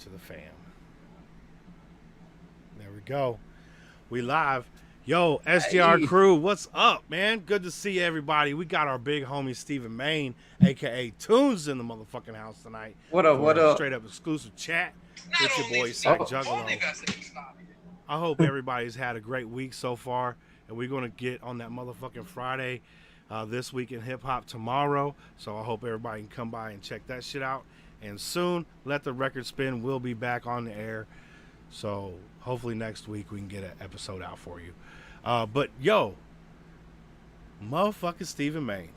to the fam. There we go. We live. Yo, SGR Hey, crew, what's up, man? Good to see everybody. We got our big homie Stephen Main, aka Tunez, in the motherfucking house tonight what up? for What a up? straight up exclusive chat with your boy Sack Oh, Juggalo. I hope everybody's had a great week so far, and we're gonna get on that motherfucking Friday this week in hip hop tomorrow. So I hope everybody can come by and check that shit out. And soon, let the record spin. We'll be back on the air. So hopefully next week we can get an episode out for you. But yo, motherfucking Stephen Main,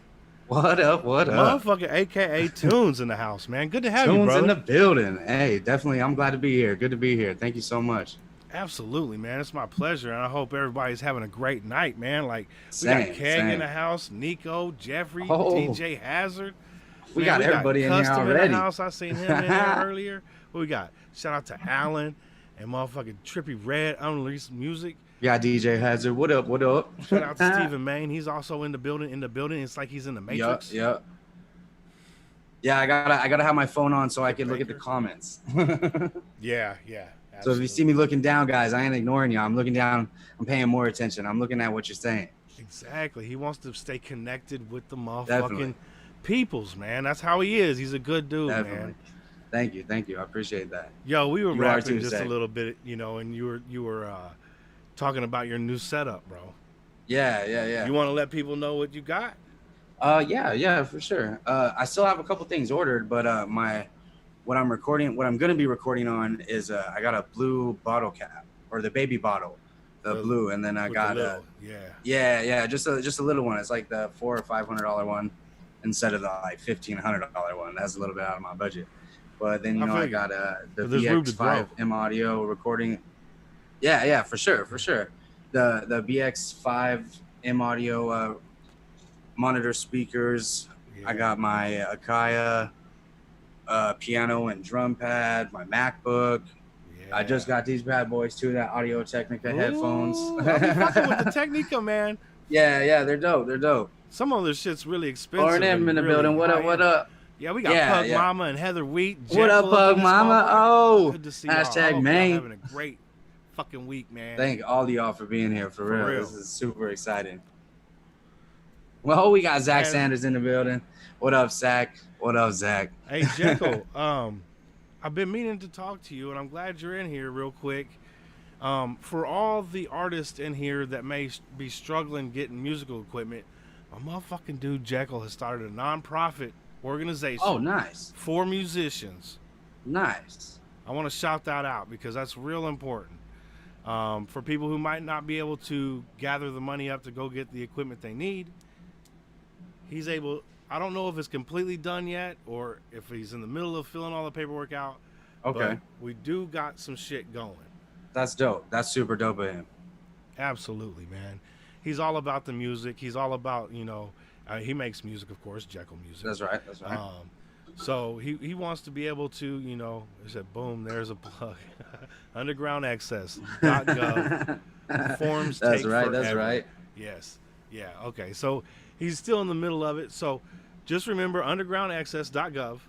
what up? What up? motherfucking AKA Tunez in the house, man. Good to have you, Tunes in brother. the building. Hey, definitely. I'm glad to be here. Good to be here. Thank you so much. Absolutely, man. It's my pleasure, and I hope everybody's having a great night, man. Like we got Same, Keg in same. the house, Nico, Jeffrey, Oh, DJ Hazard. we Man, got we got everybody in here Custom in the already. house. I seen him in here earlier. What we got? Shout out to Alan and motherfucking Trippy Red, Unreleased Music. We got DJ Hazard. What up? What up? Shout out to Stephen Main. He's also in the building. It's like he's in the Yup, Matrix. yup. Yeah, I gotta have my phone on so I can look at the Baker. comments. Yeah. So if you see me looking down, guys, I ain't ignoring you. I'm looking down. I'm paying more attention. I'm looking at what you're saying. Exactly. He wants to stay connected with the motherfucking Definitely. peoples, man. That's how he is. He's a good dude, Definitely. man. Thank you. I appreciate that. Yo, we were You are rapping too, just Zach. a little bit, and you were talking about your new setup, bro. Yeah. You want to let people know what you got? Yeah, for sure. I still have a couple things ordered, but what I'm gonna be recording on is I got a blue bottle cap or the baby bottle, the blue, and then I With got the little, yeah, just a little one. It's like the $400 or $500 one instead of the like $1,500 one. That's a little bit out of my budget. But then I I figure. got the But there's room to grow. BX5M audio recording. Yeah, for sure. The BX5M audio monitor speakers. Yeah. I got my Akaya piano and drum pad, my MacBook. Yeah. I just got these bad boys too, that Audio Technica headphones. Ooh, I be fucking with the Technica, man. Yeah, they're dope. Some of this shit's really expensive. R&M in the really building. What high-end. up? Yeah, we got Yeah, Pug yeah. Mama and Heather Wheat. Jet What up, pull in Pug this Mama? motherfucker. Oh, Good to see y'all. I hashtag hope Maine. y'all having a great fucking week, man. Thank all of y'all for being here, for real. real. This is super exciting. Well, we got Zach Man. Sanders in the building. What up, Zach? What up, Zach? Hey, Jekyll, I've been meaning to talk to you, and I'm glad you're in here real quick. For all the artists in here that may be struggling getting musical equipment, my motherfucking dude Jekyll has started a non-profit organization Oh, nice. for musicians. Nice. I want to shout that out because that's real important. For people who might not be able to gather the money up to go get the equipment they need, he's able. I don't know if it's completely done yet or if he's in the middle of filling all the paperwork out. Okay. But we do got some shit going. That's dope. That's super dope of him. Absolutely, man. He's all about the music. He's all about, he makes music, of course, Jekyll music. That's right. So he wants to be able to, he said, boom, there's a plug. Undergroundaccess.gov. Forms That's take right. forever. That's right. Yes. Yeah. Okay. So he's still in the middle of it. So just remember undergroundaccess.gov.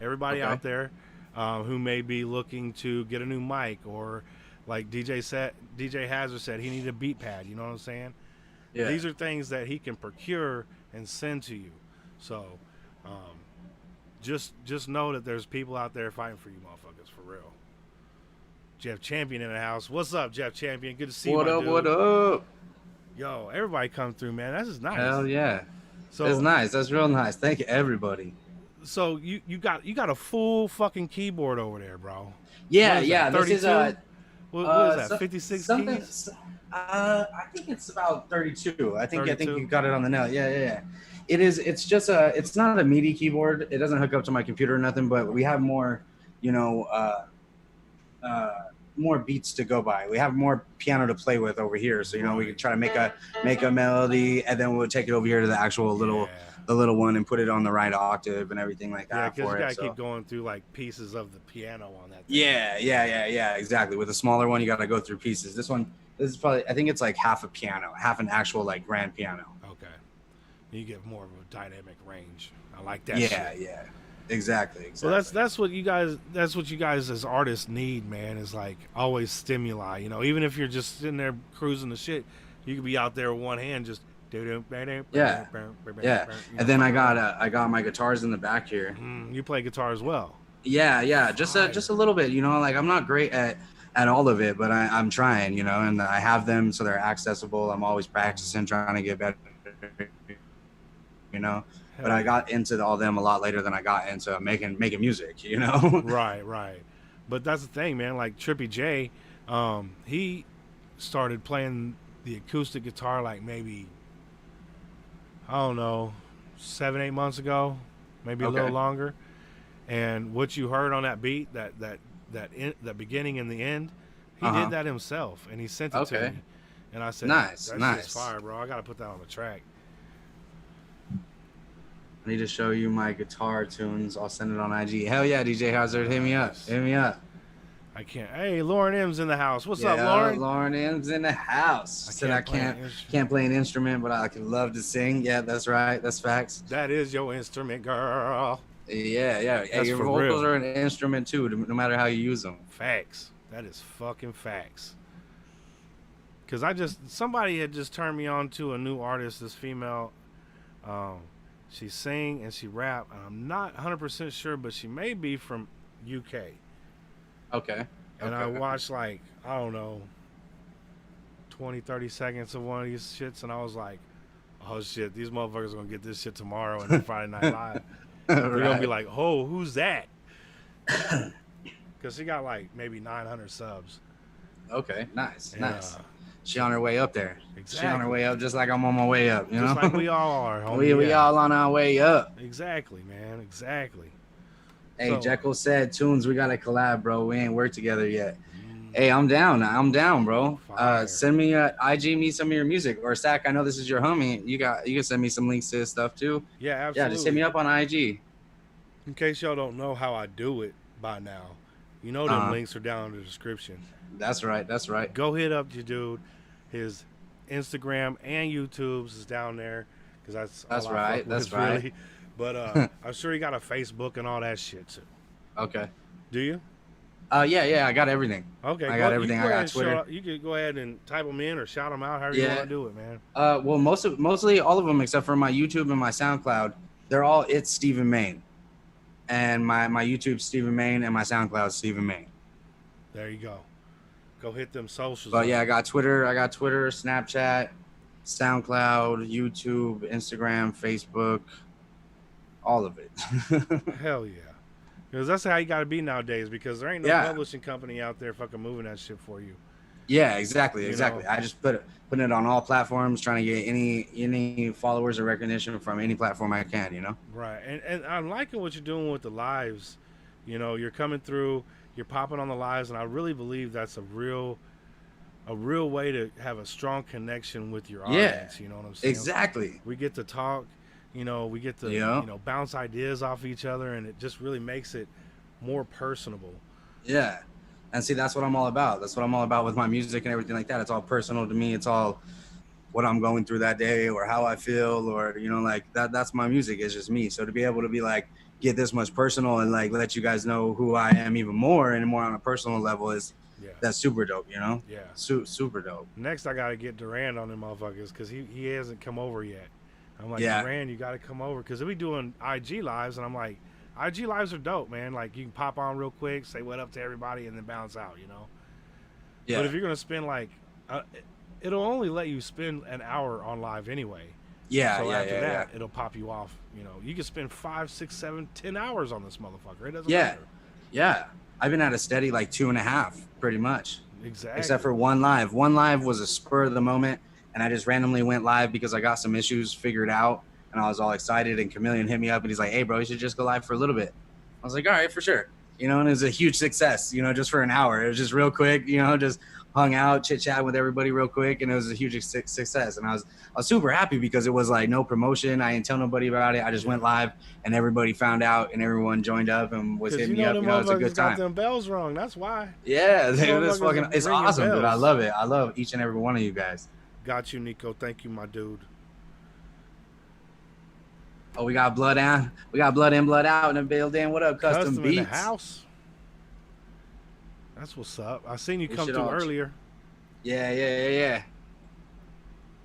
Everybody Okay. out there who may be looking to get a new mic or like DJ Hazard said, he needed a beat pad. You know what I'm saying? Yeah. These are things that he can procure and send to you. So just know that there's people out there fighting for you motherfuckers, for real. Jeff Champion in the house. What's up, Jeff Champion? Good to see you, my dude. What up? Yo, everybody come through, man. That's just nice. Hell yeah. So That's nice. That's real nice. Thank you, everybody. So you got a full fucking keyboard over there, bro. Yeah, What is yeah. that, This is 32? What is that? 56 something. keys? I think it's about 32. I think 32? you got it on the nail. Yeah. It is. It's just it's not a MIDI keyboard. It doesn't hook up to my computer or nothing. But we have more, more beats to go by. We have more piano to play with over here. So we can try to make a melody, and then we'll take it over here to the actual little. Yeah. The little one and put it on the right octave and everything like Yeah, that because for you gotta it. So. keep going through like pieces of the piano on that thing. Yeah, exactly. With a smaller one, you got to go through pieces. This is probably, I think it's like half a piano, half an actual like grand piano. Okay. You get more of a dynamic range. I like that. Yeah, shit. yeah. Exactly. Well, Exactly. that's what you guys as artists need, man. Is like always stimuli. You know, even if you're just sitting there cruising the shit, you could be out there with one hand just you Yeah. Yeah. And know, then fucking around. I got my guitars in the back here. You play guitar as well. Yeah, yeah, just Fire. a little bit, you know, like I'm not great at all of it, but I'm trying, you know, and I have them so they're accessible. I'm always practicing, trying to get better, you know. But Hell I yeah. got into all them a lot later than I got into making music, you know. Right, right. But that's the thing, man. Like Trippy J, he started playing the acoustic guitar like maybe I don't know, 7, 8 months ago, maybe a little Okay. longer. And what you heard on that beat, that beginning and the end, he did Uh-huh. that himself, and he sent it to Okay. me. And I said, Nice, "That shit's nice. fire, bro. I gotta put that on the track." I need to show you my guitar tunes. I'll send it on IG. Hell yeah, DJ Hazard, hit me up. Nice. Hit me up. I can't. Hey, Lauren M's in the house. What's up, Yeah, Lauren? Lauren M's in the house. Said I can't play an instrument, but I can love to sing. Yeah, that's right. That's facts. That is your instrument, girl. Yeah, yeah. Hey, That's your for vocals real. are an instrument too, no matter how you use them. Facts. That is fucking facts. Cause somebody had just turned me on to a new artist, this female. Um, she sing and she rap. I'm not 100% sure, but she may be from UK. Okay. And I watched like, I don't know, 20, 30 seconds of one of these shits, and I was like, oh shit, these motherfuckers are gonna get this shit tomorrow and then Friday Night Live. They're gonna be like, oh, who's that? Because she got like maybe 900 subs. Okay, nice, And, nice. She on her way up there. Exactly. She on her way up, just like I'm on my way up. You Just know, like we all are, homie. we all on our way up. Exactly, man. Exactly. Hey, So- Jekyll said, "Tunes, we gotta collab, bro. We ain't worked together yet." Hey, I'm down. I'm down, bro. Fire. Send me IG me some of your music, or Sack. I know this is your homie. You can send me some links to his stuff too. Yeah, absolutely. Yeah, just hit me up on IG. In case y'all don't know how I do it by now, you know them links are down in the description. That's right. That's right. Go hit up your dude. His Instagram and YouTube's is down there because That's all I right. fuck That's with, right. Really. But I'm sure you got a Facebook and all that shit too. Okay. Do you? Yeah. I got everything. Okay. I got everything. I got Twitter. You could go ahead and type them in or shout them out. However you want to do it, man. Well, mostly all of them except for my YouTube and my SoundCloud. They're all it's Stephen Main, and my YouTube Stephen Main and my SoundCloud Stephen Main. There you go. Go hit them socials. But yeah, I got Twitter, Snapchat, SoundCloud, YouTube, Instagram, Facebook, all of it. Hell yeah. Because that's how you got to be nowadays, because there ain't no publishing company out there fucking moving that shit for you. Yeah, exactly. You know? I just putting it on all platforms, trying to get any followers or recognition from any platform I can, you know? Right. And I'm liking what you're doing with the lives. You know, you're coming through, you're popping on the lives, and I really believe that's a real way to have a strong connection with your audience. You know what I'm saying? Exactly. We get to talk, you know, we get to you know, bounce ideas off each other, and it just really makes it more personable. Yeah. And see, that's what I'm all about. That's what I'm all about with my music and everything like that. It's all personal to me. It's all what I'm going through that day or how I feel, or, you know, like that's my music. It's just me. So to be able to be like, get this much personal and like let you guys know who I am even more and more on a personal level that's super dope, you know? Yeah. Super dope. Next, I got to get Durand on them motherfuckers because he hasn't come over yet. I'm like, Durand, you got to come over, because we doing IG lives, and I'm like, IG lives are dope, man. Like, you can pop on real quick, say what up to everybody, and then bounce out, you know? Yeah. But if you're going to spend, like, it'll only let you spend an hour on live anyway. Yeah, so after that, it'll pop you off, you know? You can spend 5, 6, 7, 10 hours on this motherfucker. It doesn't matter. Yeah. I've been at a steady, like, 2.5, pretty much. Exactly. Except for one live. One live was a spur of the moment, and I just randomly went live because I got some issues figured out. And I was all excited, and Chameleon hit me up and he's like, hey, bro, you should just go live for a little bit. I was like, all right, for sure. You know, and it was a huge success, you know, just for an hour. It was just real quick, you know, just hung out, chit chat with everybody real quick. And it was a huge success. And I was super happy because it was like no promotion. I didn't tell nobody about it. I just went live and everybody found out and everyone joined up and was hitting me up. You know, it's a good time. Got them bells wrong. That's why. Yeah, it's awesome, dude. I love it. I love each and every one of you guys. Got you, Nico. Thank you, my dude. Oh, we got blood out. We got blood in, blood out in the building. What up, custom Custom in the beats? house. That's what's up. I seen you We come should through all. earlier. Yeah.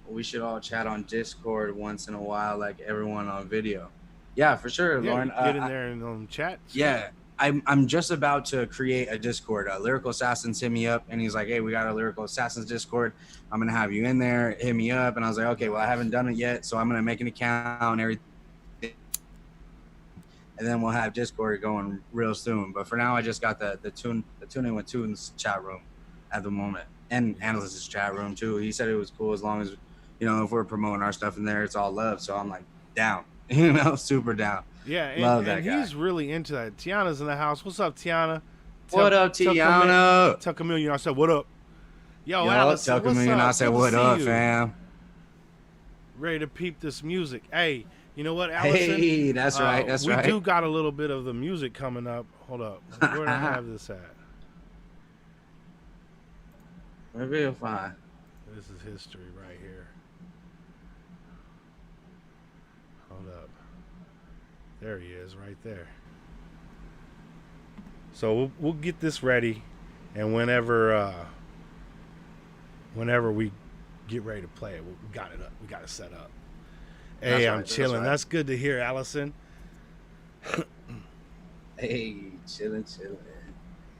We should all chat on Discord once in a while, like everyone on video. Yeah, for sure, Yeah, you Lauren. can get in there and chat. Yeah, I'm just about to create a Discord. Lyrical Assassins hit me up and he's like, "Hey, we got a Lyrical Assassins Discord. I'm gonna have you in there. Hit me up." And I was like, "Okay, well, I Nice. haven't done it yet, so I'm gonna make an account and everything, and then we'll have Discord going real soon. But for now, I just got the tuning with Tunes chat room at the moment, and Analyst's chat room too. He said it was cool as long as if we're promoting our stuff in there, it's all love. So I'm like down, super down. Yeah, Love that and guy. he's really into that. Tiana's in the house. What's up, Tiana? What up, Tiana? Tell Chameleon I said, what up? Yo, Yo, Allison, tell what's Chameleon up? I said, Good to what see up, you. fam? Ready to peep this music. Hey, you know what, Allison? Hey, that's right. That's we right. do got a little bit of the music coming up. Hold up. Where do I have this at? Maybe you'll find. This is history right here. Hold up. There he is, right there. So we'll get this ready, and whenever we get ready to play it, we got it up. We got it set up. Hey, I'm chilling. That's good to hear, Allison. Hey, chilling.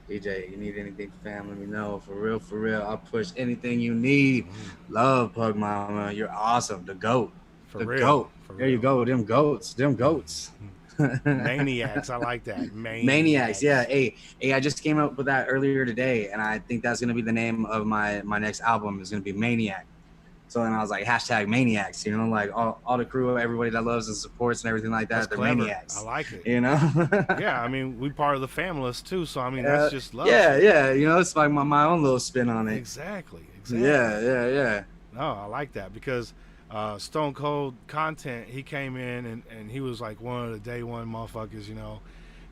DJ, you need anything, fam? Let me know. For real. I'll push anything you need. Love, Pug Mama. You're awesome. The GOAT. For real. There you go. Them goats. Maniacs. I like that. Maniacs. Yeah. Hey, I just came up with that earlier today, and I think that's gonna be the name of my next album. Is gonna be Maniac. So then I was like, #Maniacs. Like all the crew, everybody that loves and supports and everything like that. That's they're clever. maniacs. I like it. Yeah. I mean, we part of the familist too, so I mean that's just love. Yeah. It's like my own little spin on it. Exactly. Yeah. No, I like that because Stone Cold Content, he came in and he was like one of the day one motherfuckers,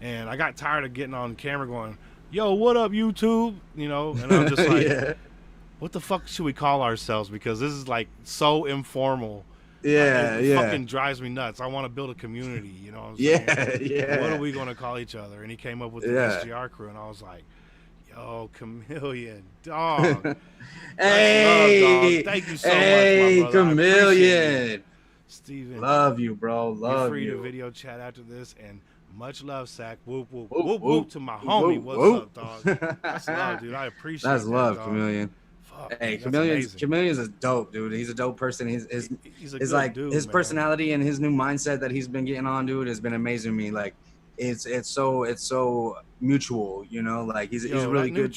and I got tired of getting on camera going, yo, what up, YouTube? And I'm just like, yeah. What the fuck should we call ourselves? Because this is like so informal. It fucking drives me nuts. I want to build a community, you know what I'm saying? Yeah. What are we going to call each other? And he came up with the SGR crew, and I was like, yo, Chameleon, dog. Hey, love, dog. Thank you so much, my brother. Chameleon. Steven. Love you, bro. Love you're free you. to video chat after this, and much love, Sack. Whoop, whoop, Whoop, whoop, whoop, whoop to my homie. whoop, What's up, dog? That's love, dude. I appreciate that. That's love, dog. Chameleon. Fuck, hey, man, Chameleon's a dope dude. He's a dope person. He's a good like dude, his man. personality and his new mindset that he's been getting on, dude, has been amazing to me. Like it's so mutual, like he's a really good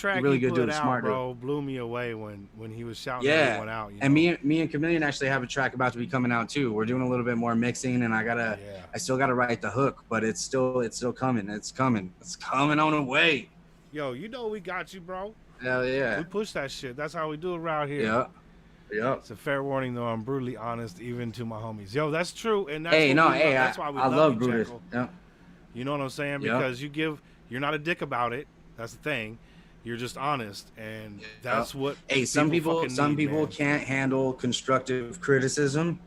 dude, smart bro, blew me away when he was shouting everyone out. And me and Chameleon actually have a track about to be coming out too. We're doing a little bit more mixing, and I still gotta write the hook, but it's still coming. It's coming on the way. Yo, we got you, bro. Hell yeah. We push that shit. That's how we do it around here. Yeah. It's a fair warning, though. I'm brutally honest, even to my homies. Yo, that's true, and that's that's why we I love brutal. Yeah. You know what I'm saying? Because you're not a dick about it. That's the thing. You're just honest, and that's what. Hey, some people can't handle constructive criticism,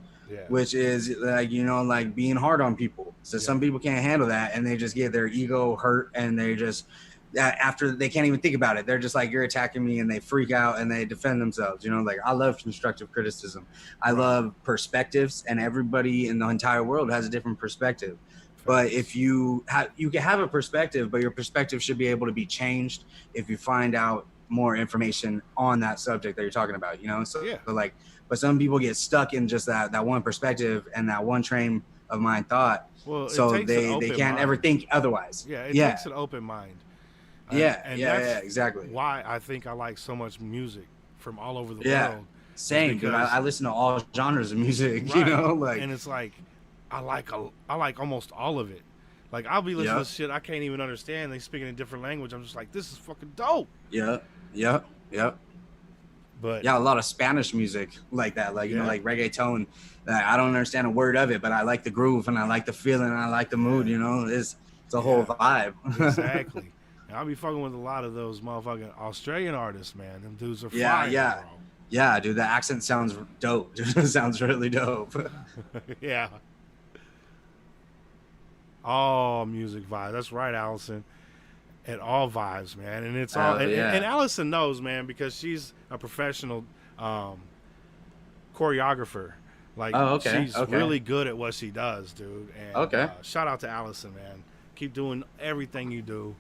which is like being hard on people. So some people can't handle that, and they just get their ego hurt, and they just. After they can't even think about it, they're just like, you're attacking me, and they freak out and they defend themselves. Like I love constructive criticism. I love perspectives, and everybody in the entire world has a different perspective. But if you can have a perspective, but your perspective should be able to be changed if you find out more information on that subject that you're talking about. But some people get stuck in just that one perspective and that one train of mind thought. Well, so they can't ever think otherwise. Yeah, it takes an open mind. Yeah, exactly. Why I think I like so much music from all over the world. Same, dude. I listen to all genres of music, right. And it's like I like almost all of it. Like I'll be listening to shit I can't even understand. They speak in a different language. I'm just like, this is fucking dope. Yeah. But a lot of Spanish music like that, like like reggaeton. I don't understand a word of it, but I like the groove and I like the feeling and I like the mood. It's a whole vibe. Exactly. I'll be fucking with a lot of those motherfucking Australian artists, man. Them dudes are fire. Bro. Yeah, dude. The accent sounds dope. It sounds really dope. Yeah. All music vibes. That's right, Allison. At all vibes, man. And it's all. And Allison knows, man, because she's a professional choreographer. Like, she's really good at what she does, dude. And shout out to Allison, man. Keep doing everything you do.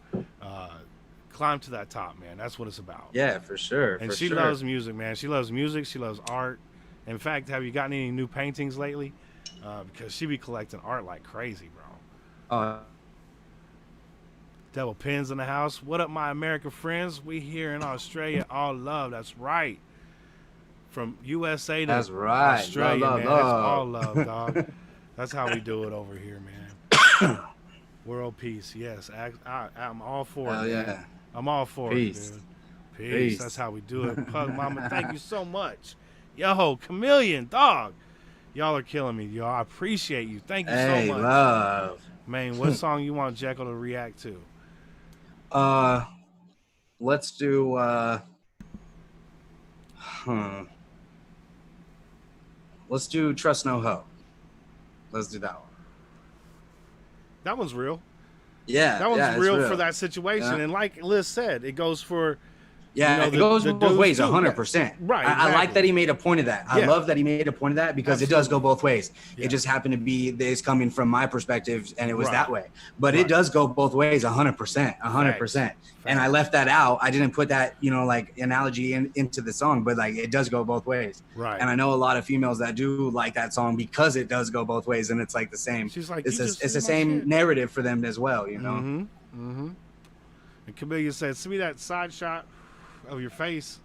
Climb to that top, man. That's what it's about. Yeah, for sure. And she loves music, man. She loves music. She loves art. In fact, have you gotten any new paintings lately? Because she be collecting art like crazy, bro. Devil Pins in the house. What up, my American friends? We here in Australia, all love. That's right. From USA to Australia, man. It's all love, dog. That's how we do it over here, man. World peace, yes. I'm all for it, man. I'm all for it, dude. Peace. That's how we do it. Pug Mama, thank you so much. Yo, Chameleon, dog. Y'all are killing me, y'all. I appreciate you. Thank you so much. Love. Man, what song you want Jekyll to react to? Let's do let's do Trust No Hoe. Let's do that one. That one's real. Yeah. That one's real for that situation. Yeah. And like Liz said, it goes for it goes both ways, 100%. Right. I like that he made a point of that. I love that he made a point of that because it does go both ways. It just happened to be this coming from my perspective, and it was that way. But it does go both ways, 100%, 100%. And I left that out. I didn't put that, like analogy into the song, but like it does go both ways. Right. And I know a lot of females that do like that song because it does go both ways, and it's like the same. She's like, it's the same narrative for them as well, And Chameleon said, "Send me that side shot of your face."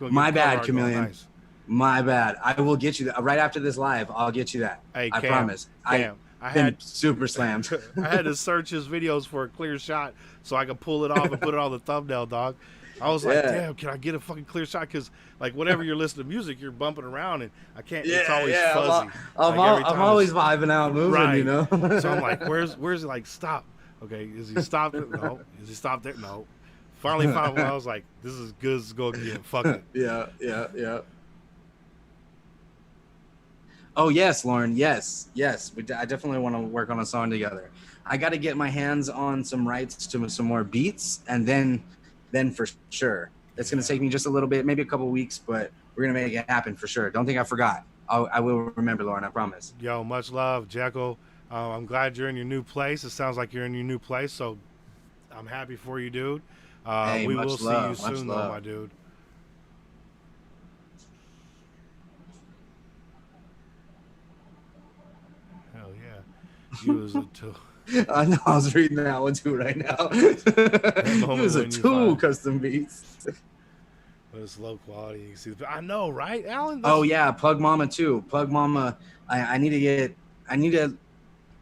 My bad, Chameleon. Nice. My bad. I will get you that right after this live. I'll get you that. Hey, I promise. Cam, I had super slammed. I had to search his videos for a clear shot so I could pull it off and put it on the thumbnail, dog. I was like, damn, can I get a fucking clear shot? Because like whenever you're listening to music, you're bumping around and I can't. It's always fuzzy. I'm always vibing out, moving, So I'm like, where's it? Like, stop. Okay, is he stopped? No. Is he stopped there? No. Finally found one. I was like, this is good as go get. Fuck it. Yeah. Oh yes, Lauren. Yes. I definitely want to work on a song together. I got to get my hands on some rights to some more beats, and then for sure. It's gonna take me just a little bit, maybe a couple weeks, but we're gonna make it happen for sure. Don't think I forgot. I will remember, Lauren. I promise. Yo, much love, Jekyll. I'm glad you're in your new place. It sounds like you're in your new place, so I'm happy for you, dude. We will see you soon, though, my dude. Hell yeah. You was a two. I know. I was reading that one too right now. It was a two custom beats. But it's low quality. You see, I know, right, Alan? Oh yeah, Plug Mama too. Plug Mama. I need to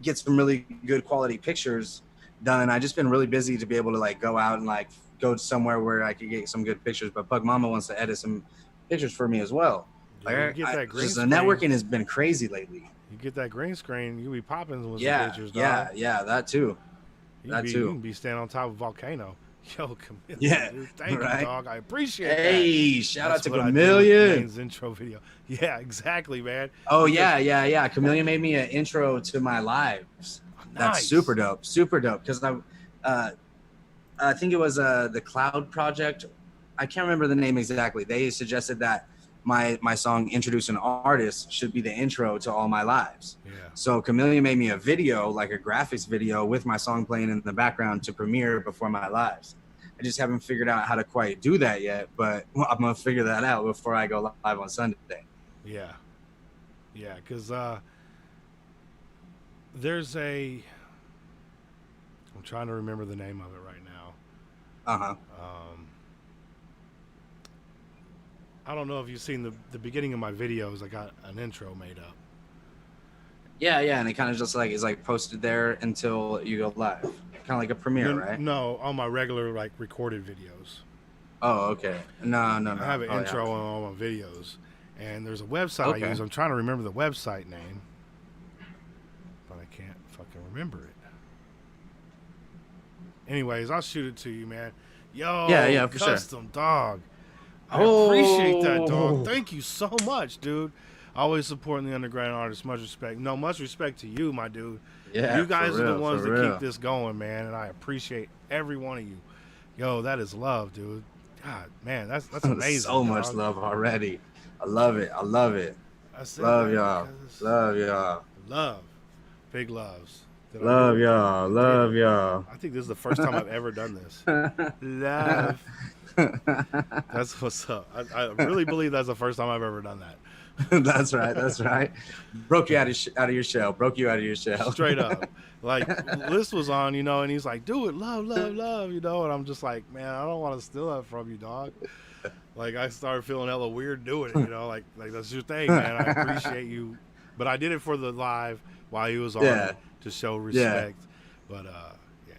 get some really good quality pictures done. I just been really busy to be able to like go out and like go somewhere where I could get some good pictures. But Plug Mama wants to edit some pictures for me as well. Yeah, the networking has been crazy lately. You get that green screen, you be popping with some pictures, dog. Yeah, that too. You can be standing on top of a volcano. Yo, Chameleon. Yeah, dude. Thank you, dog. I appreciate that. Hey, shout out to Chameleon. Intro video. Yeah, exactly, man. Oh, yeah. Chameleon made me an intro to my lives. Oh, nice. That's super dope. Because I think it was the Cloud Project. I can't remember the name exactly. They suggested that my song Introduce an Artist should be the intro to all my lives. Yeah. So Chameleon made me a video, like a graphics video with my song playing in the background to premiere before my lives. I just haven't figured out how to quite do that yet, but I'm going to figure that out before I go live on Sunday. Yeah. Yeah, because there's I'm trying to remember the name of it right now. Uh-huh. I don't know if you've seen the beginning of my videos. I got an intro made up. Yeah, and it kind of just like is like posted there until you go live, kind of like a premiere, right? No, on my regular like recorded videos. Oh, okay. No. I have an intro on all my videos, and there's a website I use. I'm trying to remember the website name, but I can't fucking remember it. Anyways, I'll shoot it to you, man. Yo, yeah, for custom sure. Dog. I appreciate that, dog. Thank you so much, dude. Always supporting the underground artists. Much respect. No, much respect to you, my dude. Yeah, You guys are the ones for that keep real. this going, man, and I appreciate every one of you. Yo, that is love, dude. God, man, that's amazing, So much dog. love already. I love it. I love it. I said Love that y'all. because Love y'all. love, big loves. Did I do Love it? y'all. I did. Love y'all. I think this is the first time I've ever done this. Love. That's what's up. I really believe that's the first time I've ever done that. That's right. That's right. Broke you out of your shell. Broke you out of your shell. Straight up. Like, List was on, and he's like, do it, love, love, love, and I'm just like, man, I don't want to steal that from you, dog. Like, I started feeling hella weird doing it, like that's your thing, man. I appreciate you. But I did it for the live while he was on Yeah. it to show Yeah. respect. But, yeah,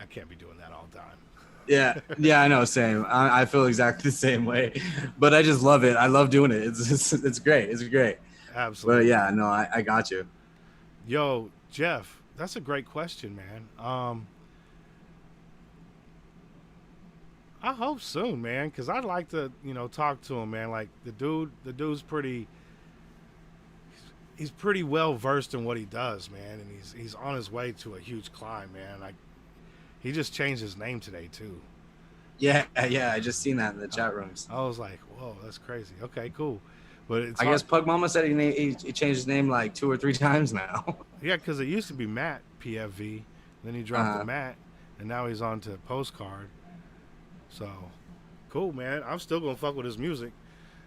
I can't be doing that all the time. Yeah, yeah, I know. Same. I feel exactly the same way, but I just love it. I love doing it. It's great. It's great. But Absolutely. yeah, no, I got you. Yo, Jeff, that's a great question, man. I hope soon, man, because I'd like to, talk to him, man. Like the dude's pretty. He's pretty well versed in what he does, man, and he's on his way to a huge climb, man. Like he just changed his name today too. Yeah, yeah. I just seen that in the chat rooms. I was like, whoa, that's crazy. Okay, cool. But it's I guess Pug Mama said he changed his name like 2 or 3 times now. yeah, because it used to be Matt PFV, then he dropped the Matt, and now he's on to Postcard. So, cool, man. I'm still gonna fuck with his music.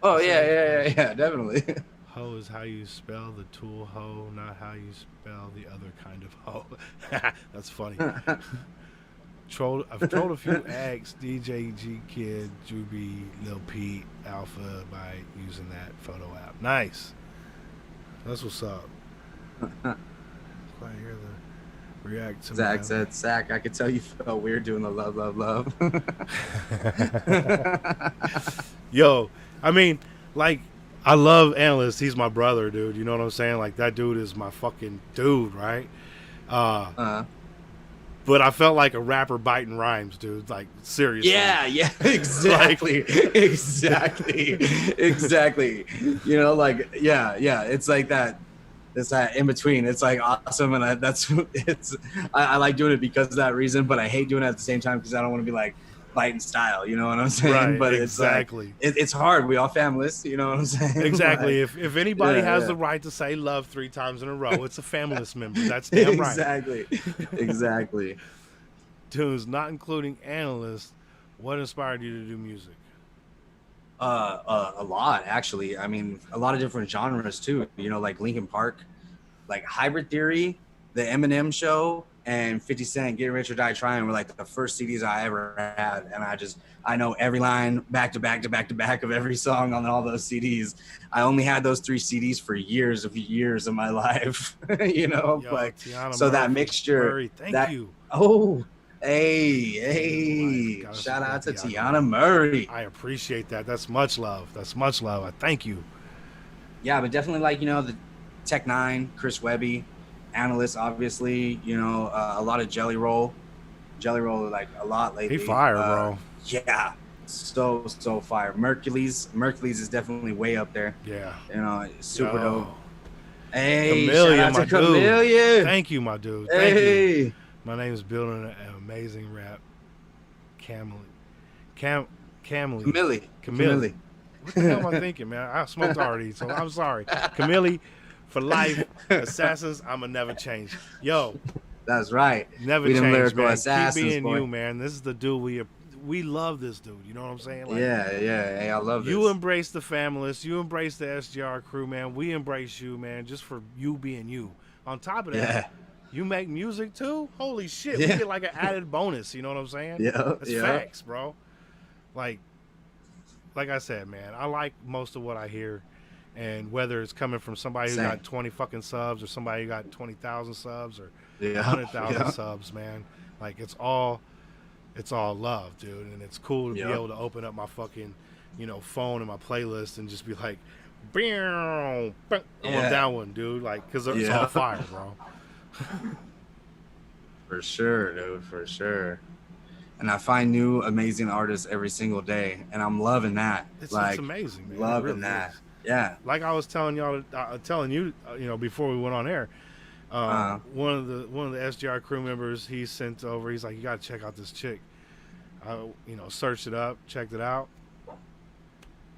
Oh yeah, definitely. Ho is how you spell the tool ho, not how you spell the other kind of ho. That's funny. I've trolled a few acts, DJ G Kid, Juby, Lil Pete, Alpha by using that photo app. Nice. That's what's up. I hear the react to Zach said, Zach, I could tell you felt weird doing the love, love, love. Yo, I mean, like, I love Analyst. He's my brother, dude. You know what I'm saying? Like, that dude is my fucking dude, right? But I felt like a rapper biting rhymes, dude. Like, seriously. Yeah, exactly. Exactly. Like, yeah. It's like that. It's that in between. It's like awesome. And I like doing it because of that reason, but I hate doing it at the same time because I don't want to be like biting style. You know what I'm saying? Right, but exactly. It's like, it's hard. We all families. You know what I'm saying? Exactly. Like, if anybody has the right to say love 3 times in a row, it's a familist member. That's damn right. Exactly. Tunes, not including Analyst, what inspired you to do music? A lot, actually. I mean, a lot of different genres too. Like Linkin Park, like Hybrid Theory, the Eminem Show, and 50 Cent, Get Rich or Die Trying were like the first CDs I ever had, and I know every line back to back of every song on all those CDs. I only had those 3 CDs for years of my life. Yo, like Tiana so Murphy, that mixture. Murray, thank you. Oh. Hey, shout out to Tiana Murray. I appreciate that. That's much love. I thank you. Yeah, but definitely like, the Tech Nine, Chris Webby, Analyst, obviously, a lot of Jelly Roll, like a lot lately. He fire, bro. Yeah, so fire. Mercules is definitely way up there. Yeah. Super dope. Hey, Camellia, shout out my to Camellia. Dude. Thank you, my dude. Thank you. My name is building an amazing rap. Camille. What the hell am I thinking, man? I smoked already, so I'm sorry. Camille, for life. Assassins, I'ma never change. Yo. That's right. Never change, man. Assassins, keep being boy. you, man. This is the dude we love this dude. You know what I'm saying? Like, yeah. Hey, I love this. You embrace the familists. You embrace the SGR crew, man. We embrace you, man, just for you being you. On top of that, you make music too? Holy shit. We get like an added bonus. You know what I'm saying? Yeah. That's facts, bro. Like I said, man, I like most of what I hear. And whether it's coming from somebody who got 20 fucking subs or somebody who got 20,000 subs or 100,000 subs, man. Like, it's all love, dude. And it's cool to be able to open up my fucking, phone and my playlist and just be like, I'm on that one, dude. Like, because it's all fire, bro. For sure, dude. For sure. And I find new amazing artists every single day, and I'm loving that. It's amazing, man. Loving really that. Is. Yeah. Like I was telling you, before we went on air, One of the SGR crew members, he sent over. He's like, you gotta check out this chick. I searched it up, checked it out.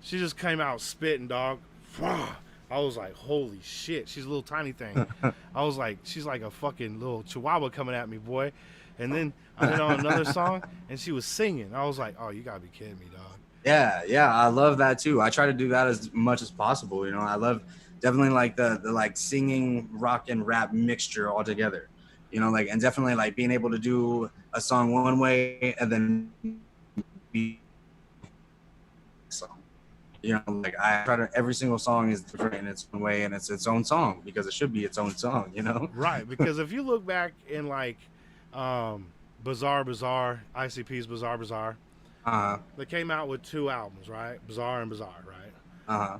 She just came out spitting, dog. I was like, holy shit. She's a little tiny thing. I was like, she's like a fucking little chihuahua coming at me, boy. And then I went on another song, and she was singing. I was like, oh, you gotta be kidding me, dog. Yeah, I love that too. I try to do that as much as possible. I love definitely like the like singing rock and rap mixture all together. Like, and definitely like being able to do a song one way and then be song. Like I try to, every single song is different in its own way and it's its own song because it should be its own song. Right, because if you look back in like Bizarre ICP's Bizarre, they came out with 2 albums, right? Bizarre and Bizarre, right?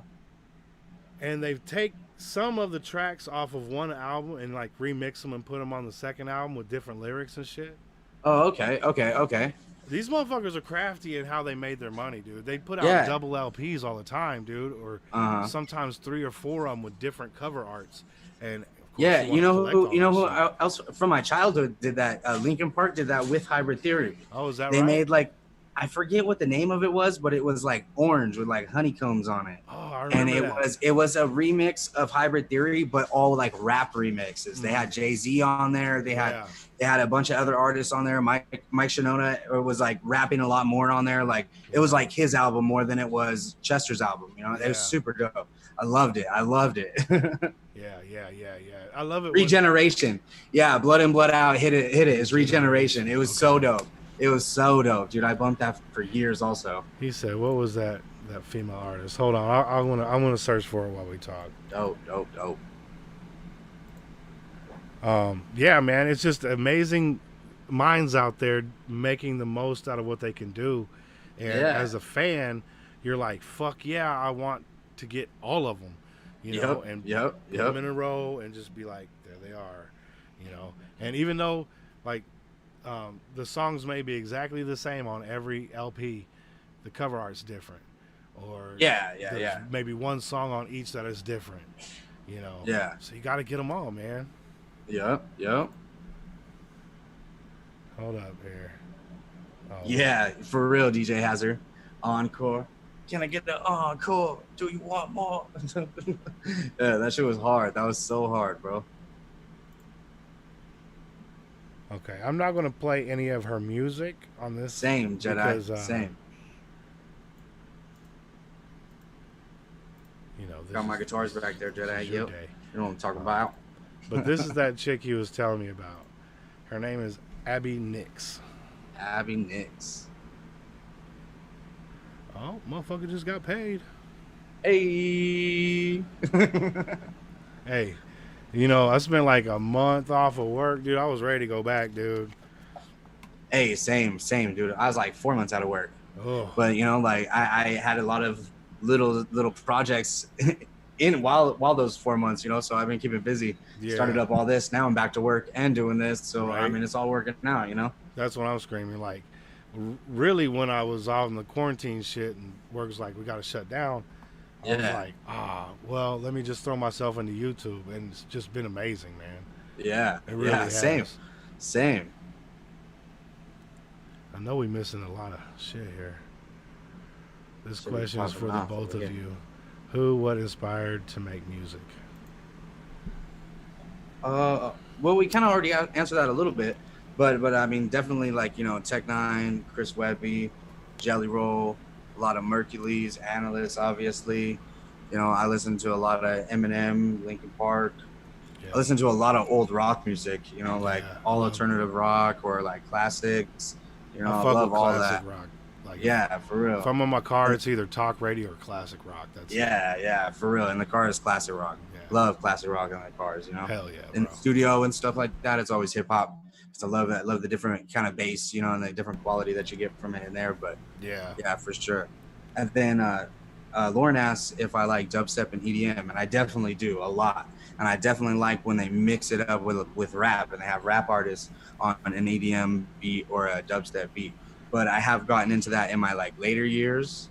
And they take some of the tracks off of one album and like remix them and put them on the second album with different lyrics and shit. Oh, okay. These motherfuckers are crafty in how they made their money, dude. They put out double LPs all the time, dude, or sometimes 3 or 4 of them with different cover arts. And yeah, you know who else from my childhood did that? Linkin Park did that with Hybrid Theory. Oh, is that right? They made like, I forget what the name of it was, but it was like orange with like honeycombs on it. Oh, I remember and it was a remix of Hybrid Theory, but all like rap remixes. They had Jay-Z on there. They had a bunch of other artists on there. Mike Shinoda was like rapping a lot more on there. Like it was like his album more than it was Chester's album. It was super dope. I loved it. Yeah. I love it. Regeneration. Yeah, Blood In, Blood Out. Hit it. It's Regeneration. It was so dope. It was so dope, dude. I bumped that for years also. He said, what was that female artist? Hold on. I'm gonna search for it while we talk. Dope. Yeah, man, it's just amazing minds out there making the most out of what they can do. And as a fan, you're like, fuck yeah, I want to get all of them, and put them in a row and just be like, there they are, And even though, like, the songs may be exactly the same on every LP, the cover art's different, or maybe one song on each that is different, So you got to get them all, man. Yep. Hold up here. Oh. Yeah, for real, DJ Hazard. Encore. Can I get the encore? Do you want more? Yeah, that shit was hard. That was so hard, bro. Okay, I'm not going to play any of her music on this. Same, Jedi. Because, same. Got my guitars back there, Jedi. Yep. You know what I'm talking about. But this is that chick he was telling me about. Her name is Abby Nix. Abby Nix. Oh, motherfucker just got paid. Hey. Hey. I spent like a month off of work, dude. I was ready to go back, dude. Hey, same, dude. I was like 4 months out of work. Oh. But like I had a lot of little projects in while those 4 months, so I've been keeping busy. Started up all this. Now I'm back to work and doing this. So right. I mean, it's all working now, That's when I was screaming. Like, really, when I was out in the quarantine shit and work was like, we got to shut down. I was like, well, let me just throw myself into YouTube, and it's just been amazing, man. Yeah, it really has. Same. I know we're missing a lot of shit here. This question is for the both of you. What inspired to make music? Well, we kind of already answered that a little bit, but I mean, definitely like, Tech Nine, Chris Webby, Jelly Roll, a lot of Mercules, Analysts, obviously. I listen to a lot of Eminem, Linkin Park. I listen to a lot of old rock music, like all alternative rock or like classics. I love all that. Rock. Like, yeah, for real. If I'm in my car, it's either talk radio or classic rock. That's it, for real. In the car is classic rock. Yeah. Love classic rock in the cars, Hell yeah. In the studio and stuff like that, it's always hip hop. I love it. I love the different kind of bass, and the different quality that you get from it in there. But yeah, for sure. And then Lauren asks if I like dubstep and EDM, and I definitely do a lot. And I definitely like when they mix it up with rap, and they have rap artists on an EDM beat or a dubstep beat. But I have gotten into that in my like later years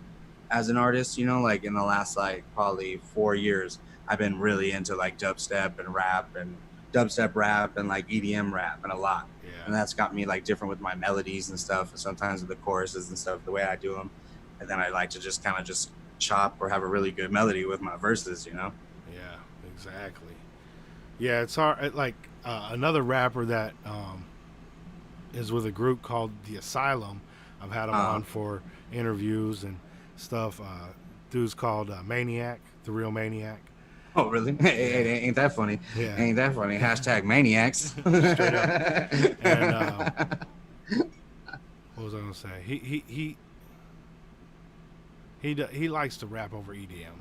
as an artist, like in the last like probably 4 years, I've been really into like dubstep and rap and dubstep rap and like EDM rap and a lot. Yeah. And that's got me like different with my melodies and stuff, and sometimes with the choruses and stuff, the way I do them. And then I like to just kind of just chop or have a really good melody with my verses, you know? Yeah, exactly. Yeah, it's hard. Like another rapper that is with a group called The Asylum. I've had him on for interviews and stuff. Dude's called Maniac, the real Maniac. Oh, really? Hey, ain't that funny? Yeah. Ain't that funny? Hashtag maniacs. Straight up. And what was I gonna say? He likes to rap over EDM.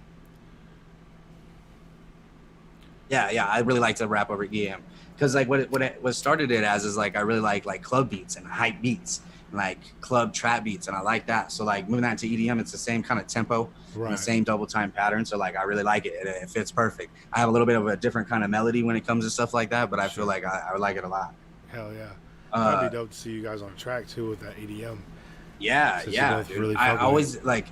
Yeah, I really like to rap over EDM because like what started it as is like I really like club beats and hype beats and like club trap beats, and I like that. So like moving that to EDM, it's the same kind of tempo and the same double time pattern. So like I really like it. It fits perfect. I have a little bit of a different kind of melody when it comes to stuff like that, but I feel like I like it a lot. Hell yeah. That'd be dope to see you guys on track too with that EDM. Yeah, dude. Really I always like,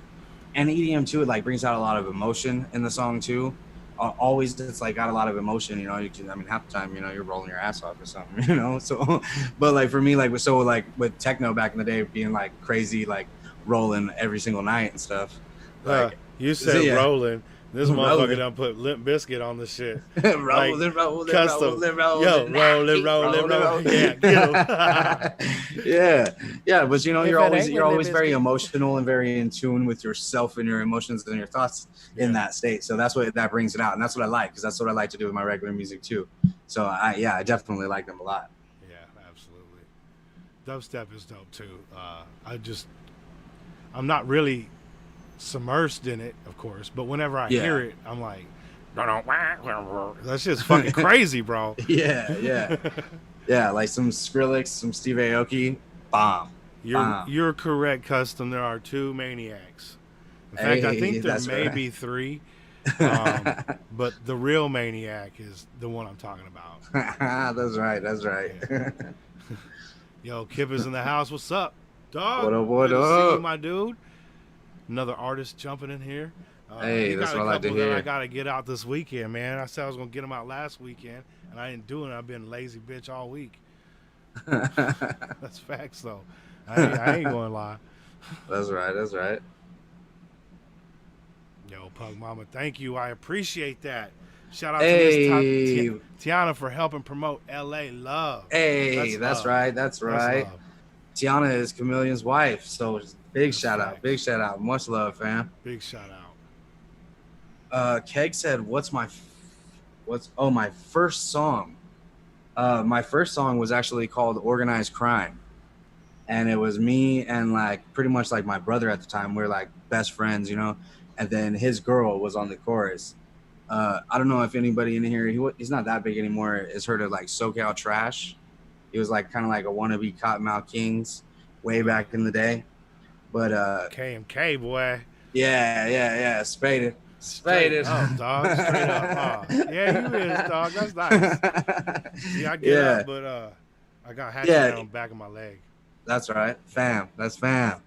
and EDM too, it like brings out a lot of emotion in the song too. Always, it's like got a lot of emotion, you know. I mean, half the time, you know, you're rolling your ass off or something, you know. So, but like for me, like with techno back in the day, being like crazy, like rolling every single night and stuff. Like you said, rolling. This motherfucker done put Limp Bizkit on the shit. rolling. Yeah, get him. yeah. But you know, you're always very emotional and very in tune with yourself and your emotions and your thoughts in that state. So that's what that brings it out, and that's what I like, because that's what I like to do with my regular music too. So I definitely like them a lot. Yeah, absolutely. Dubstep is dope too. I'm not really submersed in it, of course, but whenever I hear it, I'm like, that's just fucking crazy, bro. Yeah. Like some Skrillex, some Steve Aoki, bomb. You're correct, Custom. There are two Maniacs. In fact, I think there may be three, but the real Maniac is the one I'm talking about. That's right. Yeah. Yo, Kip is in the house. What's up, dog? What up? See you, my dude. Another artist jumping in here. Hey, that's what I like to hear. I gotta get out this weekend, man. I said I was gonna get them out last weekend, and I didn't do it. I've been a lazy bitch all week. That's facts, though. I ain't gonna lie. That's right. Yo, Pug Mama, thank you. I appreciate that. Shout out to Miss Tiana for helping promote LA Love. Hey, that's right. Tiana is Chameleon's wife, so big shout out. Much love, fam. Big shout out. Keg said, what's my first song? My first song was actually called Organized Crime. And it was me and like pretty much like my brother at the time. We were like best friends, you know. And then his girl was on the chorus. I don't know if anybody in here, he's not that big anymore, has heard of like SoCal Trash. He was like kind of like a wannabe Cottonmouth Kings way back in the day. But KMK, boy. Yeah. Spaded. Oh, dog. Straight up. Yeah, you is, dog. That's nice. See, I get up, but I got hatchet down the back of my leg. That's right. That's fam.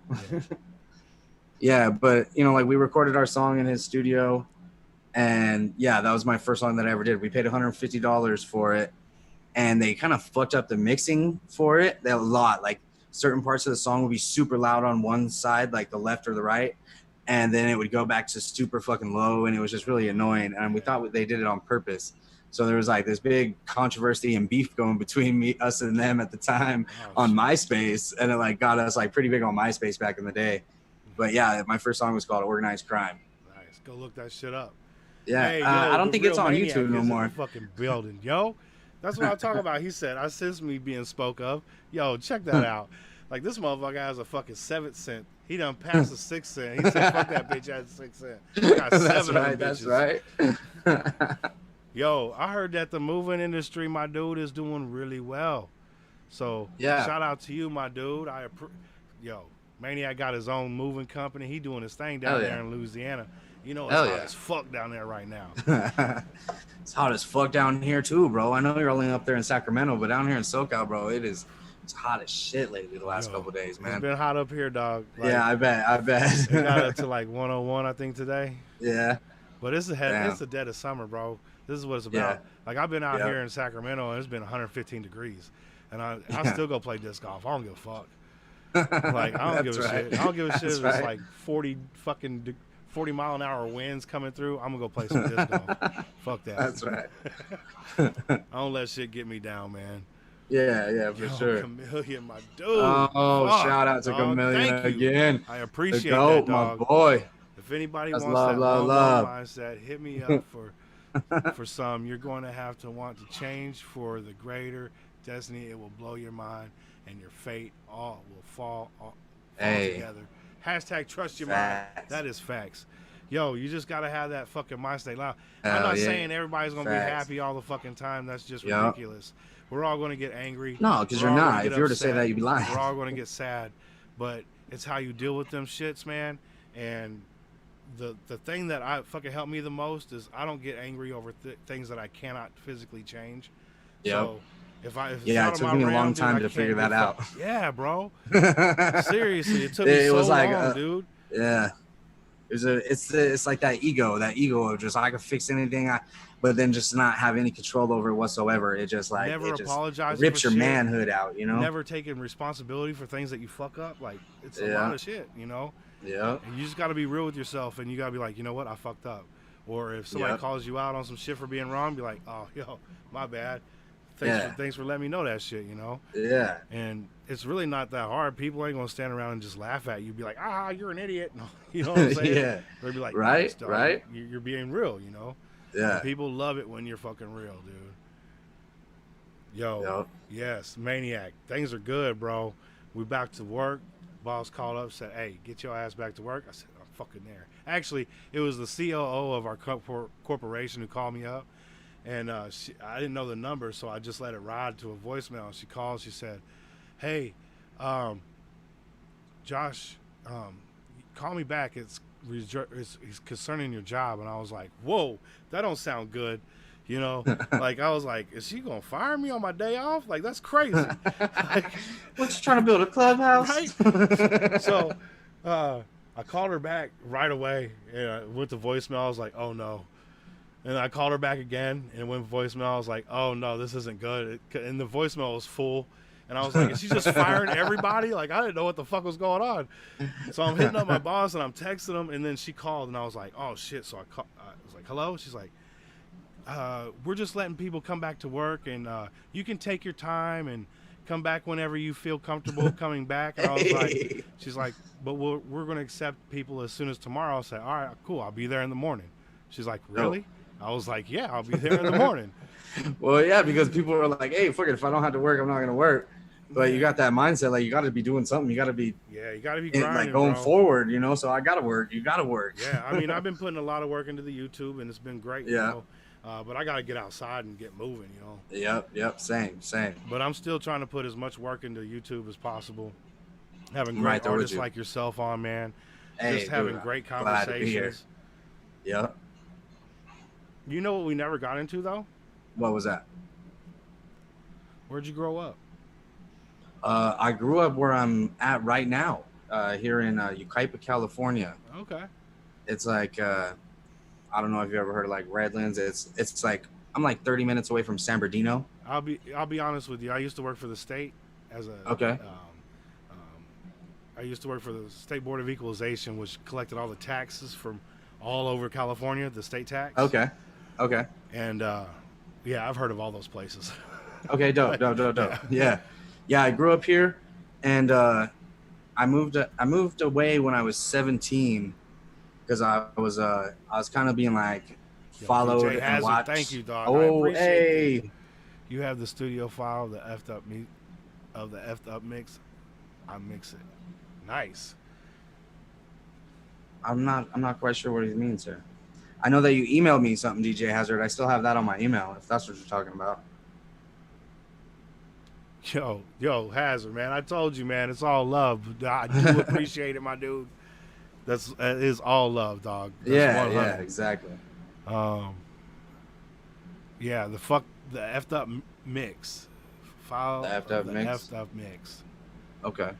Yeah, but you know, like we recorded our song in his studio, and yeah, that was my first song that I ever did. We paid $150 for it, and they kind of fucked up the mixing for it. A lot, like certain parts of the song would be super loud on one side, like the left or the right, and then it would go back to super fucking low, and it was just really annoying. And we thought they did it on purpose. So there was like this big controversy and beef going between us and them at the time on MySpace, and it like got us like pretty big on MySpace back in the day. But yeah, my first song was called Organized Crime. Nice. Go look that shit up. Yeah, hey, I don't think it's on YouTube no more. Fucking building, yo. That's what I'm talking about. He said, I sense me being spoke of. Yo, check that out. Like, this motherfucker has a fucking 7 cent. He done passed the 6 cent. He said, fuck that bitch at 6 cent. He got 7 of them bitches. That's right. Yo, I heard that the moving industry, my dude, is doing really well. So, shout out to you, my dude. Yo, Maniac got his own moving company. He doing his thing down there in Louisiana. You know, it's hot as fuck down there right now. It's hot as fuck down here too, bro. I know you're only up there in Sacramento, but down here in SoCal, bro, it's hot as shit lately the last couple of days, man. It's been hot up here, dog. Like, yeah, I bet. It got up to like 101, I think, today. Yeah. But it's the dead of summer, bro. This is what it's about. Like I've been out Yeah. here in Sacramento and it's been 115 degrees, and I Yeah. still go play disc golf. I don't give a fuck. Like I don't give That's a right. shit. I don't give a shit That's if it's right. like 40 mile an hour winds coming through. I'm gonna go play some disc golf. Fuck that. That's right. I don't let shit get me down, man. Yeah, for Yo, sure. Chameleon, my dude. Oh, Fuck, shout out to dog. Chameleon Thank you. again. I The appreciate that, GOAT, my dog. boy. If anybody That's wants love, that love, one love. mindset, hit me up for some. You're going to have to want to change for the greater destiny. It will blow your mind, and your fate all will fall Hey. together. Hashtag trust your Facts. mind. That is facts. Yo, you just gotta have that fucking mind state. Now, I'm Hell not yeah. saying everybody's gonna be Facts. happy all the fucking time. That's just Yup. ridiculous. We're all gonna get angry. No, because We're you're all gonna not. get If you were to say upset. that, you'd be lying. We're all gonna get sad, but it's how you deal with them shits, man. And the thing that I fucking helped me the most is I don't get angry over things that I cannot physically change. Yep. So if it's Yeah, out it of took my me a realm, long dude, time I to can't figure give that a out. fuck. Yeah, bro. Seriously, it took me It so was like, long, dude. Yeah. It's like that ego of just I can fix anything, but then just not have any control over it whatsoever. It just like Never it just apologizing rips for your shit. manhood out, you know. Never taking responsibility for things that you fuck up. Like it's a Yeah. lot of shit, you know. Yeah. And you just got to be real with yourself, and you got to be like, you know what, I fucked up. Or if somebody Yep. calls you out on some shit for being wrong, be like, oh, yo, my bad. Yeah. Thanks for letting me know that shit, you know. Yeah. And it's really not that hard. People ain't gonna stand around and just laugh at you. Be like, ah, you're an idiot. No, you know what I'm saying? Yeah. They'll be like, Right, "Nice, dog. right. You're being real, you know. Yeah. And people love it when you're fucking real, dude. Yo, Yep. yes, Maniac. Things are good, bro. We back to work. Boss called up, said, hey, get your ass back to work. I said, I'm fucking there. Actually, it was the COO of our corporation who called me up. And I didn't know the number, so I just let it ride to a voicemail. She called. She said, hey, Josh, call me back. It's concerning your job. And I was like, whoa, that don't sound good. You know, like I was like, is she going to fire me on my day off? Like, that's crazy. Like, What, you trying to build a clubhouse? right? So I called her back right away and I went to voicemail. I was like, oh no. And I called her back again and went voicemail. I was like, oh no, this isn't good. And the voicemail was full. And I was like, is she just firing everybody? Like, I didn't know what the fuck was going on. So I'm hitting up my boss and I'm texting him. And then she called and I was like, oh shit. So I was like, hello? She's like, we're just letting people come back to work and you can take your time and come back whenever you feel comfortable coming back. And I was like, she's like, but we're going to accept people as soon as tomorrow. I said, all right, cool. I'll be there in the morning. She's like, really? I was like, yeah, I'll be there in the morning. Well, yeah, because people are like, hey, fuck it. If I don't have to work, I'm not going to work. But you got that mindset. Like, you got to be doing something. You got to be, yeah, you got to be grinding, like going bro. forward, you know? So I got to work. You got to work. Yeah. I mean, I've been putting a lot of work into the YouTube and it's been great. Yeah. You know? But I got to get outside and get moving, you know? Yep. Same. But I'm still trying to put as much work into YouTube as possible. Having I'm great right there with artists you. like yourself on, man. Hey, Just having dude, great I'm glad to be here. conversations. Yep. You know what we never got into, though? What was that? Where'd you grow up? I grew up where I'm at right now, here in Yucaipa, California. Okay. It's like, I don't know if you ever heard of like Redlands. It's like, I'm like 30 minutes away from San Bernardino. I'll be honest with you. I used to work for the state as a Okay. I used to work for the State Board of Equalization, which collected all the taxes from all over California, the state tax. Okay. And yeah, I've heard of all those places. Okay, dope. Yeah. I grew up here, and I moved away when I was 17 because I was kind of being like followed DJ and Hazard, watched. thank you, dog. I Oh, appreciate hey. You have the studio file of the effed up mix. I mix it. Nice. I'm not quite sure what he means here. I know that you emailed me something, DJ Hazard. I still have that on my email, if that's what you're talking about. Yo, Hazard, man. I told you, man. It's all love. I do appreciate it, my dude. That is all love, dog. That's Yeah, 100. exactly. Yeah, the effed up mix. File The effed up the mix? effed up mix. Okay.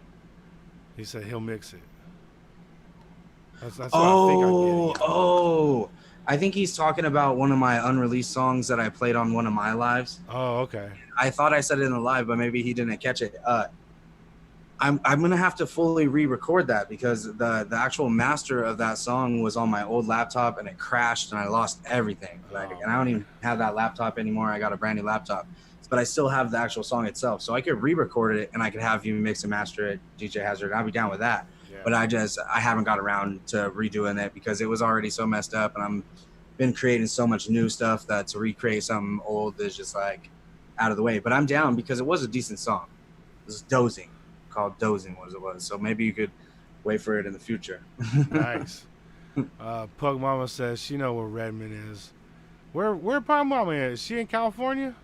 He said he'll mix it. That's what I think I get. Oh, I think he's talking about one of my unreleased songs that I played on one of my lives. Oh, okay. I thought I said it in the live, but maybe he didn't catch it. I'm gonna have to fully re-record that because the actual master of that song was on my old laptop and it crashed and I lost everything. Like, Oh, and I don't even have that laptop anymore. I got a brand new laptop, but I still have the actual song itself, so I could re-record it and I could have you mix and master it, DJ Hazard. I'll be down with that. yeah. But I haven't got around to redoing it because it was already so messed up, and I'm been creating so much new stuff that to recreate something old is just like out of the way. But I'm down because it was a decent song. It was Dozing, called Dozing was it was. So maybe you could wait for it in the future. Nice. Pug Mama says she know where Redmond is. Where Pug Mama is? She in California?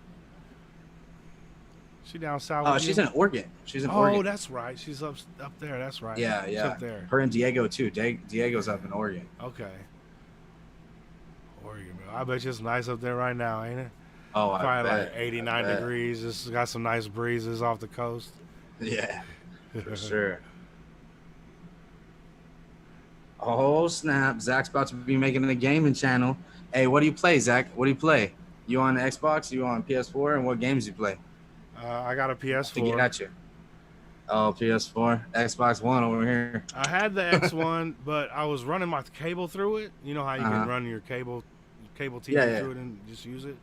She down south? Oh, with she's you? in Oregon. She's in Oh, Oregon. that's right. She's up there. That's right. Yeah, She's yeah. up there. Her and Diego too. Diego's up in Oregon. Okay. Oregon, man. I bet you it's nice up there right now, ain't it? Oh, I Probably bet. like 89 I bet. degrees. Just got some nice breezes off the coast. Yeah, for sure. Oh snap! Zach's about to be making a gaming channel. Hey, what do you play, Zach? What do you play? You on Xbox? You on PS4? And what games you play? I got a To get PS4. at you. Oh, PS4, Xbox One over here. I had the X1, but I was running my cable through it. You know how you Uh-huh. can run your cable TV Yeah. through it and just use it.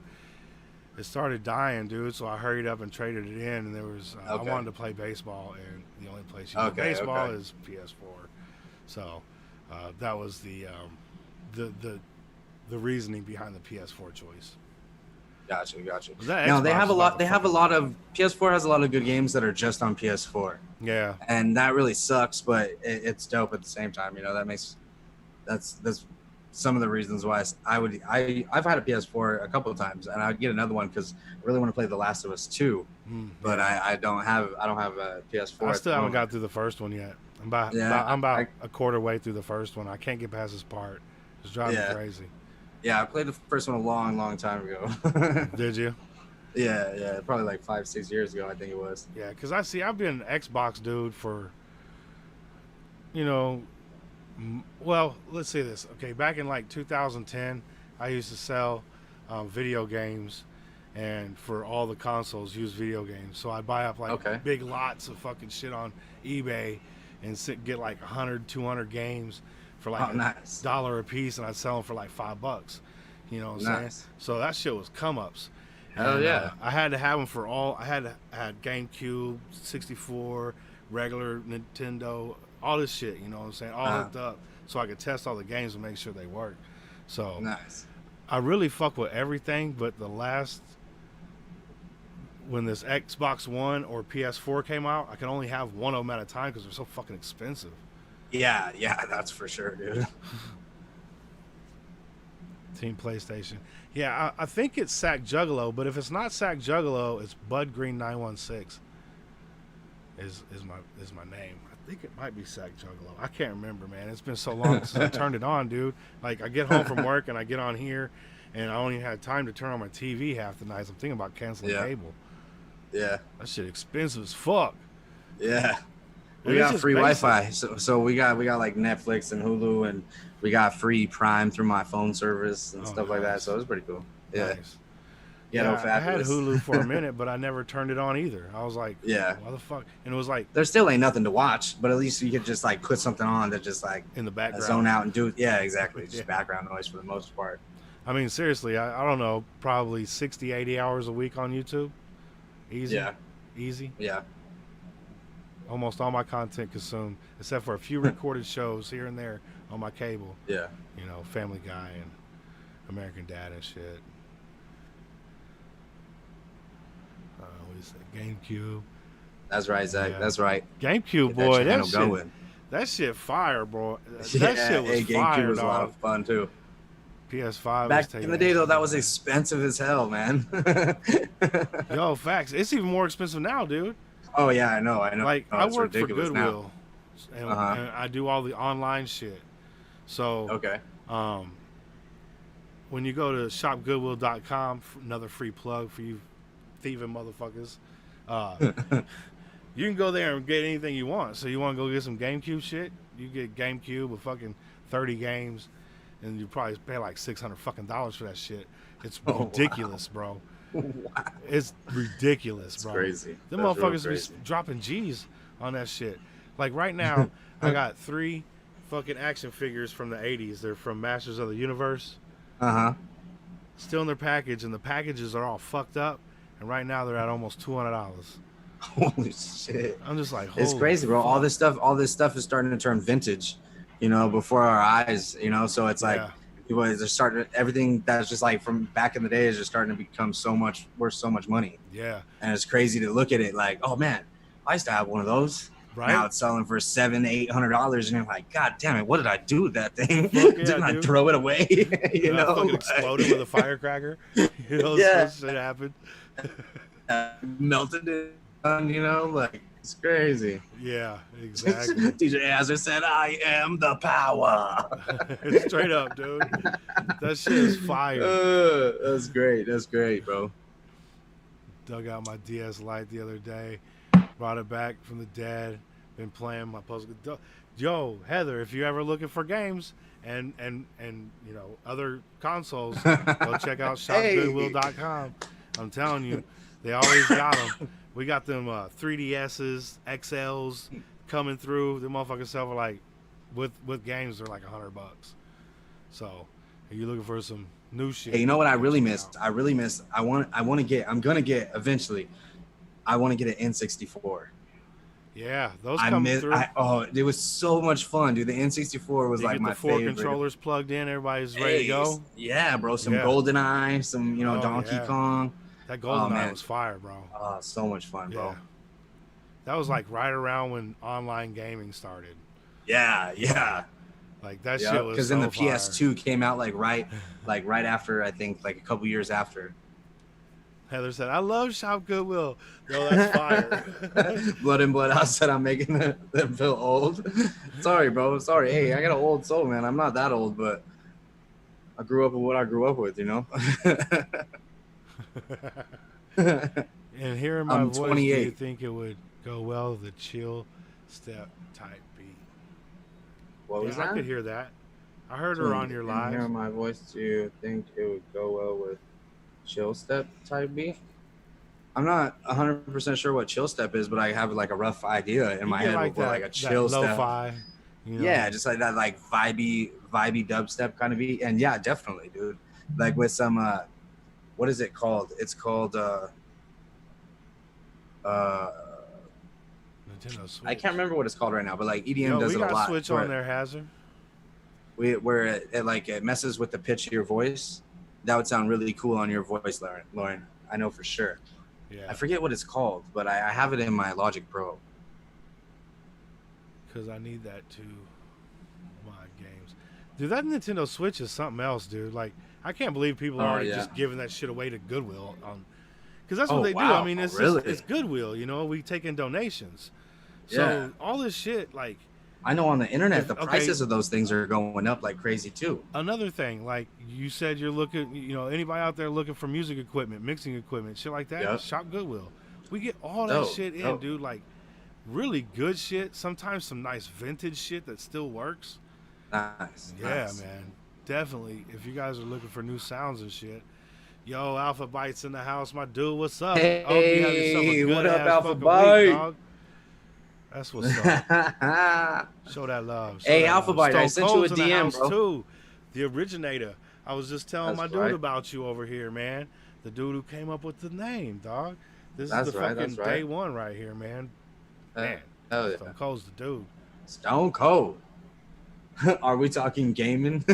It started dying, dude. So I hurried up and traded it in. And there was Okay. I wanted to play baseball, and the only place you can Okay, play baseball okay. is PS4. So that was the reasoning behind the PS4 choice. Gotcha. That Now they Xbox have a is lot. about They to have a fucking- lot of PS4 has a lot of good games that are just on PS4, Yeah. and that really sucks. But it's dope at the same time. You know that's some of the reasons why I've had a PS4 a couple of times, and I'd get another one because I really want to play The Last of Us 2, but yeah. I don't have a PS4. I at still the haven't moment. got through the first one yet. I'm about a quarter way through the first one. I can't get past this part. It's driving me crazy. Yeah, I played the first one a long time ago. Did you? Yeah, probably like 5-6 years ago, I think it was. Yeah, because I've been an Xbox dude for, well, let's say this. Okay, back in like 2010, I used to sell video games, and for all the consoles, use video games. So I'd buy up like big lots of fucking shit on eBay and get like 100, 200 games for like $1 a piece, and I'd sell them for like $5. You know what I'm saying? So that shit was come ups. Hell yeah! I had to have them for all. I had GameCube, 64, regular Nintendo, all this shit. You know what I'm saying? All hooked up, so I could test all the games and make sure they work. So I really fuck with everything, but when this Xbox One or PS4 came out, I could only have one of them at a time because they're so fucking expensive. Yeah, that's for sure, dude. Team PlayStation. Yeah, I think it's Sack Juggalo, but if it's not Sack Juggalo, it's Bud Green 916. Is my name. I think it might be Sack Juggalo. I can't remember, man. It's been so long since I turned it on, dude. Like, I get home from work and I get on here, and I don't even have time to turn on my TV half the nights. I'm thinking about canceling cable. Yeah. That shit expensive as fuck. Yeah. We got free Wi-Fi, so we got like Netflix and Hulu, and we got free Prime through my phone service and stuff like that. So it was pretty cool. Yeah. Nice. Yeah, I had Hulu for a minute, but I never turned it on either. I was like, why the fuck? And it was like, there still ain't nothing to watch, but at least you could just like put something on that just like in the background, zone out and do. Yeah, exactly. Just background noise for the most part. I mean, seriously, I don't know, probably 60, 80 hours a week on YouTube. Easy. Yeah. Easy. Yeah. Almost all my content consumed, except for a few recorded shows here and there on my cable. Yeah. You know, Family Guy and American Dad and shit. What is that? GameCube. That's right, Zach. Yeah. That's right. GameCube, boy, that shit fire, bro. That shit was GameCube fire, was dog. a lot of fun too. PS5 back in the day though, that was expensive as hell, man. Yo, facts. It's even more expensive now, dude. Oh yeah, I know. Like I work for Goodwill, and I do all the online shit. So when you go to shopgoodwill.com, another free plug for you thieving motherfuckers, you can go there and get anything you want. So you want to go get some GameCube shit? You get GameCube with fucking 30 games, and you probably pay like $600 fucking dollars for that shit. It's Oh, ridiculous, bro. wow. It's ridiculous, It's bro. crazy. Them That's real motherfuckers crazy. be dropping G's on that shit. Like right now, I got 3 fucking action figures from the 80s. They're from Masters of the Universe. Uh-huh. Still in their package, and the packages are all fucked up. And right now they're at almost $200. Holy shit. I'm just like, It's holy crazy, bro. fuck. All this stuff is starting to turn vintage, before our eyes, so it's like Yeah. people are starting everything that's just like from back in the day is just starting to become so much worth so much money. Yeah. And it's crazy to look at it like, oh man, I used to have one of those. Right? Now it's selling for $700-800, and you're like, God damn it, what did I do with that thing? Fuck yeah, Didn't I dude. throw it away? Fucking Like, exploded with a firecracker. Yeah. Some shit happened. melted it, like it's crazy. Yeah, exactly. DJ Hazard said, "I am the power." Straight up, dude. That shit is fire. That's great, bro. Dug out my DS Lite the other day, brought it back from the dead. Been playing my puzzle. Yo, Heather, if you're ever looking for games and other consoles, go check out shopgoodwill.com. I'm telling you, they always got them. We got them 3DSs, XLs coming through. The motherfuckers sell for like, with games, they're like $100. So, if you're looking for some new shit. Hey, you know what I really missed? out. I'm gonna get eventually. I want to get an N64. Yeah, those come through. It was so much fun, dude. The N64 was You like get my the 4 favorite. controllers plugged in, everybody's ready to go. Yeah, bro. Some Yeah. GoldenEye, some Oh, Donkey yeah. Kong. That Oh, GoldenEye man. was fire, bro. Oh, so much fun, Yeah. bro. That was like right around when online gaming started. Yeah. Like that Yeah, shit was because so then the fire. PS2 came out right after, I think, like a couple years after. Heather said, "I love Shop Goodwill." No, that's fire. Blood and Blood House said I'm making them feel old. Sorry, bro. Sorry. Hey, I got an old soul, man. I'm not that old, but I grew up with what I grew up with, And hearing my I'm voice, do 28. you think it would go well with the chill step type beat? What was Yeah, I that? could hear that. I heard her on your And hearing live. my voice, do you think it would go well with chill step type beat? I'm not 100% sure what chill step is, but I have like a rough idea in my head of what like a chill step. Lo-fi. Yeah, just like that, like vibey dubstep kind of beat. And yeah, definitely, dude. Like with some, what is it called? It's called, Nintendo Switch. I can't remember what it's called right now, but like EDM Yo, does we it a got lot. Switch where- on there, Hazard. where it messes with the pitch of your voice. That would sound really cool on your voice, Lauren. I know for sure. Yeah, I forget what it's called, but I have it in my Logic Pro. because I need that to my games. Dude, that Nintendo Switch is something else, dude. Like, I can't believe people are already just giving that shit away to Goodwill. Because that's what they do. wow. I mean, it's Really? just, it's Goodwill, we take in donations. So Yeah. all this shit, like, I know on the internet, If- the okay. prices of those things are going up like crazy too. another thing, like you said, you're looking, anybody out there looking for music equipment, mixing equipment, shit like that, Yep. shop Goodwill. We get all that Dope, shit in, dope. dude. Like, really good shit. Sometimes some nice vintage shit that still works. Nice. Yeah, nice. man. Definitely. If you guys are looking for new sounds and shit. Yo, Alpha Bites in the house. My dude, what's up? Hey, I hope you have yourself a what up, good-ass Alpha fucking Bite? week, dog. That's what's up. Show that love. Show Hey, that Alpha love. Bite, I Stone sent you a Cold's in the DM, house, bro. too. The originator. I was just telling That's my dude right. about you over here, man. The dude who came up with the name, dog. This That's is the right, fucking that's right. day one right here, man. Man, Hell yeah. Stone Cold's the dude. Stone Cold. Are we talking gaming?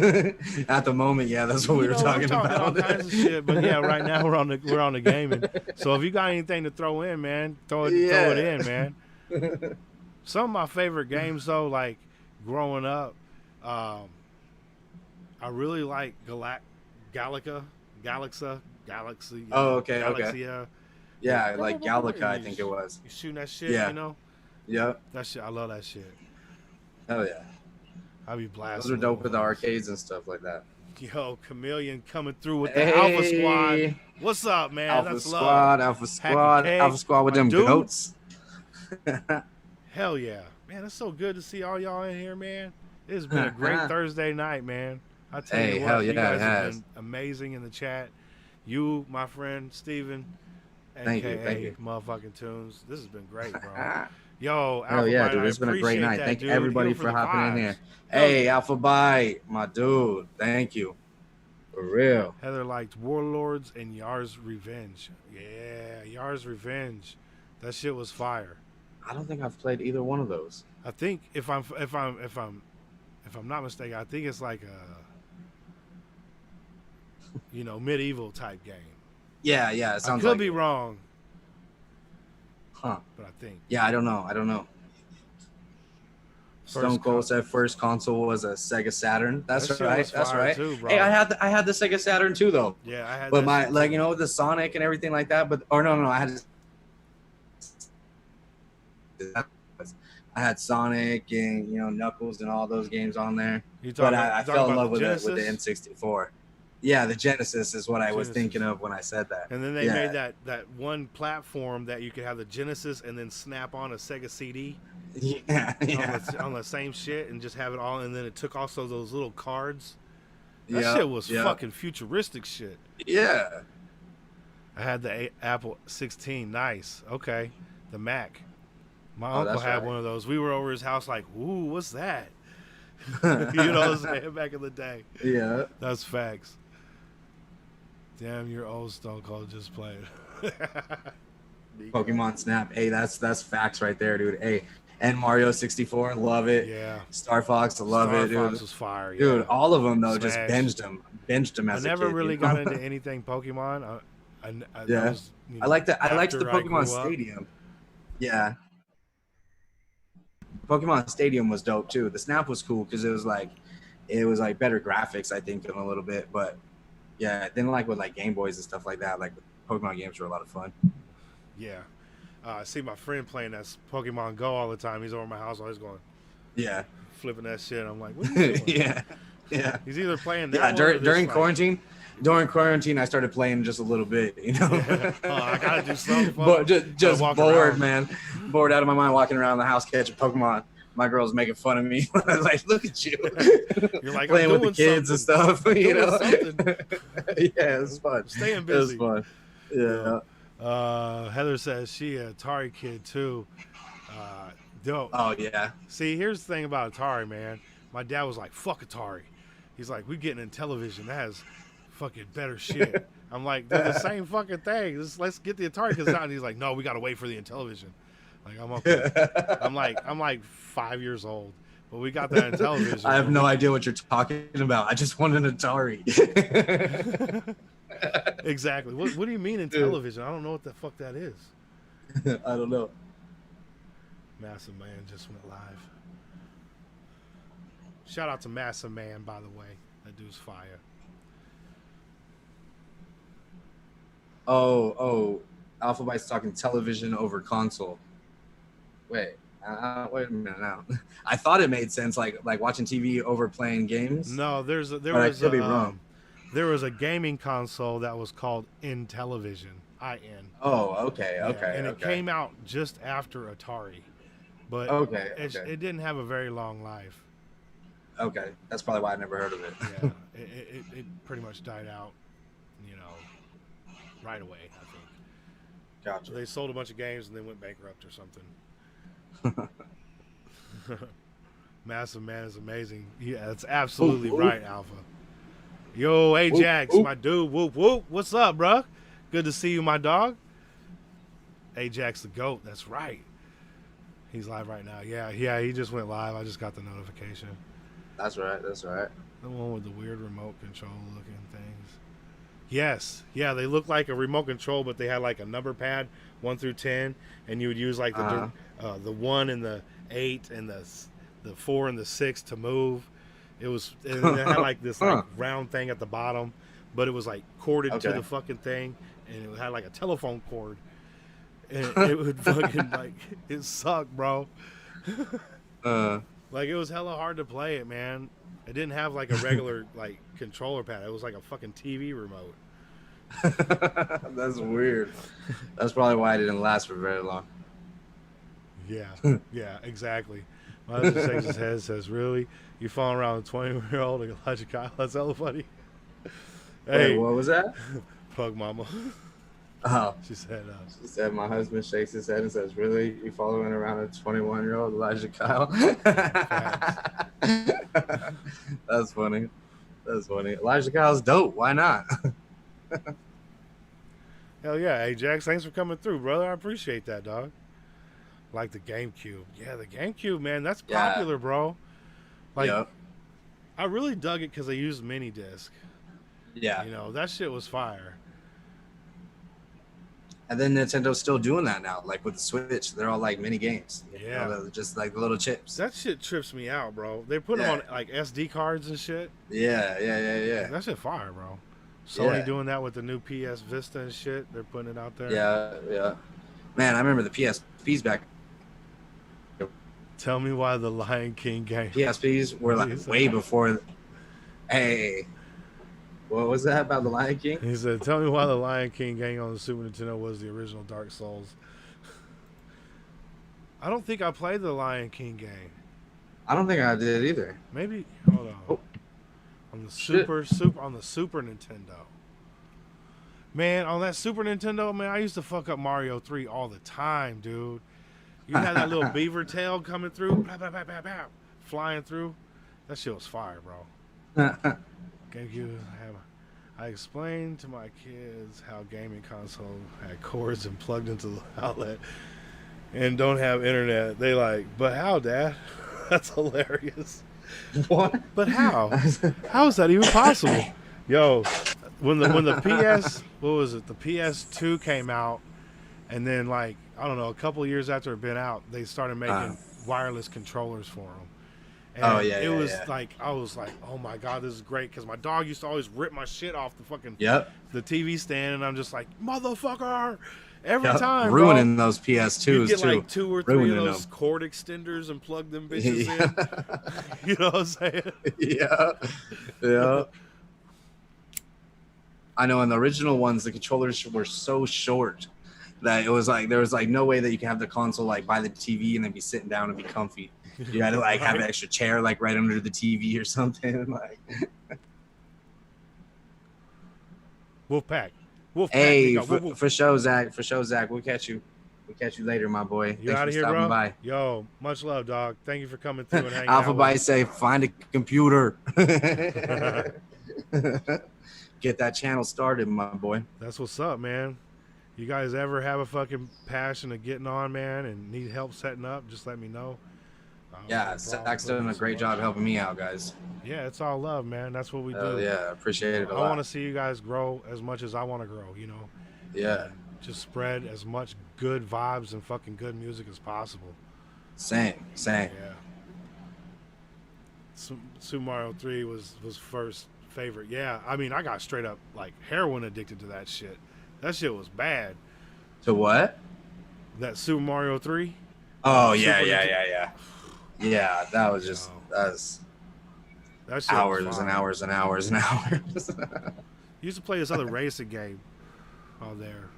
At the moment, yeah, that's what we were talking all about. kinds of shit, but yeah, right now we're on the gaming. So if you got anything to throw in, man, throw it in, man. Some of my favorite games though, like growing up, I really like Galaxy. Oh, okay, okay. Galaxia. Yeah, like Galaga, I think it was. You shooting that shit, Yeah. Yep. That shit, I love that shit. Hell yeah. I be blasting. Those are dope with the those. arcades and stuff like that. Yo, Chameleon coming through with the Alpha Squad. What's up, man? Alpha That's Squad, love. Alpha Squad, Cake, Alpha Squad with my them dude. goats. Hell yeah. Man, it's so good to see all y'all in here, man. It's been a great Thursday night, man. I tell Hey, you hell what, you yeah, it guys have has. been amazing in the chat. You, my friend Steven, Thank you, thank aka you. motherfucking Tunes. This has been great, bro. Yo, Hell Alpha yeah, Bite, dude. I It's been a great appreciate night. that, Thank dude. Heal everybody for for the hopping in vibes. here. Hell Hey, yeah. Alpha Bite, my dude. Thank you. For real. Heather liked Warlords and Yar's Revenge. Yeah, Yar's Revenge. That shit was fire. I don't think I've played either one of those. I think if I'm not mistaken, I think it's like a medieval type game. Yeah, yeah, it I sounds could like be it. wrong, Huh. but I think. Yeah, I don't know. I don't know. Stone Cold said first console was a Sega Saturn. That That's shit right. was That's fire right. too, bro. Hey, I had the Sega Saturn too though. Yeah, I had But that my shit like too. you know the Sonic and everything like that. But or no, I had Sonic and Knuckles and all those games on there. But I fell in love with it with the N64. Yeah, the Genesis is what I was thinking of when I said that. And then they made that one platform that you could have the Genesis and then snap on a Sega CD. Yeah, on the same shit and just have it all, and then it took also those little cards. That yeah, shit was yeah. fucking futuristic shit. Yeah. I had the Apple 16. Nice. Okay. The Mac. My uncle had one of those. We were over his house like, ooh, what's that? You know what I'm saying? Back in the day. Yeah. That's facts. Damn, your old Stone Cold just played. Pokemon Snap. Hey, that's facts right there, dude. Hey, and Mario 64, love it. Yeah. Star Fox, love it, dude. Star Fox was fire, dude. Yeah. All of them though, Smash. just binged them as a kid. I never really got into anything Pokemon. Yeah. I liked the Pokemon Stadium. Yeah. Pokemon Stadium was dope too. The Snap was cool because it was like better graphics, I think, in a little bit. But yeah, then like with like Game Boys and stuff like that, like Pokemon games were a lot of fun. Yeah. I see my friend playing that Pokemon Go all the time. He's over my house always going, yeah, flipping that shit. I'm like, what are you doing? yeah. He's either playing that during quarantine. During quarantine, I started playing just a little bit, Yeah. I gotta do something. But just bored, around. Man. Bored out of my mind, walking around the house catching Pokemon. My girl's making fun of me. I was like, look at you. You're like, playing with the kids and stuff. You know. Yeah, it was fun. Staying busy. It was fun. Yeah. Heather says she a Atari kid too. Dope. Oh yeah. See, here's the thing about Atari, man. My dad was like, fuck Atari. He's like, we getting in television. That has fucking better shit. I'm like, they're the same fucking thing. Let's get the Atari because out. And he's like, no, we gotta wait for the Intellivision. Like I'm okay. I'm like 5 years old, but we got that in television. I have no idea what you're talking about. I just want an Atari. Exactly. What do you mean in television? I don't know what the fuck that is. I don't know. Massive Man just went live. Shout out to Massive Man, by the way. That dude's fire. Oh, Alpha Byte's talking television over console. Wait a minute now. I thought it made sense, like watching TV over playing games. No, there was be wrong. There was a gaming console that was called Intellivision. IN. Oh, okay, Yeah, okay. And it came out just after Atari, but it didn't have a very long life. Okay, that's probably why I never heard of it. Yeah, it pretty much died out, right away. I think. Gotcha. So they sold a bunch of games and then went bankrupt or something. Massive Man is amazing. Yeah, that's absolutely right, Alpha. Yo, Ajax, my dude. Whoop whoop. What's up, bruh? Good to see you, my dog. Ajax the GOAT. That's right. He's live right now. Yeah. He just went live. I just got the notification. That's right. The one with the weird remote control looking things. Yes. Yeah, they look like a remote control, but they had like a number pad, 1 through 10, and you would use like the 1 and the 8 and the 4 and the 6 to move. And it had like this like round thing at the bottom, but it was like corded to the fucking thing, and it had like a telephone cord. And it would fucking like it sucked, bro. Like it was hella hard to play it, man. It didn't have like a regular like controller pad. It was like a fucking TV remote. That's weird. That's probably why it didn't last for very long. Yeah, yeah, exactly. My husband shakes his head and says, "Really? You falling around a 20-year-old like Elijah Kyle? That's hella funny." Wait, Hey, what was that? plug mama. Oh, She said, she said my husband shakes his head and says, "Really? You following around a 21-year-old Elijah Kyle?" Facts. That's funny. That's funny. Elijah Kyle's dope. Why not? Hell yeah, Ajax. Thanks for coming through, brother. I appreciate that, dog. Like the GameCube. Yeah, the GameCube, man. That's Yeah. popular, bro. Like, Yep. I really dug it because they used mini disc. Yeah. You know, that shit was fire. And then Nintendo's still doing that now. Like with the Switch, they're all like mini games. Yeah. You know, they're just like little chips. That shit trips me out, bro. They put them on like SD cards and shit. Yeah. That shit fire, bro. Sony Yeah. doing that with the new PS Vista and shit. They're putting it out there. Yeah. Man, I remember the PSPs back. Tell me why the Lion King game. PSPs were like way before. Hey, what was that about the Lion King? He said, "Tell me why the Lion King game on the Super Nintendo was the original Dark Souls." I don't think I played the Lion King game. I don't think I did either. Maybe hold on. Oh. On the Shit. Super Nintendo. Man, on that Super Nintendo, man, I used to fuck up Mario 3 all the time, dude. You had that little beaver tail coming through, blah, blah, blah, blah, blah, flying through. That shit was fire, bro. GameCube. I explained to my kids how gaming console had cords and plugged into the outlet and don't have internet. They like, but how, Dad? That's hilarious. What? But how? How is that even possible? Yo, when the PS, what was it? The PS2 came out, and then like I don't know, a couple of years after it had been out, they started making wireless controllers for them. And it was like I was like, oh my god, this is great because my dog used to always rip my shit off the fucking the TV stand, and I'm just like, motherfucker, every time ruining those PS2s you get too. like 2 or 3 of those cord extenders and plug them bitches in. You know what I'm saying? Yeah. I know in the original ones, the controllers were so short that it was like there was like no way that you could have the console like by the TV and then be sitting down and be comfy. You had to like have an extra chair like right under the TV or something. Like, Wolfpack. Hey, for sure, Zach. For sure, Zach. We'll catch you later, my boy. You out of here, bro? By. Yo, much love, dog. Thank you for coming through and hanging out. Alpha Byte say, find a computer. Get that channel started, my boy. That's what's up, man. You guys ever have a fucking passion of getting on, man, and need help setting up, just let me know. Yeah, Zach's doing a great job helping me out, guys. Yeah, it's all love, man. That's what we do. Yeah, appreciate it a lot. I want to see you guys grow as much as I want to grow, you know? Yeah. Just spread as much good vibes and fucking good music as possible. Same. Yeah. Super Mario 3 was first favorite. Yeah, I mean, I got straight up like heroin addicted to that shit. That shit was bad. To what? That Super Mario 3. Oh yeah. Yeah, that was just that's hours and hours and hours and hours. Used to play this other racing game on there.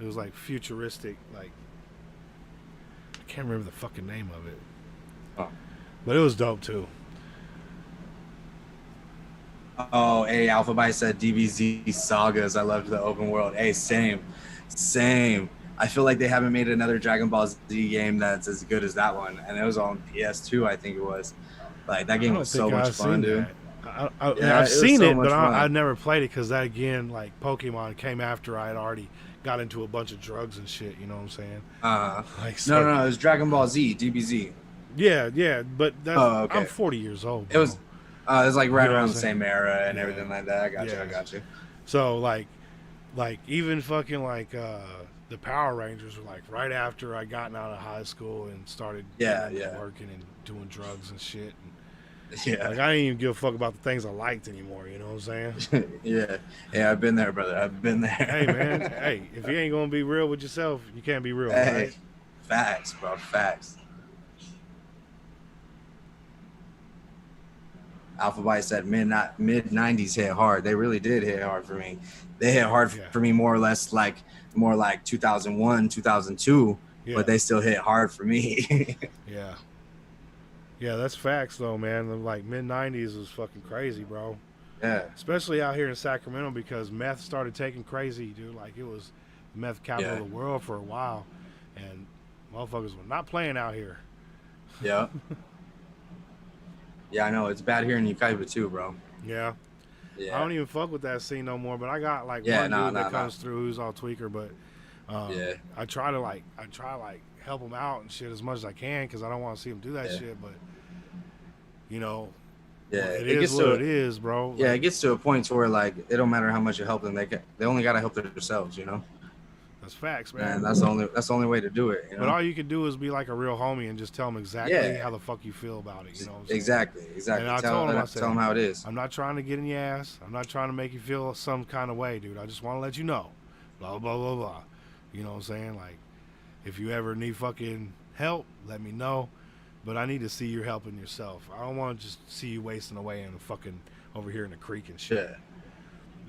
It was like futuristic, like I can't remember the fucking name of it. Oh. But it was dope too. Oh, hey, Alpha Byte said DBZ Sagas. I loved the open world. Hey, same. I feel like they haven't made another Dragon Ball Z game that's as good as that one, and it was on PS2, I think it was. Like that game was so much fun, dude. I've seen it, but I never played it because that again, like Pokemon, came after I had already got into a bunch of drugs and shit. You know what I'm saying? No, it was Dragon Ball Z, DBZ. Yeah, but that's, okay. I'm 40 years old. Bro. It was like right around the same era and everything like that. I got you. So like even fucking like the Power Rangers were like right after I gotten out of high school and started working and doing drugs and shit. And, like I didn't even give a fuck about the things I liked anymore. You know what I'm saying? Yeah, I've been there, brother. I've been there. Hey man, hey, if you ain't gonna be real with yourself, you can't be real. Hey, right? Facts, bro. Facts. Alpha Byte said mid 90s hit hard. They really did hit hard for me. They hit hard for me more or less like 2001, 2002, but they still hit hard for me. Yeah. Yeah, that's facts though, man. Like mid '90s was fucking crazy, bro. Yeah, Especially out here in Sacramento because meth started taking crazy, dude. Like it was the meth capital yeah, of the world for a while, and motherfuckers were not playing out here. yeah, yeah. I know it's bad here in Ukaiba too, bro. Yeah, I Yeah, don't even fuck with that scene no more. But I got like yeah, one nah, dude that nah, nah. comes through who's all tweaker, but Yeah, I try to help him out and shit as much as I can because I don't want to see him do that yeah, shit. But you know, yeah. it It is gets what to it is, bro. yeah, Like, it gets to a point to where like it don't matter how much you help them, they only gotta help themselves, you know. that's facts, And man. that's the only way to do it, you But know. all you can do is be like a real homie and just tell him exactly Yeah, how the fuck you feel about it. You know what I'm saying? exactly, And exactly. I told him, I Tell said, them how it is. I'm not trying to get in your ass. I'm not trying to make you feel some kind of way, dude. I just want to let you know. Blah, blah, blah, blah. You know what I'm saying? Like, if you ever need fucking help, let me know. But I need to see you helping yourself. I don't want to just see you wasting away in the fucking over here in the creek and shit. Yeah.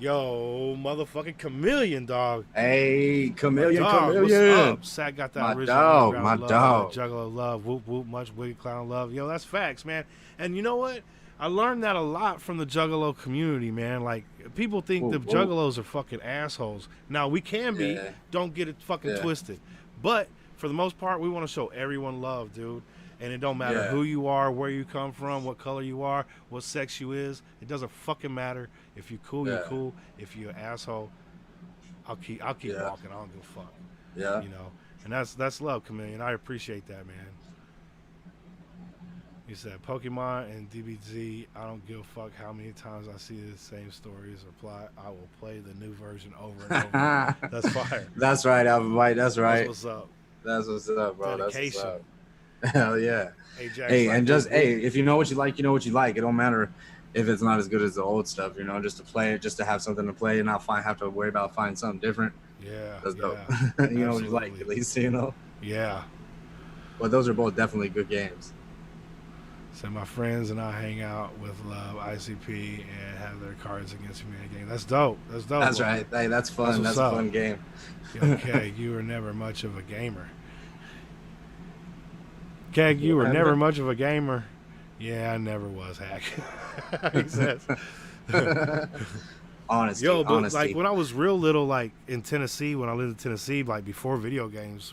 Yo, motherfucking chameleon, dog. Hey, My chameleon, dog, what's chameleon. up? Sack got that My original dog, underground my love, dog. juggalo love, whoop whoop, much wicked clown love. Yo, that's facts, man. And you know what? I learned that a lot from the juggalo community, man. Like people think Whoa, the whoa. juggalos are fucking assholes. Now we can be, Yeah, don't get it fucking yeah, twisted. But for the most part, we want to show everyone love, dude. And it don't matter yeah, who you are, where you come from, what color you are, what sex you is. It doesn't fucking matter. If you cool, you yeah, cool. If you're an asshole, I'll keep yeah, walking. I don't give a fuck. yeah. You know, and that's love, Chameleon. I appreciate that, man. He said Pokemon and DBZ. I don't give a fuck how many times I see the same stories or plot. I will play the new version over and over. That's fire. That's right, Alvin White. That's That's right. what's up. That's what's up, bro. That's what's Dedication. up. Hell yeah. Hey, Jack's Hey, like and whoop just hey, whoop. if you know what you like, you know what you like. It don't matter if it's not as good as the old stuff, you know. Just to play it, just to have something to play, and not have to worry about finding something different. Yeah, That's dope. yeah, You know what you like, absolutely. at least, you know. Yeah. But those are both definitely good games. So my friends and I hang out with Love ICP and have their cards against me in a game. That's dope. That's dope. That's Lord. right. Hey, that's fun. That's That's what's a up. fun game. Okay, you were never much of a gamer. Keg, you What were never happened? much of a gamer. Yeah, I never was, Hack. He says. Honesty, Yo, but like honesty. when I was real little, like in Tennessee, when I lived in Tennessee, like before video games,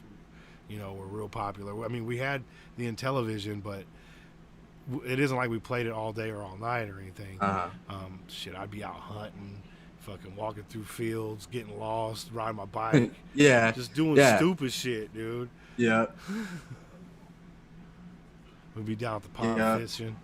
were real popular. I mean, we had the Intellivision, but it isn't like we played it all day or all night or anything. Uh-huh. Shit, I'd be out hunting, fucking walking through fields, getting lost, riding my bike, Yeah, just doing yeah, stupid shit, dude. yeah, We'd be down at the pond yeah. fishing.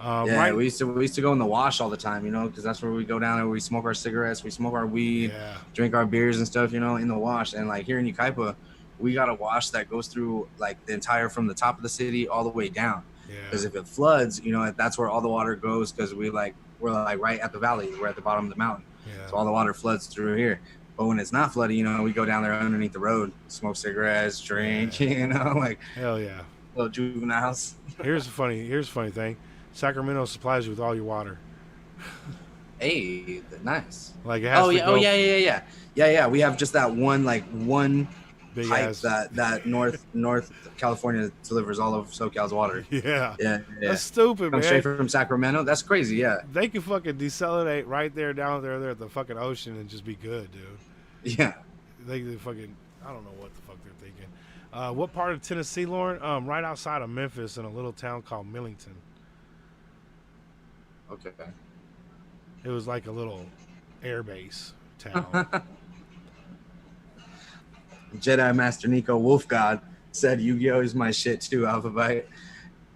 Yeah, Right? we used to go in the wash all the time, you know, because that's where we go down and we smoke our cigarettes, we smoke our weed, Yeah, drink our beers and stuff, you know, in the wash. And like here in Ukaipa, we got a wash that goes through like the entire from the top of the city all the way down. Because yeah, if it floods, you know, that's where all the water goes. Because we're like right at the valley, we're at the bottom of the mountain, yeah. so all the water floods through here. But when it's not flooding, you know, we go down there underneath the road, smoke cigarettes, drink, Yeah. you know, like Hell yeah. little juveniles. Here's a funny thing. Sacramento supplies you with all your water. Hey, nice. Like it has to Oh go yeah. We have just that one big pipe ass. that North California delivers all of SoCal's water. Yeah. Yeah. That's stupid, Comes man. straight from Sacramento. That's crazy. Yeah. They can fucking desalinate right there down there at the fucking ocean and just be good, dude. Yeah. They fucking I don't know what the fuck they're thinking. What part of Tennessee, Lauren? Right outside of Memphis in a little town called Millington. Okay. It was like a little air base town. Jedi Master Nico Wolf God said Yu-Gi-Oh is my shit too, Alphabet.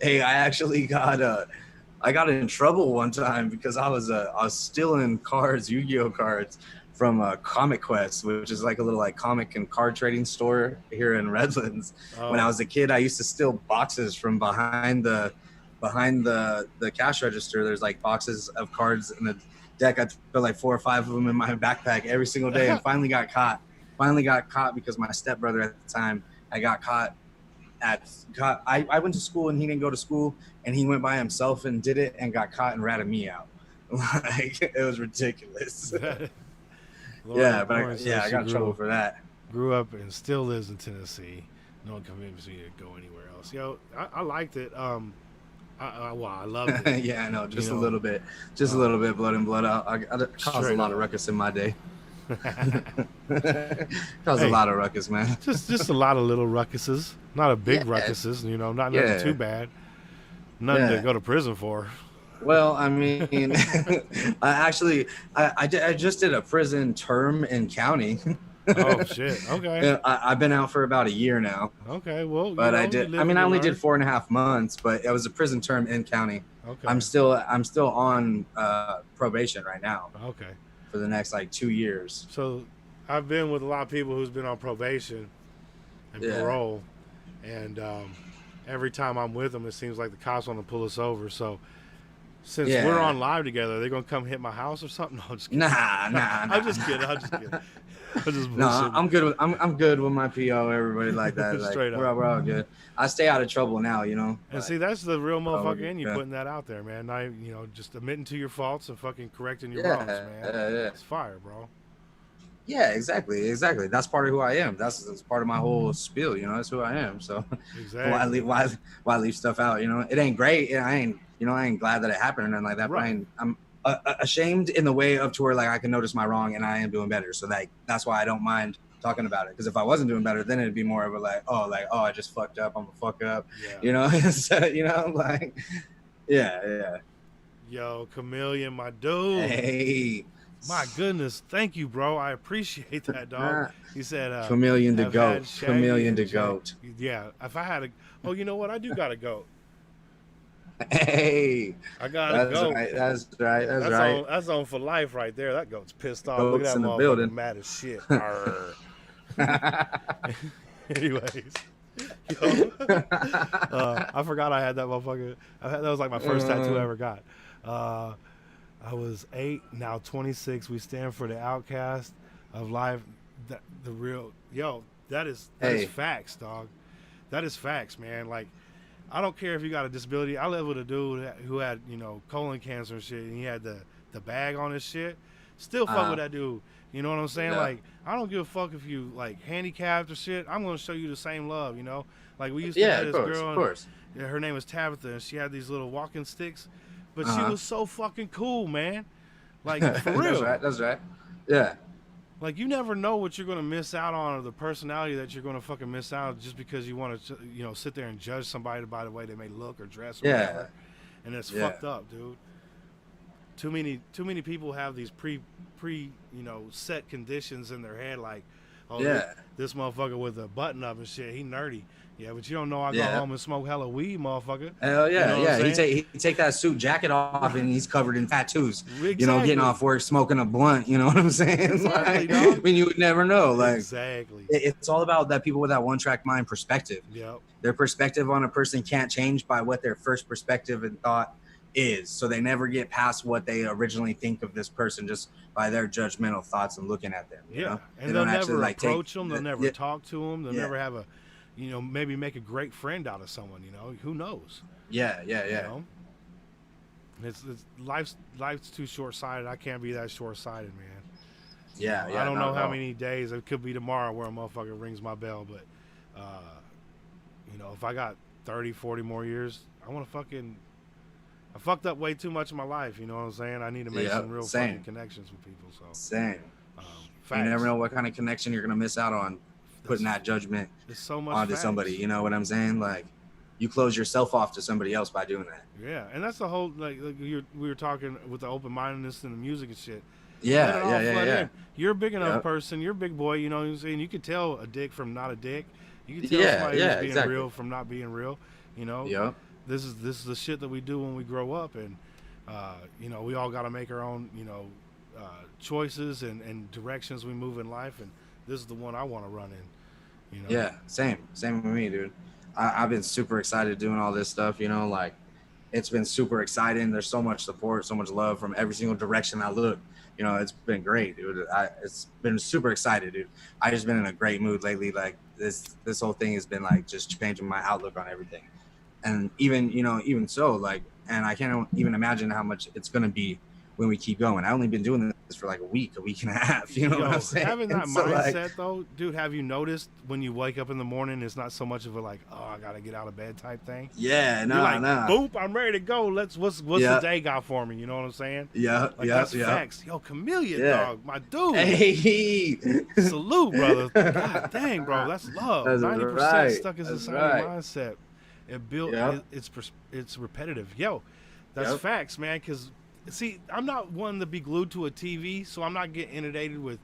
Hey, I actually I got in trouble one time because I was stealing cards, Yu-Gi-Oh cards from Comic Quest, which is like a little like comic and card trading store here in Redlands. When I was a kid, I used to steal boxes from behind the cash register. There's like boxes of cards in the deck. I put like 4 or 5 of them in my backpack every single day, and finally got caught. Because my stepbrother at the time, I got caught I went to school and he didn't go to school, and he went by himself and did it and got caught and ratted me out. Like it was ridiculous. Lauren, But Lauren says I she got in trouble for that. grew up and still lives in Tennessee. No one convinced me to go anywhere else. Yo, I liked it. Well, I loved it. Yeah, I know, just You a know, little bit, just a little bit, blood and blood. I caused a straight lot of up. ruckus in my day. Caused a Hey, lot of ruckus, man. just a lot of little ruckuses, not a big Yeah, ruckuses. You know, not nothing too yeah, bad. Nothing to yeah. go to prison for. Well, I mean, I just did a prison term in county. Oh shit. Okay. Yeah, I've been out for about a year now, Okay. Well, you but know, you I live mean, and I you only did learn. 4.5 months, but it was a prison term in county. Okay. I'm still on probation right now Okay. for the next like 2 years. So, I've been with a lot of people who's been on probation and Yeah, parole, and every time I'm with them, it seems like the cops want to pull us over. So, since we're yeah. on live together, they're gonna come hit my house or something. No, I'm just kidding. Nah, nah, I'm nah, just kidding. nah. I'm just kidding. I'm just No, bullshitting. I'm good with my PO. Everybody like that. Like Straight up. we're all good. I stay out of trouble now, you know. And Like, see, that's the real we're motherfucker good. in you Yeah, putting that out there, man. Not, you know, just admitting to your faults and fucking correcting your wrongs, yeah, man. yeah. It's fire, bro. Yeah, exactly, exactly. That's part of who I am. That's part of my whole spiel. You know, that's who I am. So Exactly. why leave stuff out? You know, it ain't great. I ain't I ain't glad that it happened or nothing like that. But Right. I'm ashamed in the way of to where like I can notice my wrong and I am doing better. So like that's why I don't mind talking about it. Because if I wasn't doing better, then it'd be more of a like I just fucked up. I'm a fuck up. Yeah. You know, so, you know, like yeah. Yo, Chameleon, my dude. Hey. My goodness. Thank you, bro. I appreciate that, dog. He said, Chameleon the have goat. had Shaggy Chameleon and the Jay. goat. Yeah. If I had a. Oh, you know what? I do got a goat. Hey, I got a that's goat. right. That's right. That's right. That's on for life right there. That goat's pissed off. Look at Goats that in the motherfucker building. mad as shit. Anyways. Yo, I forgot I had that motherfucker. That was like my first tattoo I ever got. I was 8, now 26. We stand for the outcast of life. The real that is Hey. facts, dog. That is facts, man. Like, I don't care if you got a disability. I live with a dude who had, colon cancer and shit, and he had the bag on his shit. Still fuck with that dude. You know what I'm saying? Yeah. Like, I don't give a fuck if you like handicapped or shit. I'm gonna show you the same love. You know, like we used to have Of this course, girl. of course. And her name was Tabitha, and she had these little walking sticks, but she Uh-huh. was so fucking cool, man. Like, for real. That's right. That's right. Yeah. Like, you never know what you're gonna miss out on, or the personality that you're gonna fucking miss out just because you want to, sit there and judge somebody by the way they may look or dress or Yeah. whatever. And it's fucked up, dude. Too many people have these pre set conditions in their head, like, oh, Yeah. this motherfucker with a button up and shit, he nerdy. Yeah, but you don't know I go Yeah. home and smoke hella weed, motherfucker. Hell yeah, You know what I'm yeah. saying? He take that suit jacket off and he's covered in tattoos. Exactly. You know, getting off work, smoking a blunt. You know what I'm saying? Exactly, Like, dog. I mean, you would never know. Like, Exactly. it's all about that people with that one track mind perspective. Yep. Their perspective on a person can't change by what their first perspective and thought is. So they never get past what they originally think of this person just by their judgmental thoughts and looking at them. You know? And They they'll don't actually, never like, approach them. They'll never yeah, talk to them. They'll Yeah. never have a, maybe make a great friend out of someone. Who knows? yeah. You know? It's life's too short sighted. I can't be that short sighted, man. Yeah, I don't not know at how all. many days it could be tomorrow where a motherfucker rings my bell, but if I got 30, 40 more years, I fucked up way too much in my life. You know what I'm saying? I need to make some real fucking connections with people. So Same. facts. You never know what kind of connection you're gonna miss out on putting that judgment It's so much onto facts. somebody. You know what I'm saying? Like, you close yourself off to somebody else by doing that. Yeah, and that's the whole we were talking with the open mindedness and the music and shit. Let it Yeah, all flood yeah. in. You're a big enough Yep. person. You're a big boy. You know what I'm saying? You can tell a dick from not a dick. You can tell Yeah, somebody yeah, who's being exactly. real from not being real. You know, Yep. this is the shit that we do when we grow up, and we all got to make our own choices and directions we move in life, and this is the one I want to run in. Yeah, same with me, dude. I've been super excited doing all this stuff. You know, like, it's been super exciting. There's so much support, so much love from every single direction I look. You know, it's been great, dude. It's been super excited, dude. I just been in a great mood lately. Like, this whole thing has been like just changing my outlook on everything. And even so, like, and I can't even imagine how much it's gonna be when we keep going. I only been doing this for like a week and a half. You know what I'm saying? Having that So, mindset like, though, dude, have you noticed when you wake up in the morning, it's not so much of a like, oh, I gotta get out of bed type thing. yeah, You're like, nah. boop, I'm ready to go. What's the Yeah, day got for me? You know what I'm saying? yeah, Like yeah, that's yeah, facts. Yo, Chameleon yeah. dog, my dude. Hey, Salute, brother. God dang, bro, that's love. that's 90% right. stuck in That's society right. mindset. It built. Yep, It's repetitive. Yo, that's yep. facts, man. Because see, I'm not one to be glued to a TV, so I'm not getting inundated with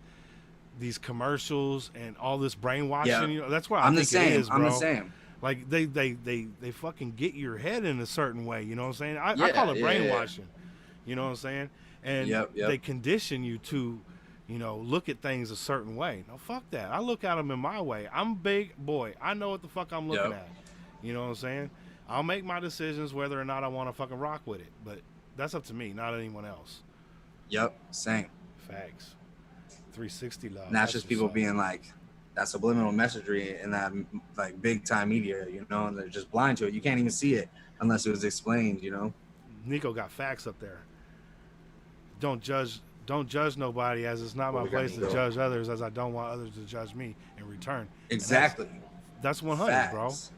these commercials and all this Yeah, brainwashing. You know, that's what I I'm the think it same. is, I'm the bro. same. Like they fucking get your head in a certain way. You know what I'm saying? I call Yeah, it yeah, yeah. brainwashing. You know what I'm saying? And Yep, they yep. condition you to, look at things a certain way. No, fuck that. I look at them in my way. I'm big boy. I know what the fuck I'm looking Yep. at. You know what I'm saying? I'll make my decisions whether or not I want to fucking rock with it. But that's up to me, not anyone else. Yep. Same. Facts. 360 love. And that's That's just what's people up. being like that subliminal messagery in that like big time media, and they're just blind to it. You can't even see it unless it was explained. Nico got facts up there. Don't judge. Don't judge nobody, as it's not What my we got, place to Nico? judge others, as I don't want others to judge me in return. And Exactly. that's 100, bro. Facts.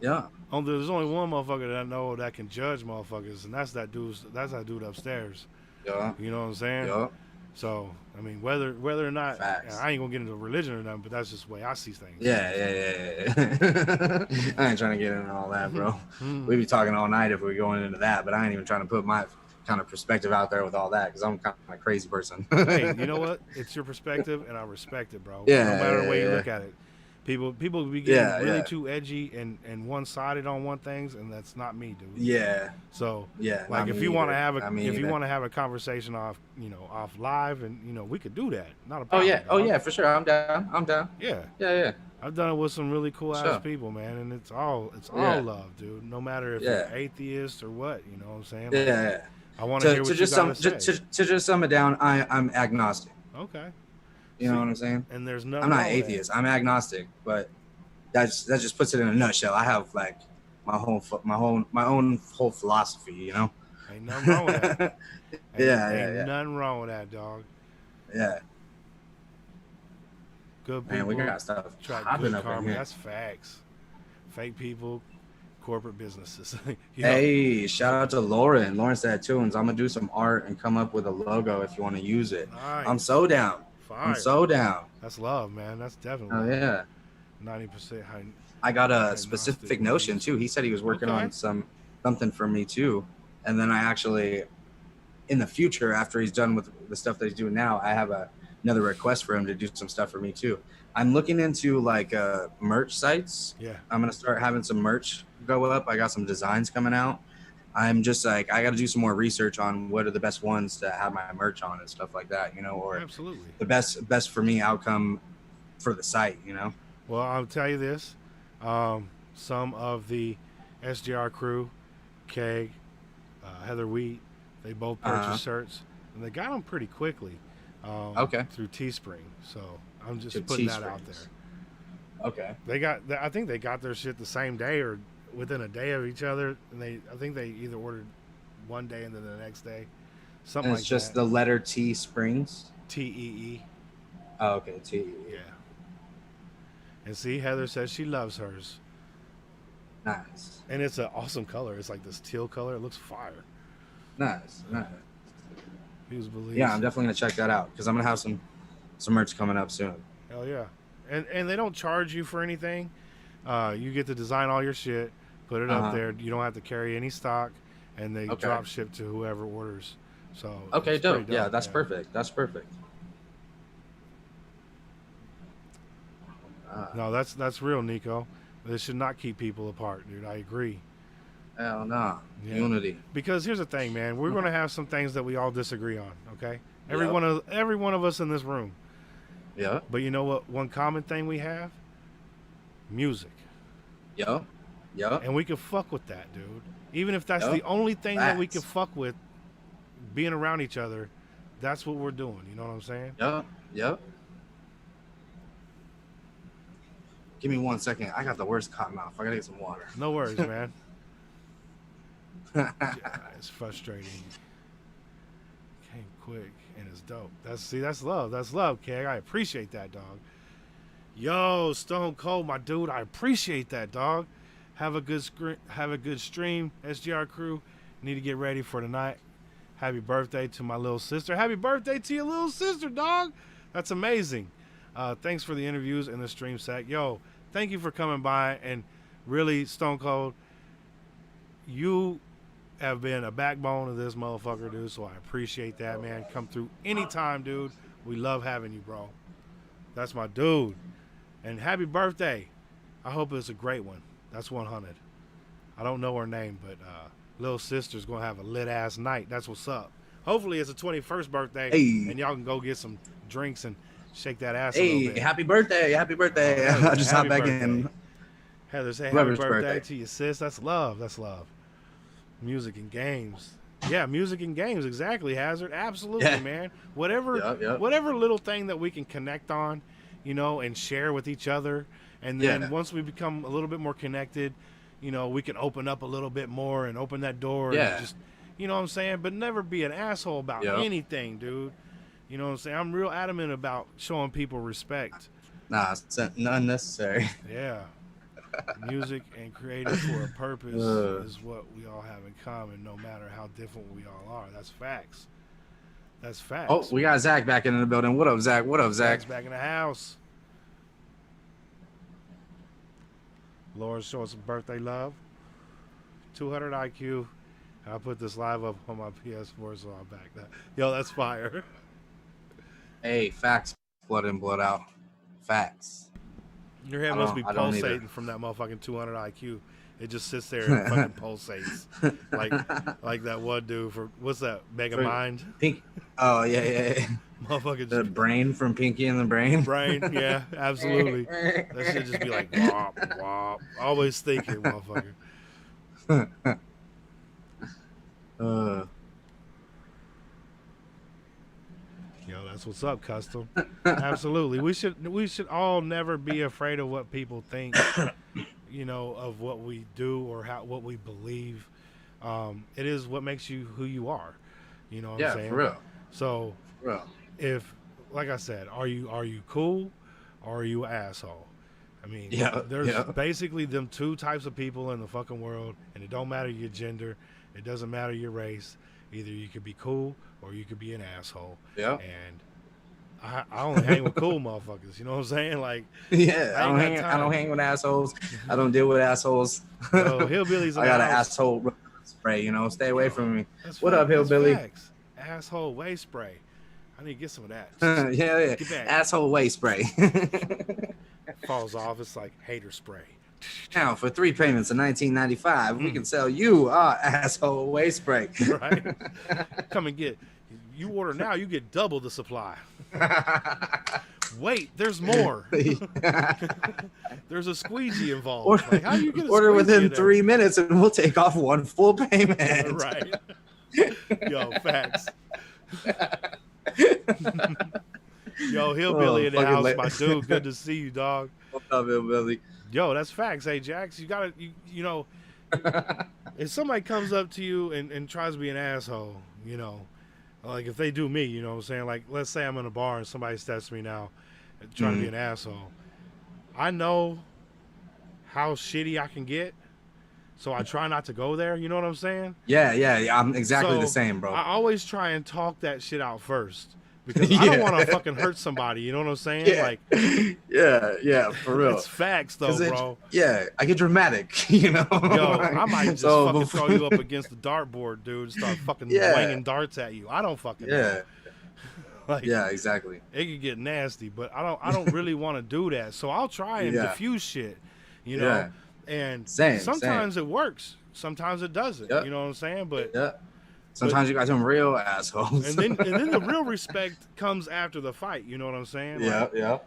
Yeah. There's only one motherfucker that I know that can judge motherfuckers, and that's that dude. That's that dude upstairs. Yeah. You know what I'm saying? Yeah. So I mean, whether or not Facts. I ain't gonna get into religion or nothing, but that's just the way I see things. Yeah. I ain't trying to get into all that, bro. We'd be talking all night if we were going into that, but I ain't even trying to put my kind of perspective out there with all that because I'm kind of a crazy person. Hey, you know what? It's your perspective, and I respect it, bro. Yeah, No matter the way you yeah, look at it. People be getting yeah, really yeah, too edgy and one sided on one things, and that's not me, dude. yeah, So, yeah. like, Not if me you want to either. have Not me if you either. want to have a conversation off, off live, and we could do that. Not a Oh problem. yeah, oh dog. yeah, for sure. I'm down. I'm down. Yeah. Yeah. I've done it with some really cool ass Sure. people, man, and it's all Yeah. love, dude. No matter if Yeah. you're atheist or what, you know what I'm saying? Like, Yeah. I want to hear To what you just got to say. to just sum it down, I'm agnostic. Okay. You know what I'm saying? And there's I'm nothing not wrong with that. atheist. I'm agnostic, but that just puts it in a nutshell. I have like my own whole philosophy. Ain't nothing wrong with that. Yeah. Nothing wrong with that, dog. Yeah. Good Man, people we got stuff attract popping good up in karma. here. That's facts. Fake people, corporate businesses. Hey, shout out to Lauren. Lauren said tunes. I'm gonna do some art and come up with a logo if you want to use it. Nice. I'm so down. Fire. I'm so down. That's love, man. That's definitely Oh love. yeah. 90% high. I got a Agnostic specific notion beliefs. too. He said he was working Okay. on something for me too. And then I actually, in the future, after he's done with the stuff that he's doing now, I have another request for him to do some stuff for me too. I'm looking into like merch sites. Yeah. I'm gonna start having some merch go up. I got some designs coming out. I'm just like, I got to do some more research on what are the best ones to have my merch on and stuff like that, or Absolutely. the best for me outcome for the site, Well, I'll tell you this. Some of the SGR crew, Keg, Heather Wheat, they both purchased shirts, and they got them pretty quickly. Okay. Through Teespring. So I'm just To putting that out Teesprings. there. Okay. I think they got their shit the same day or within a day of each other, and I think they either ordered one day and then the next day, something And like it's just that. the letter T Springs. TEE. Oh, okay. T. Yeah. And see, Heather says she loves hers, Nice. and it's an awesome color. It's like this teal color. It looks fire. Nice. Who's believes? Yeah, I'm definitely gonna check that out because I'm gonna have some merch coming up soon. Hell yeah. And they don't charge you for anything. You get to design all your shit, put it up there. You don't have to carry any stock, and they drop ship to whoever orders. So Okay, it's dope. pretty Yeah, that's perfect. That's perfect. No, that's real, Nico. This should not keep people apart, dude. I agree. Hell no. Yeah. Unity. Because here's the thing, man. We're gonna have some things that we all disagree on. Okay. Every Yep. one of us in this room. Yeah. But you know what? One common thing we have: music. Yeah. And we can fuck with that, dude. Even if that's Yep. the only thing that we can Facts. fuck with, being around each other, that's what we're doing. You know what I'm saying? Yeah. Give me 1 second. I got the worst cotton mouth. I gotta get some water. No worries, man. Yeah, it's frustrating. Came quick and it's dope. That's love. That's love, Keg. I appreciate that, dog. Yo, Stone Cold, my dude. I appreciate that, dog. Have a good stream, SGR crew. Need to get ready for tonight. Happy birthday to my little sister. Happy birthday to your little sister, dog. That's amazing. Thanks for the interviews and the stream sack. Yo, thank you for coming by. And really, Stone Cold, you have been a backbone of this motherfucker, dude. So I appreciate that, man. Come through anytime, dude. We love having you, bro. That's my dude. And happy birthday. I hope it's a great one. That's 100. I don't know her name, but little sister's going to have a lit-ass night. That's what's up. Hopefully it's a 21st birthday, and y'all can go get some drinks and shake that ass a little bit. Happy birthday. Happy birthday. I just hopped back in. Heather, say happy birthday to your sis. That's love. That's love. Music and games. Yeah, music and games. Exactly, Hazard. Absolutely, man. Whatever little thing that we can connect on, you know, and share with each other. And then once we become a little bit more connected, you know, we can open up a little bit more and open that door. And just, you know what I'm saying? But never be an asshole about anything, dude. You know what I'm saying? I'm real adamant about showing people respect. Nah, it's unnecessary. Yeah. Music and creating for a purpose is what we all have in common, no matter how different we all are. That's facts. That's facts. Oh, we got Zach back in the building. What up, Zach? What up, Zach? Zach's back in the house. Laura's showing some birthday love. 200 IQ. I put this live up on my PS4, so I'll back that. Yo, that's fire. Hey, facts, blood in, blood out. Facts. Your head must be pulsating from that motherfucking 200 IQ. It just sits there and fucking pulsates. like that one dude for, what's that, Mega Mind? Pink. Oh, yeah. Motherfucking the brain from Pinky and the Brain. Brain, yeah, absolutely. That should just be like, wop, wop. Always thinking, motherfucker. Yo, that's what's up, Custom. Absolutely. We should all never be afraid of what people think, you know, of what we do or what we believe. It is what makes you who you are. You know what I'm saying? Yeah, for real. So, for real. If, like I said, are you cool or are you an asshole? I mean, there's basically them two types of people in the fucking world, and it don't matter your gender, it doesn't matter your race. Either you could be cool or you could be an asshole. Yeah. And I only hang with cool motherfuckers. You know what I'm saying? Like, I don't hang with assholes. I don't deal with assholes. Yo, hillbillies. I got an asshole spray. You know, stay away from me. What up, hillbilly? Asshole waist spray. I need to get some of that. yeah. Asshole waist spray. Falls off. It's like hater spray. Now, for 3 payments of $19.95, we can sell you our asshole waist spray. Right? Come and get. You order now, you get double the supply. Wait, there's more. There's a squeegee involved. Like, how do you get a order within 3 minutes, and we'll take off 1 full payment. Right. Yo, facts. Yo, hillbilly in the house, my dude. Good to see you, dog. What's up, hillbilly? Yo, that's facts. Hey, Jax, you gotta, you know, if somebody comes up to you and tries to be an asshole, you know, like if they do me, you know what I'm saying? Like, let's say I'm in a bar and somebody steps me now trying to be an asshole. I know how shitty I can get, so I try not to go there. You know what I'm saying? Yeah. I'm exactly the same, bro. I always try and talk that shit out first. Because I don't want to fucking hurt somebody, you know what I'm saying? Yeah. Like, yeah, for real. It's facts, though, bro. I get dramatic, you know. Yo, I might just fucking throw you up against the dartboard, dude, and start fucking wanging darts at you. I don't fucking know. Like, exactly. It could get nasty, but I don't really want to do that. So I'll try and diffuse shit, you know. And sometimes it works, sometimes it doesn't. You know what I'm saying? But sometimes you got some real assholes. and then the real respect comes after the fight. You know what I'm saying? Like,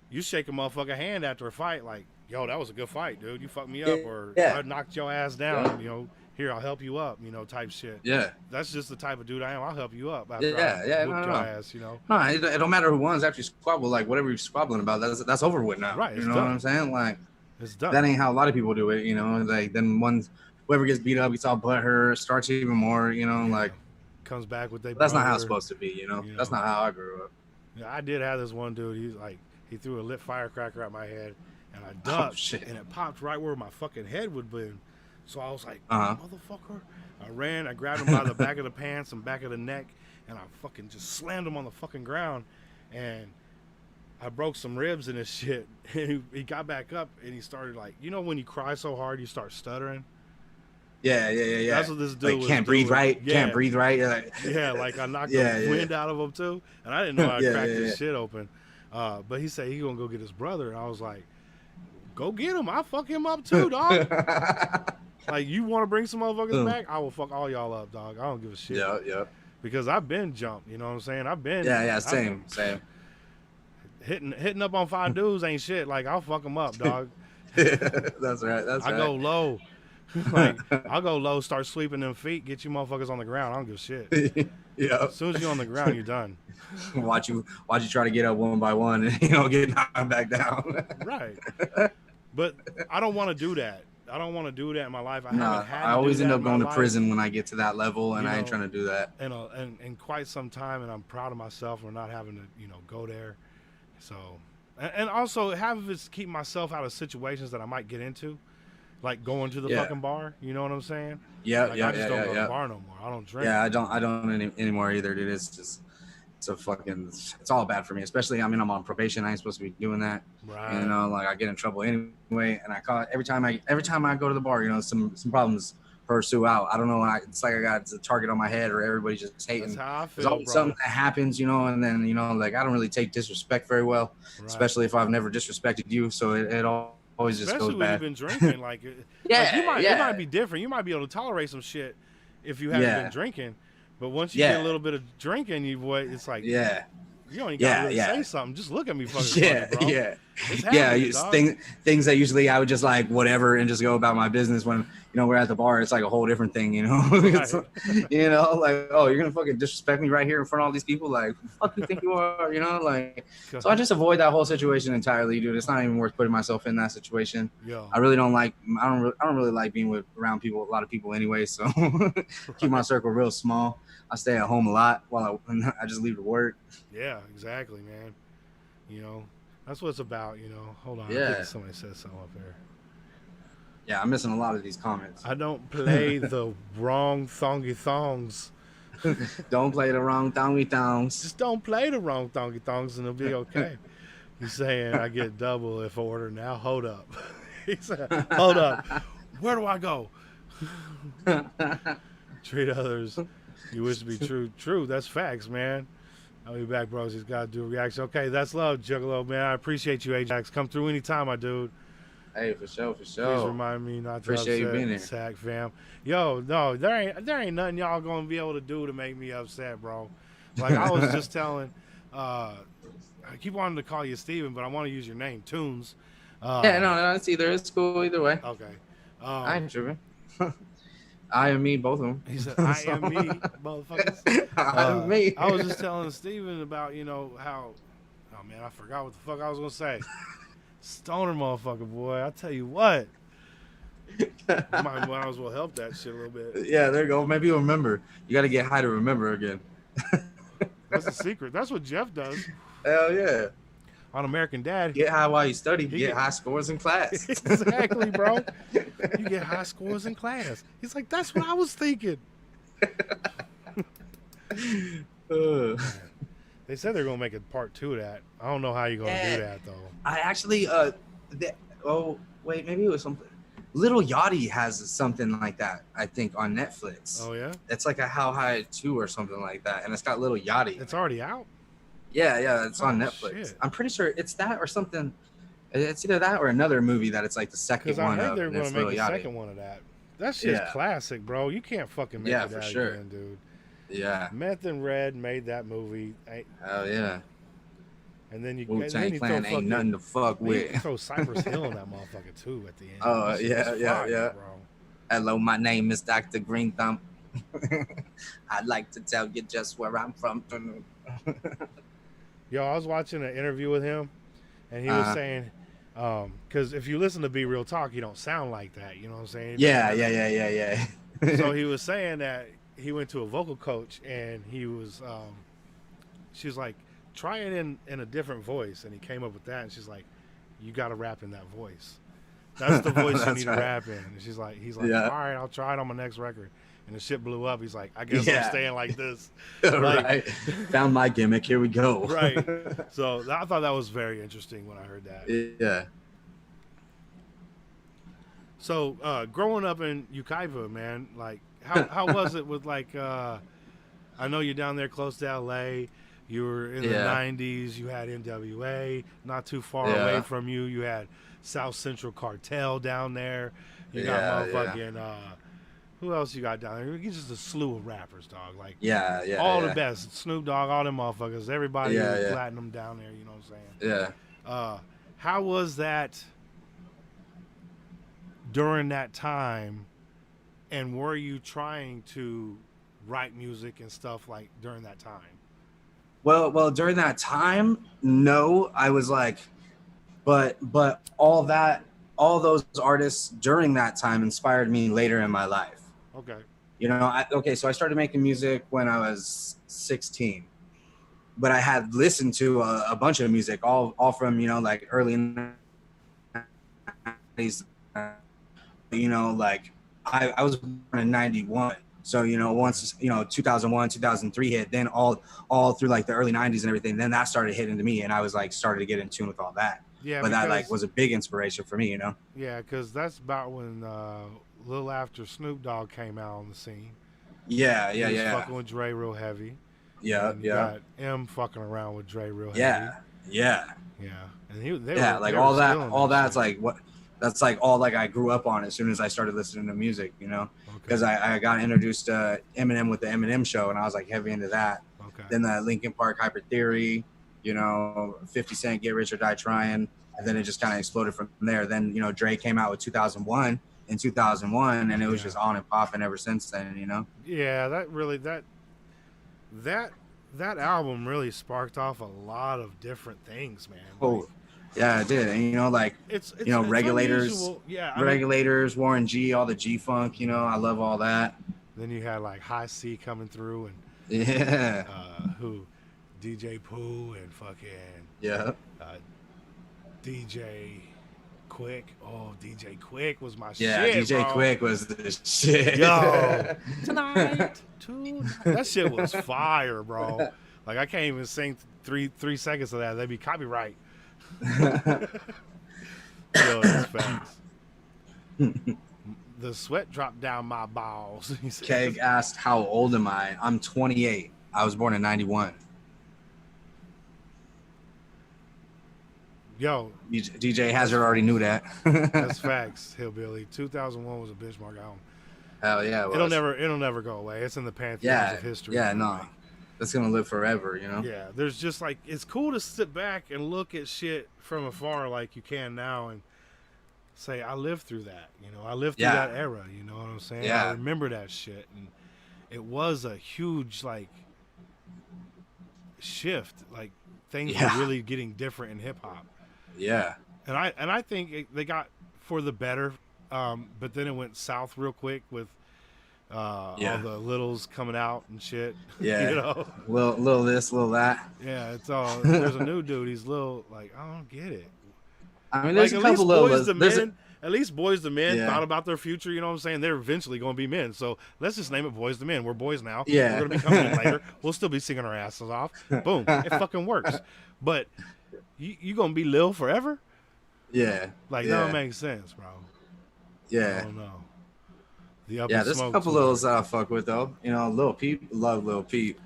you shake a motherfucker hand after a fight, like, yo, that was a good fight, dude. You fucked me up, or I knocked your ass down. You know, here, I'll help you up. You know, type shit. Yeah, that's just the type of dude I am. I'll help you up after I whooped your ass. You know, no, it don't matter who wins after you squabble. Like, whatever you're squabbling about, that's over with now. Right? You know what I'm saying? Like, it's done. That ain't how a lot of people do it. You know, like then whoever gets beat up gets all butthurt, starts even more. You know, like. comes back with their That's not how it's brother. supposed to be, you know. That's not how I grew up. Yeah, I did have this one dude. He threw a lit firecracker at my head, and I Oh ducked, shit. and it popped right where my fucking head would be. So I was like, Uh-huh. motherfucker. I ran, I grabbed him by the back of the pants and back of the neck, and I fucking just slammed him on the fucking ground, and I broke some ribs in his shit. And he got back up, and he started like, you know when you cry so hard you start stuttering? Yeah. That's what this dude Like was can't breathe doing. right. Yeah. Can't breathe right. Like, Yeah, like I knocked Yeah, the yeah. wind out of him too, and I didn't know I Yeah, cracked yeah, his yeah. shit open. But he said he gonna go get his brother, and I was like, "Go get him! I'll fuck him up too, dog. Like you want to bring some motherfuckers back? I will fuck all y'all up, dog. I don't give a shit. Yeah. Because I've been jumped. You know what I'm saying? I've been. Yeah. Same. Hitting up on 5 dudes ain't shit. Like I'll fuck them up, dog. That's right. I go low. Like I'll go low, start sweeping them feet, get you motherfuckers on the ground. I don't give a shit. Yeah. As soon as you're on the ground, you're done. Watch you try to get up one by one and get knocked back down. Right. But I don't want to do that. I don't want to do that in my life. I haven't had to I always do end that up in my going to life prison when I get to that level, and You I ain't know, trying to do that. in quite some time, and I'm proud of myself for not having to, go there. So, and also have it keep myself out of situations that I might get into, like going to the Yeah. fucking bar. You know what I'm saying? Yeah, Like, I just don't go to yeah. the bar no more. I don't drink. Yeah, I don't anymore either, dude. It's all bad for me. Especially, I'm on probation. I ain't supposed to be doing that. Right. Like I get in trouble anyway, and I call every time I go to the bar, some problems pursue out. I don't know. It's like I got a target on my head, or everybody just hating. That's how I There's feel, always bro. something that happens, and then like I don't really take disrespect very well, Right. especially if I've never disrespected you. So it always just Especially goes when bad. you've been drinking, like, Yeah, it might be different. You might be able to tolerate some shit if you haven't Yeah. been drinking, but once you Yeah. get a little bit of drinking, it's like, Yeah, you don't even gotta really yeah. say something. Just look at me, fucking yeah, funny, bro. yeah. It's Yeah, happening, dog. things that usually I would just like whatever and just go about my business. When we're at the bar, it's like a whole different thing. It's, Right. like, oh, you're gonna fucking disrespect me right here in front of all these people. Like, who the fuck you think you are? Like. So I just avoid that whole situation entirely, dude. It's not even worth putting myself in that situation. Yo, I really don't like. I don't really like being around people, a lot of people anyway. So keep my circle real small. I stay at home a lot while I just leave to work. yeah, exactly, man. That's what it's about. Hold on, I Yeah. think somebody said something up there. Yeah, I'm missing a lot of these comments. I don't play the wrong thongy thongs. Don't play the wrong thongs. Just don't play the wrong thongy thongs, and it'll be okay. He's saying I get double if I order now. Hold up. He said, hold up. Where do I go? Treat others you wish to be true. True, that's facts, man. I'll be back, bros. He's got to do a reaction. Okay, that's love, Juggalo, man. I appreciate you, Ajax. Come through anytime, my dude. Hey, for sure. Please remind me not to Appreciate you upset being here. Sack fam. Yo, no, there ain't nothing y'all gonna be able to do to make me upset, bro. Like I was just telling, I keep wanting to call you Steven, but I want to use your name, Tunes. Yeah, no, it's either. It's cool either way. Okay. I ain't tripping. I and me, both of them. He said, I am me, motherfuckers. I am me. I was just telling Steven about, how, oh man, I forgot what the fuck I was gonna say. Stoner motherfucker, boy. I tell you what. Might as well help that shit a little bit. Yeah, there you go. Maybe you'll remember. You got to get high to remember again. That's the secret. That's what Jeff does Hell yeah. on American Dad. Get high while you study. He Get get- high scores in class. Exactly, bro. You get high scores in class. He's like, that's what I was thinking. They said they're gonna make a part 2 of that. I don't know how you're gonna do that though. I actually, wait, maybe it was something. Little Yachty has something like that, I think, on Netflix. Oh yeah, It's like a How High 2 or something like that, and it's got Little Yachty. it's already out. Yeah, it's on Oh, Netflix. shit. I'm pretty sure it's that or something. It's either that or another movie that it's like the second Because I one heard of. they're and gonna it's make Lil a Yachty. second one of that. That shit's Yeah. classic, bro. You can't fucking make Yeah, it for that sure. again, dude. Yeah, Meth and Red made that movie, hell yeah. and then you Wu-Tang throw Clan ain't fucking, nothing to fuck man, you with. can throw Cypress Hill in that motherfucker too at the end. Oh, That shit yeah, was yeah, fire, yeah. bro. Hello, my name is Dr. Green Thumb. I'd like to tell you just where I'm from. Yo, I was watching an interview with him, and he was Uh-huh. saying, because if you listen to Be Real Talk, you don't sound like that. You know what I'm saying? Yeah. So he was saying that he went to a vocal coach, and he was she was like, try it in a different voice, and he came up with that, and she's like, you got to rap in that voice. That's the voice you need to rap in. And he's like, Yeah. all right, I'll try it on my next record. And the shit blew up. He's like, I guess Yeah. I'm staying like this. Right. Found my gimmick. Here we go. Right. So I thought that was very interesting when I heard that. Yeah. So growing up in Ukaipa, man, like how was it with like I know you're down there close to LA. You were in the 90s. You had NWA not too far away from you. You had South Central Cartel down there. You got motherfucking who else you got down there? You just a slew of rappers, dog. Like all the best. Snoop Dogg, all them motherfuckers. Everybody was platinum down there. You know what I'm saying? Yeah. How was that during that time? And were you trying to write music and stuff like during that time? Well, during that time, no, I was like, but all those artists during that time inspired me later in my life. Okay. You know, so I started making music when I was 16, but I had listened to a bunch of music, all from, you know, like early 90s, you know, like I was born in 91. So, you know, once, you know, 2001, 2003 hit, then all through like the early 90s and everything, then that started hitting to me, and I was like, started to get in tune with all that. Yeah. But that like was a big inspiration for me, you know? Yeah, because that's about when a little after Snoop Dogg came out on the scene. Yeah. He was fucking with Dre real heavy. Yeah. And you got M fucking around with Dre real heavy. Yeah. And like all that's like what. That's like all like I grew up on as soon as I started listening to music, you know, because I got introduced to Eminem with the Eminem Show, and I was like heavy into that. Okay. Then the Linkin Park Hyper Theory, you know, 50 Cent Get Rich or Die Trying, and then it just kind of exploded from there. Then, you know, Dre came out with 2001 in 2001, and it was just on and popping ever since then, you know. Yeah, that album really sparked off a lot of different things, man. Oh. Yeah, it did. And, you know, like, it's you know, Regulators, unusual. Yeah, Regulators, Warren G, all the G-Funk, you know, I love all that. Then you had, like, High C coming through, and DJ Pooh and fucking DJ Quick. Oh, DJ Quick was my shit, Yeah, DJ bro. Quick was the shit. Yo, tonight. That shit was fire, bro. Like, I can't even sing three seconds of that. That'd be copyright. Yo, that's facts. The sweat dropped down my balls. Keg asked, how old am I? I'm 28. I was born in 91. Yo, DJ Hazard already knew that. That's facts, Hillbilly. 2001 was a benchmark album. Hell yeah, it was. It'll never go away. It's in the pantheons of history. Yeah, no. That's gonna live forever, you know? Yeah, there's just like, it's cool to sit back and look at shit from afar like you can now and say, I lived through that. You know, I lived through that era. You know what I'm saying? Yeah. I remember that shit. And it was a huge, like, shift. Like, things were really getting different in hip hop. Yeah. And I think they got for the better, but then it went south real quick with all the littles coming out and shit. Yeah. You know? Little this, little that. Yeah, it's all, there's a new dude, he's little, like, I don't get it. I mean, there's like, a couple little... At least Boys to Men thought about their future, you know what I'm saying? They're eventually going to be men. So let's just name it Boys to Men. We're boys now. Yeah. We're going to be coming in later. We'll still be singing our asses off. Boom. It fucking works. But you going to be Lil forever? Yeah. Like, that don't make sense, bro. Yeah. I don't know. There's a couple Lils that I fuck with, though. You know, Lil Peep. Love Lil Peep.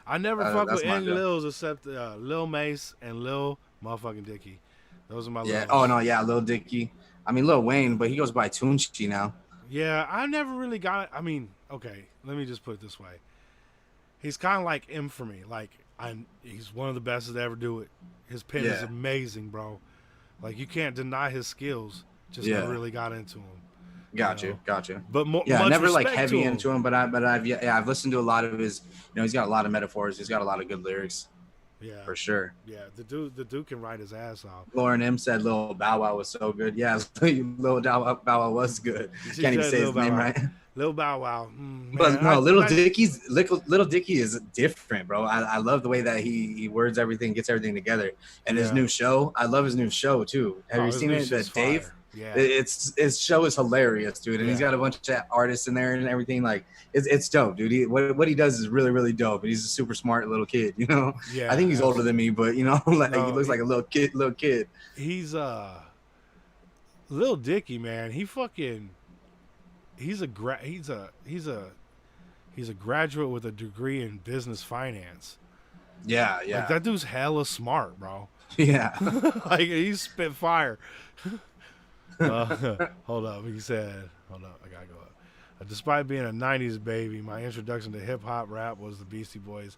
I never fuck with any Lils except Lil Mace and Lil motherfucking Dicky. Those are my Lils. Oh, no, Lil Dicky. I mean, Lil Wayne, but he goes by Tunchi now. Yeah, I never really got it. I mean, okay, let me just put it this way. He's kind of like M for me. Like, he's one of the best to ever do it. His pen is amazing, bro. Like, you can't deny his skills. Just never really got into him. Got you. But much never like respect heavy to him. into him. But I've listened to a lot of his. You know, he's got a lot of metaphors. He's got a lot of good lyrics. Yeah, for sure. yeah. The dude can write his ass off. Lauren M said Lil Bow Wow was so good. Yeah, Lil Bow Wow was good. She Can't even said say Lil his Bow name Wow. right. Lil Bow Wow, But man. no, Little Dicky is different, bro. I love the way that he words everything, gets everything together. And his Yeah. new show, I love his new show too. Have Oh, you his seen new it? The shit's Dave. fire. Yeah. It's his show is hilarious, dude. And he's Yeah. got a bunch of artists in there and everything. Like it's dope, dude. What he does is really, really dope. And he's a super smart little kid, you know. Yeah. I think he's older than me, but you know, like he No, looks like a little kid. he's Lil Dicky, man. He's a graduate with a degree in business finance. Yeah, Like that dude's hella smart, bro. yeah. Like he's spit fire. Hold up, he said. Hold up, I gotta go up. Despite being a '90s baby, my introduction to hip hop rap was the Beastie Boys,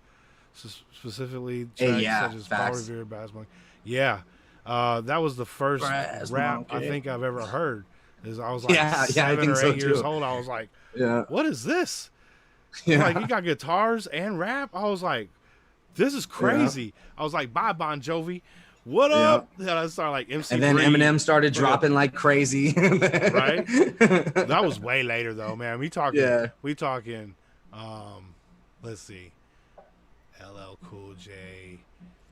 specifically tracks yeah, such as facts. Power Revered, Bass Monkey. Yeah, that was the first Brass rap I Monkey. think I've ever heard. I was like Yeah, I 7 think or so 8 years too. old. I was like, Yeah. what is this? Yeah. Like, you got guitars and rap? I was like, this is crazy. I was like, bye, Bon Jovi. What up? And I started like MC And then Breed. Eminem started dropping like crazy. Right? That was way later though, man. We talking let's see. LL Cool J.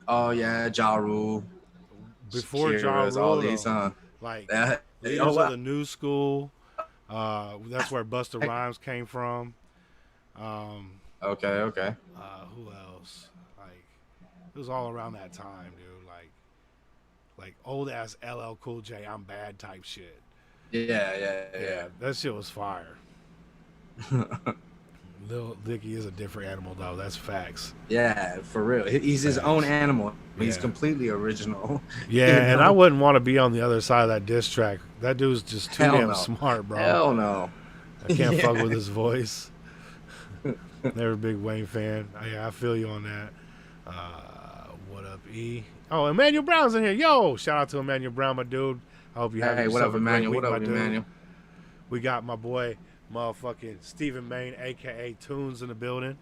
Oh yeah, Ja Rule. Before Ja Shakira's, Rule, all these, though, like that. leaders Oh, wow. of the new school. That's where Busta Rhymes came from. Okay. Who else? Like, it was all around that time, dude. Like old ass LL Cool J, I'm bad type shit. Yeah. That shit was fire. Lil Dicky is a different animal, though. That's facts. Yeah, for real. He's his own animal. He's completely original. Yeah, You know? and I wouldn't want to be on the other side of that diss track. That dude's just too Hell damn no. smart, bro. Hell no. I can't Yeah. fuck with his voice. Never a big Wayne fan. I feel you on that. What up, E? Oh, Emmanuel Brown's in here. Yo, shout out to Emmanuel Brown, my dude. I hope you have Hey, what yourself up, a great Emmanuel? week, What my up, dude. Emmanuel? We got my boy, motherfucking Stephen Main, a.k.a. Tunes, in the building.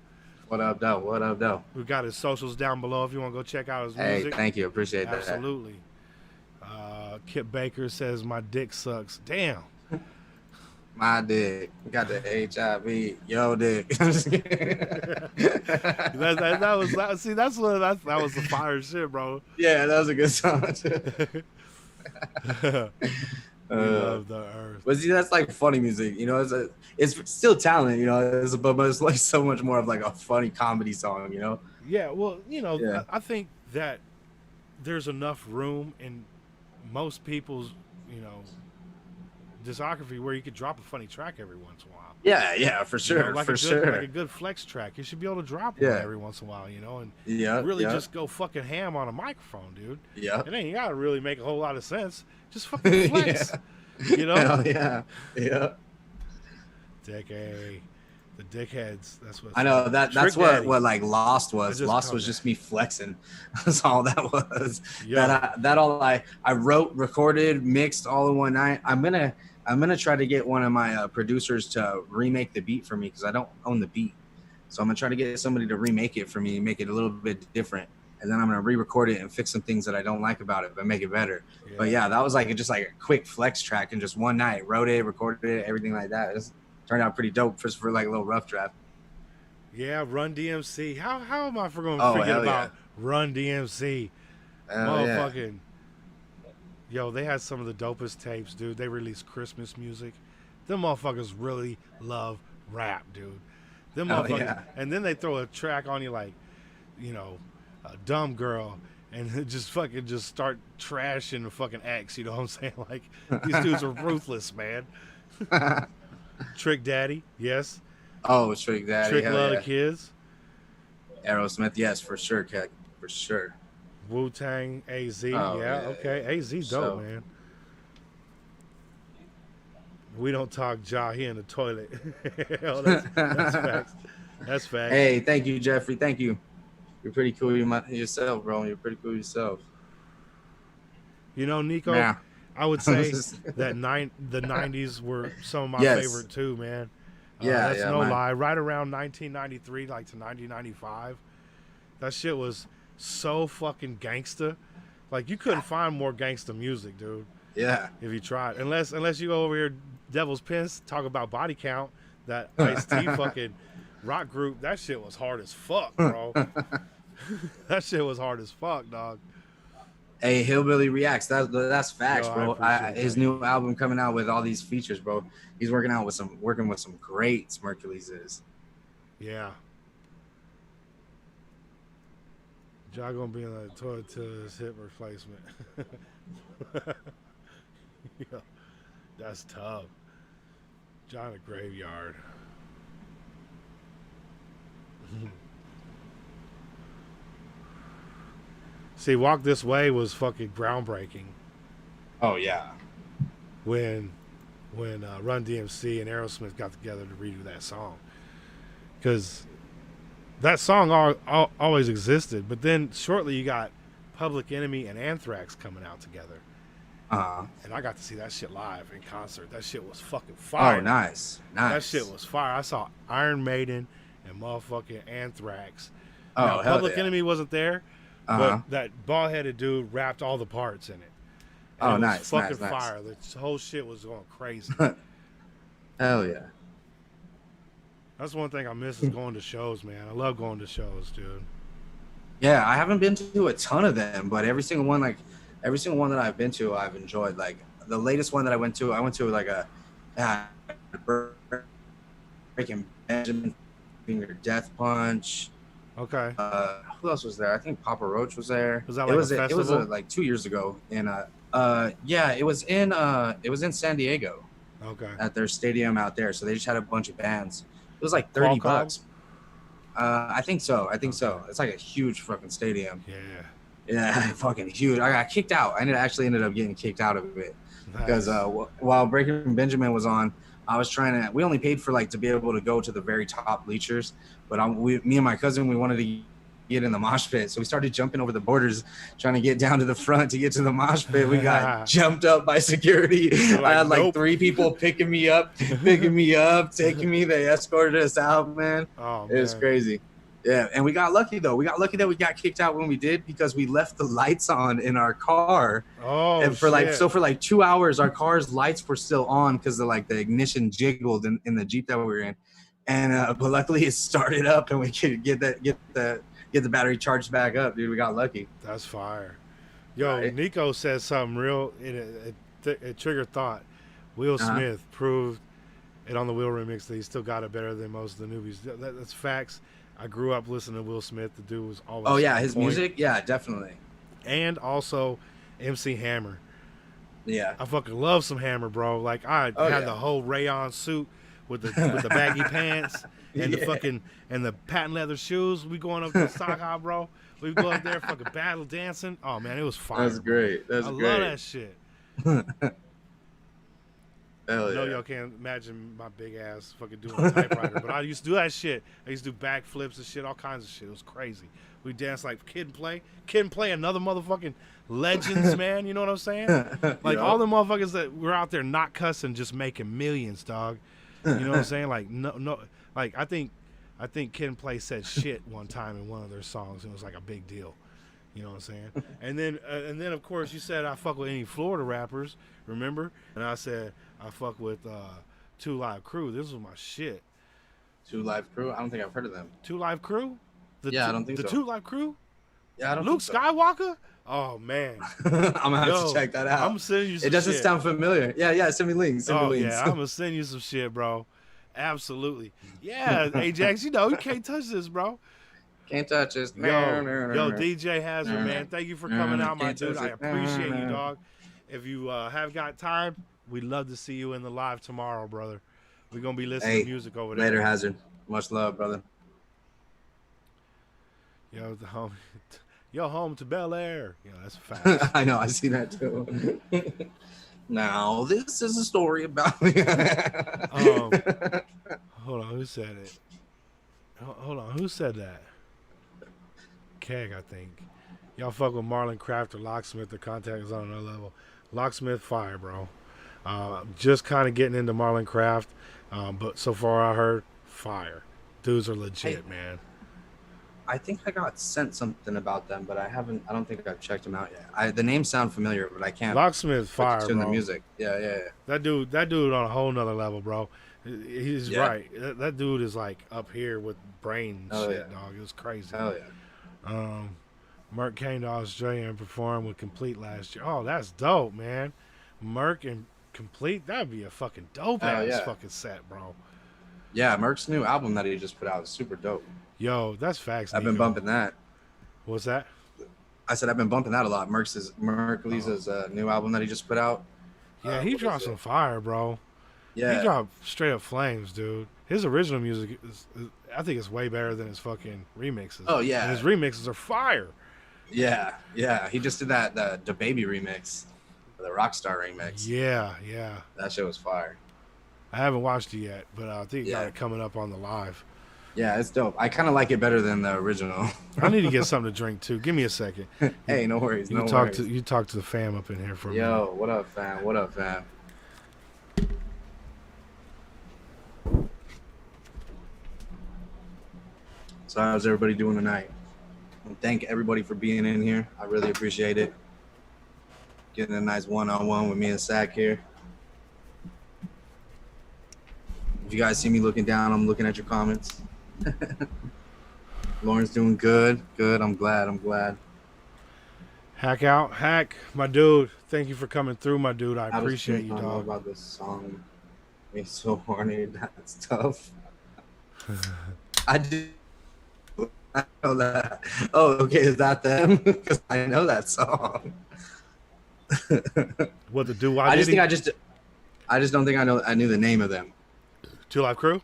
What up, though? We got his socials down below if you want to go check out his Hey, music. thank you. Appreciate that. Absolutely. Kip Baker says my dick sucks. Damn. My dick. Got the HIV. Yo, dick. I'm just kidding. that was the fire shit, bro. Yeah, that was a good song. We love the earth. But see, that's like funny music, you know. It's still talent, you know. But it's like so much more of like a funny comedy song, you know. Yeah, well, you know, Yeah. I think that there's enough room in most people's, you know, discography where you could drop a funny track every once in a while. Yeah, for sure, You know, like for a good, sure. like a good flex track. You should be able to drop Yeah. one every once in a while, you know, and Yeah, really yeah, just go fucking ham on a microphone, dude. yeah. It ain't gotta really make a whole lot of sense. Just fucking flex. You know? Hell yeah. Decade. The dickheads. That's what I know that's Trick what Daddy. like Lost was. just Lost called was that. just me flexing. That's all that was. Yeah. That all I wrote, recorded, mixed all in one night. I'm gonna try to get one of my producers to remake the beat for me because I don't own the beat. So I'm gonna try to get somebody to remake it for me, make it a little bit different, and then I'm gonna re-record it and fix some things that I don't like about it, but make it better. Yeah. But yeah, that was like just like a quick flex track in just one night. Wrote it, recorded it, everything like that. It turned out pretty dope just for like a little rough draft. Yeah, Run DMC. How am I going to Oh, forget hell about Run DMC? Hell yeah. Motherfucking. Yo, they had some of the dopest tapes, dude. They released Christmas music. Them motherfuckers really love rap, dude. Them Hell motherfuckers. yeah. And then they throw a track on you like, you know, a dumb girl, and just start trashing the fucking X. You know what I'm saying? Like, these dudes are ruthless, man. Trick Daddy, yes. Oh, Trick Daddy. Trick hell Love yeah. the Kids. Aerosmith, yes, for sure, Keck, for sure. Wu-Tang, AZ. Oh, yeah, yeah, okay. AZ dope, So- man. We don't talk Ja, he in the toilet. Oh, that's facts. That's facts. Hey, thank you, Jeffrey. Thank you. You're pretty cool yourself, bro. You're pretty cool yourself. You know, Nico, Nah. I would say that the 90s were some of my Yes. favorite too, man. Yeah, that's yeah, no mine. lie. Right around 1993, like to 1995, that shit was so fucking gangsta. Like you couldn't find more gangsta music, dude. Yeah. If you tried, unless you go over here, Devil's Pence, talk about Body Count, that Ice-T fucking rock group. That shit was hard as fuck, bro. That shit was hard as fuck, dog. Hey, Hillbilly Reacts. That's facts, Yo, I bro. appreciate His that. new album coming out with all these features, bro. He's working with some greats. Mercules is. Yeah. John gonna be in the toilet to his hip replacement. Yeah, that's tough. John a graveyard. See, Walk This Way was fucking groundbreaking Oh yeah. when Run DMC and Aerosmith got together to redo that song. Because that song always existed, but then shortly you got Public Enemy and Anthrax coming out together. And I got to see that shit live in concert. That shit was fucking fire. Oh, nice. That shit was fire. I saw Iron Maiden and motherfucking Anthrax. Oh, now, hell Public yeah. Enemy wasn't there, but that bald-headed dude rapped all the parts in it. And Oh, it nice, was fucking nice. fire. The whole shit was going crazy. Hell yeah. That's one thing I miss is going to shows, man. I love going to shows, dude. Yeah, I haven't been to a ton of them, but every single one that I've been to, I've enjoyed. Like the latest one that I went to like a Breaking Benjamin, Finger Death Punch. Okay. Who else was there? I think Papa Roach was there. Was that like a festival? It was like 2 years ago, and yeah, it was in San Diego. Okay. At their stadium out there, so they just had a bunch of bands. It was like $30. I think so. It's like a huge fucking stadium. Yeah. Yeah, fucking huge. I got kicked out. I actually ended up getting kicked out of it because while Breaking Benjamin was on, I was we only paid for like to be able to go to the very top bleachers, but me and my cousin, we wanted to get in the mosh pit, so we started jumping over the borders trying to get down to the front to get to the mosh pit. We got jumped up by security. I had like 3 people picking me up, taking me. They escorted us out, man. Oh, it was crazy. Yeah, and we got lucky though. We got lucky that we got kicked out when we did because we left the lights on in our car. Oh, and for like 2 hours, our car's lights were still on because the ignition jiggled in the Jeep that we were in, and but luckily it started up and we could get the battery charged back up, dude. We got lucky. That's fire. Yo, right. Nico says something real. It triggered thought. Will Smith proved it on the Will remix that he still got it better than most of the newbies. That's facts. I grew up listening to Will Smith. The dude was always. Oh yeah, his music. Yeah, definitely. And also, MC Hammer. Yeah. I fucking love some Hammer, bro. Like I had the whole rayon suit with the baggy pants and the fucking and the patent leather shoes. We going up to the sock hop, bro. We go up there fucking battle dancing. Oh man, it was fire. That's great. I love that shit. Hell I know y'all can't imagine my big ass fucking doing a typewriter, but I used to do that shit. I used to do backflips and shit, all kinds of shit. It was crazy. We danced like Kid and Play, another motherfucking legends, man. You know what I'm saying? Like all the motherfuckers that were out there not cussing, just making millions, dog. You know what I'm saying? Like no, like I think Kid and Play said shit one time in one of their songs. It was like a big deal. You know what I'm saying? And then of course you said I fuck with any Florida rappers, remember? And I said I fuck with 2 Live Crew. This was my shit. 2 Live Crew? I don't think I've heard of them. 2 Live Crew? I don't think so. The 2 Live Crew? Yeah, I don't Luke think so. Skywalker? Oh man. I'm gonna have to check that out. I'm sending you some shit. It doesn't shit. sound familiar. Yeah, send me links. Yeah, I'm gonna send you some shit, bro. Absolutely. Yeah, Ajax, you can't touch this, bro. Can't touch this. Yo, DJ Hazard, man. Thank you for coming out, my dude. I appreciate you, dog. If you have got time, we'd love to see you in the live tomorrow, brother. We're gonna be listening to music over there. Later, Hazard. Much love, brother. Yo, home to Bel Air. That's a fact. I know, I see that too. Now, this is a story about me. Hold on, who said it? Hold on, who said that? Keg, I think. Y'all fuck with Marlon Craft or Locksmith. The contact is on another level. Locksmith, fire, bro. Just kind of getting into Marlon Craft, but so far I heard fire. Dudes are legit, man. I think I got sent something about them, but I haven't. I don't think I've checked them out yet. The names sound familiar, but I can't Locksmith put fire, to the bro. music. Yeah. That dude on a whole nother level, bro. He's Yeah. right. That dude is like up here with brain Oh shit, yeah. dog. It was crazy. Hell yeah. Um, Merc came to Australia and performed with Complete last year. Oh, that's dope, man. Merc and Complete, that'd be a fucking dope Hell ass yeah. fucking set, bro. Yeah, Merc's new album that he just put out is super dope. Yo, that's facts, I've been Nico. bumping that. What's that? I said I've been bumping that a lot. Merc Oh, Lisa's new album that he just put out. yeah, he What is dropped some it? fire, bro. He Yeah, dropped straight up flames, dude. His original music I think it's way better than his fucking remixes. Oh And his yeah, remixes are fire. yeah. He just did the Baby remix, the Rockstar remix. Yeah, yeah. That shit was fire. I haven't watched it yet, but I think got Yeah, it coming up on the live. yeah, it's dope. I kind of like it better than the original. I need to get something to drink too. Give me a second. You, Hey, no worries, you no talk worries. to the fam up in here for a minute. Yo, what up, fam? What up, fam? So how's everybody doing tonight? And thank everybody for being in here. I really appreciate it. Getting a nice one-on-one with me and Sack here. If you guys see me looking down, I'm looking at your comments. Lauren's doing good. Good. I'm glad. Hack, my dude. Thank you for coming through, my dude. I How does appreciate Tunez you, not know dog. about this song? Me so horny. That's tough. I do. I know that. Oh, okay. Is that them? Because I know that song. What the do? I just don't think I knew the name of them. Two Live Crew.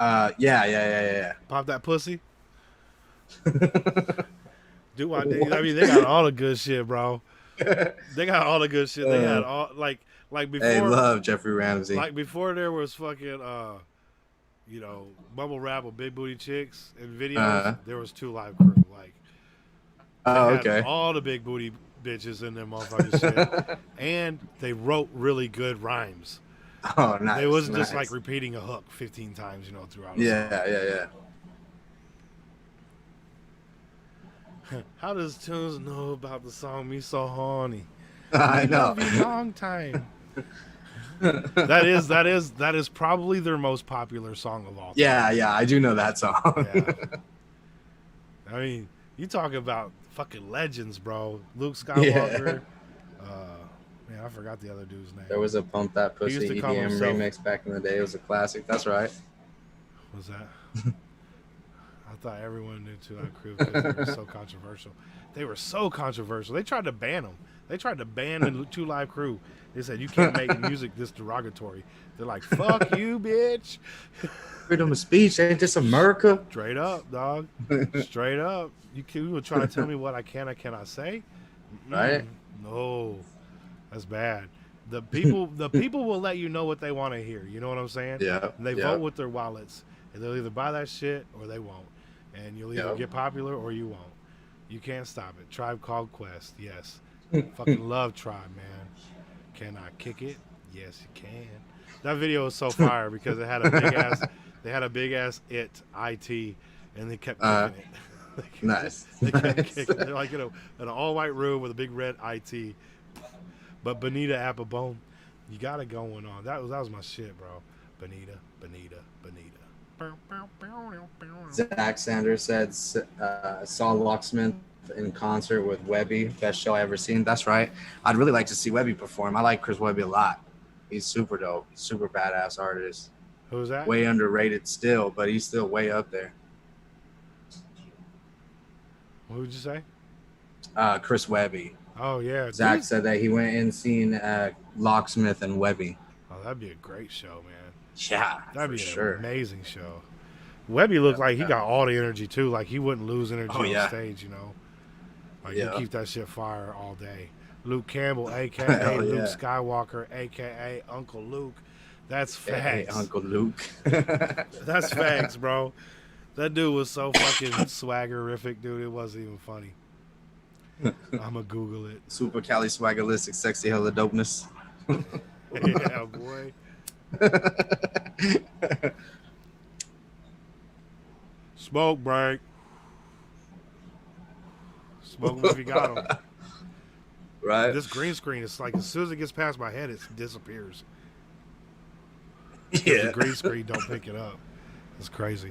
Yeah. Pop that pussy. Do I? I mean, they got all the good shit, bro. They got all the good shit. They had all like before. Hey, love Jeffrey Ramsey. Like before, there was fucking bubble rap with big booty chicks and videos. There was Two Live Crew. Like, they had Okay. all the big booty bitches in them motherfucking shit, and they wrote really good rhymes. Oh, nice. It wasn't just nice. like repeating a hook 15 times, throughout. Yeah. How does Tunes know about the song "Me So Horny"? I know. Love you long time. that is probably their most popular song of all time. Yeah. I do know that song. Yeah. I mean, you talk about fucking legends, bro. Luke Skywalker. Man, I forgot the other dude's name. There was a Pump That He used Pussy to call EDM himself- remix back in the day. It was a classic. That's right. What was that? I thought everyone knew Two Live Crew because they were so controversial. They were so controversial. They tried to ban them. They tried to ban the Two Live Crew. They said, you can't make music this derogatory. They're like, fuck you, bitch. Freedom of speech. Ain't this America? Straight up, dog. Straight up. You were trying to tell me what I can or cannot say? Right? No. That's bad. The people will let you know what they want to hear. You know what I'm saying? Yeah. And they yeah. vote with their wallets. And they'll either buy that shit or they won't. And you'll either get popular or you won't. You can't stop it. Tribe Called Quest. Yes. Fucking love Tribe, man. Can I kick it? Yes, you can. That video was so fire because it had a big ass. They had a big ass it, and they kept kicking it. Nice. They kept Nice. kicking. They're like in an all white room with a big red it. But Bonita Applebone, you got it going on. That was my shit, bro. Bonita. Zach Sanders said saw Locksmith in concert with Webby. Best show I ever seen. That's right. I'd really like to see Webby perform. I like Chris Webby a lot. He's super dope. He's super badass artist. Who's that? Way underrated still, but he's still way up there. What would you say? Chris Webby. Oh yeah. Zach Dude. said that he went and seen Locksmith and Webby. Oh, that'd be a great show, man. Yeah, That'd for be an sure. amazing show. Webby looked like he got all the energy too. Like he wouldn't lose energy Oh, yeah. on stage, Like Yeah. he keep that shit fire all day. Luke Campbell, Hell aka Luke yeah. Skywalker, aka Uncle Luke. That's Hey, facts. Uncle Luke. That's facts, bro. That dude was so fucking swaggerific, dude. It wasn't even funny. I'ma Google it. Super Caliswagalistic, sexy hella dopeness. Yeah, boy. Smoke break. Smoke them if you got them. Right. This green screen, it's like as soon as it gets past my head, it disappears. Yeah. The green screen don't pick it up. It's crazy.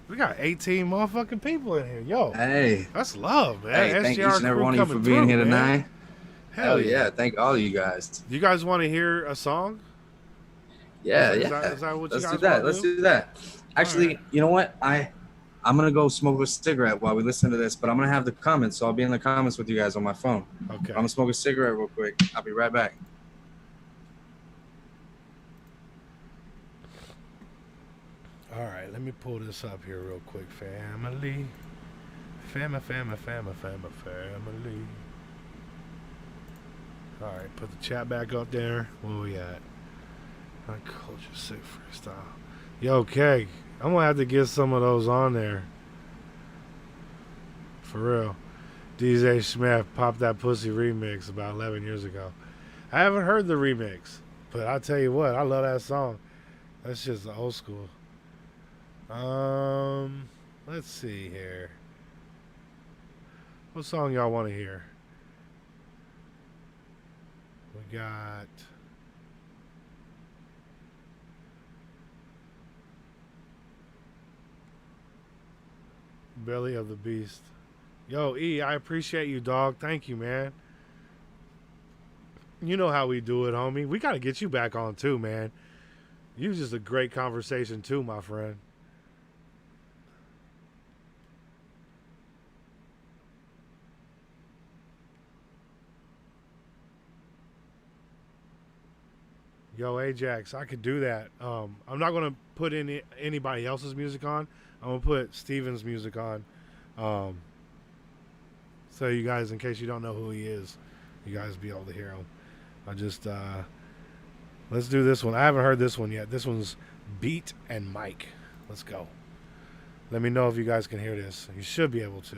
We got 18 motherfucking people in here. Yo. Hey. That's love, man. Hey, thank each and every one of you for through, being here man. tonight. Hell yeah. Thank all of you guys. You guys want to hear a song? Yeah, Is yeah. that what Let's you do guys that. want Let's to do? do that. Actually, right. You know what? I'm gonna go smoke a cigarette while we listen to this, but I'm gonna have the comments, so I'll be in the comments with you guys on my phone. Okay. I'm gonna smoke a cigarette real quick. I'll be right back. All right, let me pull this up here real quick. Family. All right, put the chat back up there. Where we at? My culture sick freestyle. Yo, Keg, I'm gonna have to get some of those on there. For real. DJ Smith popped that pussy remix about 11 years ago. I haven't heard the remix, but I'll tell you what, I love that song. That's just old school. Let's see here. What song y'all want to hear? We got Belly of the Beast. Yo, E, I appreciate you, dog. Thank you, man. You know how we do it, homie. We got to get you back on, too, man. You just a great conversation, too, my friend. Yo, Ajax, I could do that. I'm not going to put anybody else's music on. I'm going to put Steven's music on. So you guys, in case you don't know who he is, you guys be able to hear him. I just, let's do this one. I haven't heard this one yet. This one's Beat and Mike. Let's go. Let me know if you guys can hear this. You should be able to.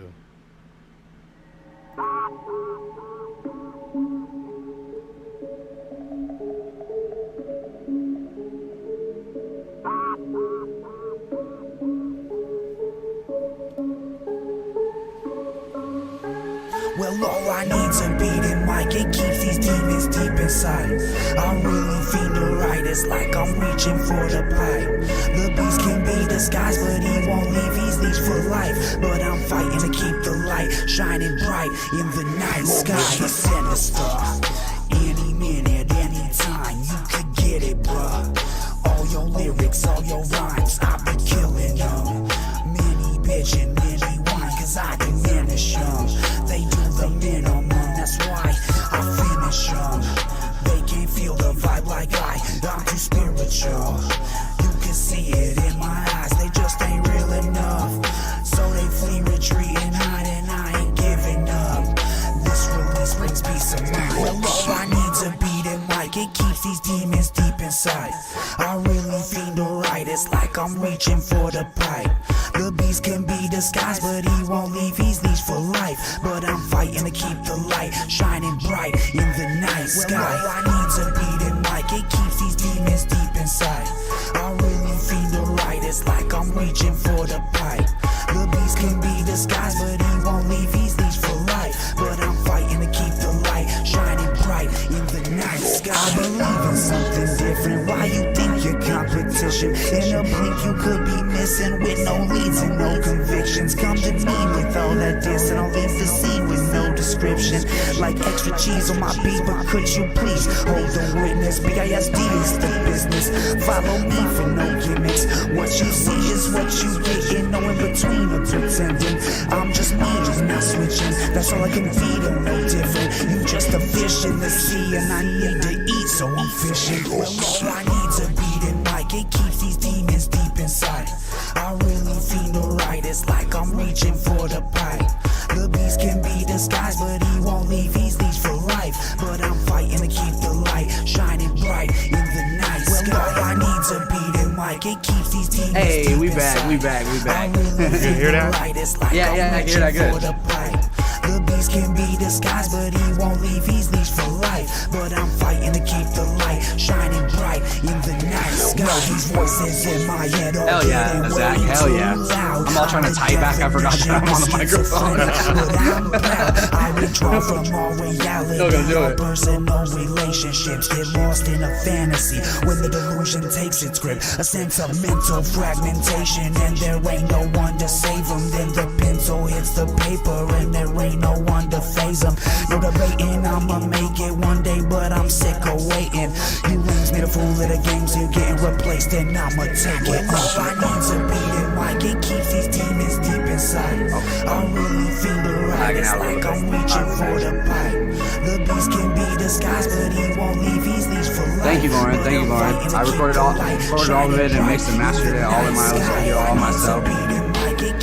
Well, all I need's a beat and mic. It keeps these demons deep inside. I really feel the right. It's like I'm reaching for the pipe. The beast can be disguised, but he won't leave. He's leashed for life. But I'm fighting to keep the light shining bright in the night sky. It's sinister. Any minute, any time, you could get it, bruh. All your lyrics, all your rhymes, I be killing them. Many bitch and many wine, cause I diminish them. They do the minimum, that's why I finish them. They can't feel the vibe like I'm too spiritual. You can see it in my eyes, they just ain't real enough. So they flee, retreat, and hide, and I ain't giving up. This release brings peace of mind. Well, all I need's a beat and mic. It keeps these demons deep inside. I really feel the right. It's like I'm reaching for the pipe. The beast can be disguised, but he won't leave. He's leashed for life. But I'm fighting to keep the light shining bright in the night sky. Well, all I need's a beat and mic. It keeps these demons deep inside. I really feel the right. It's like I'm reaching for the pipe. The beast can be disguised, but he won't leave. He's leashed for life. But I'm fighting to keep the light shining bright in the night sky. I believe in something different. Why you think you're competition? In a blink you could be missing with no leads and no convictions. Come to me with all that diss and I'll leave the scene with no description. Like extra cheese on my beat, but could you please hold the witness? BISD is the business. Follow me for no gimmicks. What you see is what you get. In no in between or pretending. I'm just me, just not switching. That's all I can feed, I'm no different. You just a fish in the sea and I need to eat, so I'm fishing. Well, all I need's a beat and mic. It keeps these demons deep inside. I really feel the right. It's like I'm reaching for the pipe. The beast can be disguised, but he won't leave. He's leashed for life. But I'm fighting to keep the light shining bright in the night sky. Well, all I need's a beat and mic. It keeps these demons Hey, deep we inside. back, we back, we back. I really You feel hear the that? right. It's like Yeah, I'm I can hear that reaching good. for the pipe. The beast can be disguised, but he won't leave. He's leashed for life. But I'm fighting to keep the light shining bright in the night sky. know these voices in my head are Hell yeah, getting Zach, way hell too yeah. loud. I'm all trying to type back. I forgot that I'm on the microphone. But I'm proud. I withdraw from all reality. Still gonna do All it. personal relationships get lost in a fantasy when the delusion takes its grip. A sense of mental fragmentation, and there ain't no one to save them. Then the pencil hits the paper, and there ain't no one to phase them. No debating, I'ma make it one day, but I'm sick of waiting. You lames made a fool of the games, you're getting replaced, and I'ma take it. All I need's a beating mic, it keeps these demons deep inside. I really feel the right, it's like I'm reaching for the pipe. The beast can be disguised, but he won't leave, he's leashed for life. Thank you, Lauren. Thank you, Lauren. I recorded all of it and mixed and mastered it all in my own studio, all myself.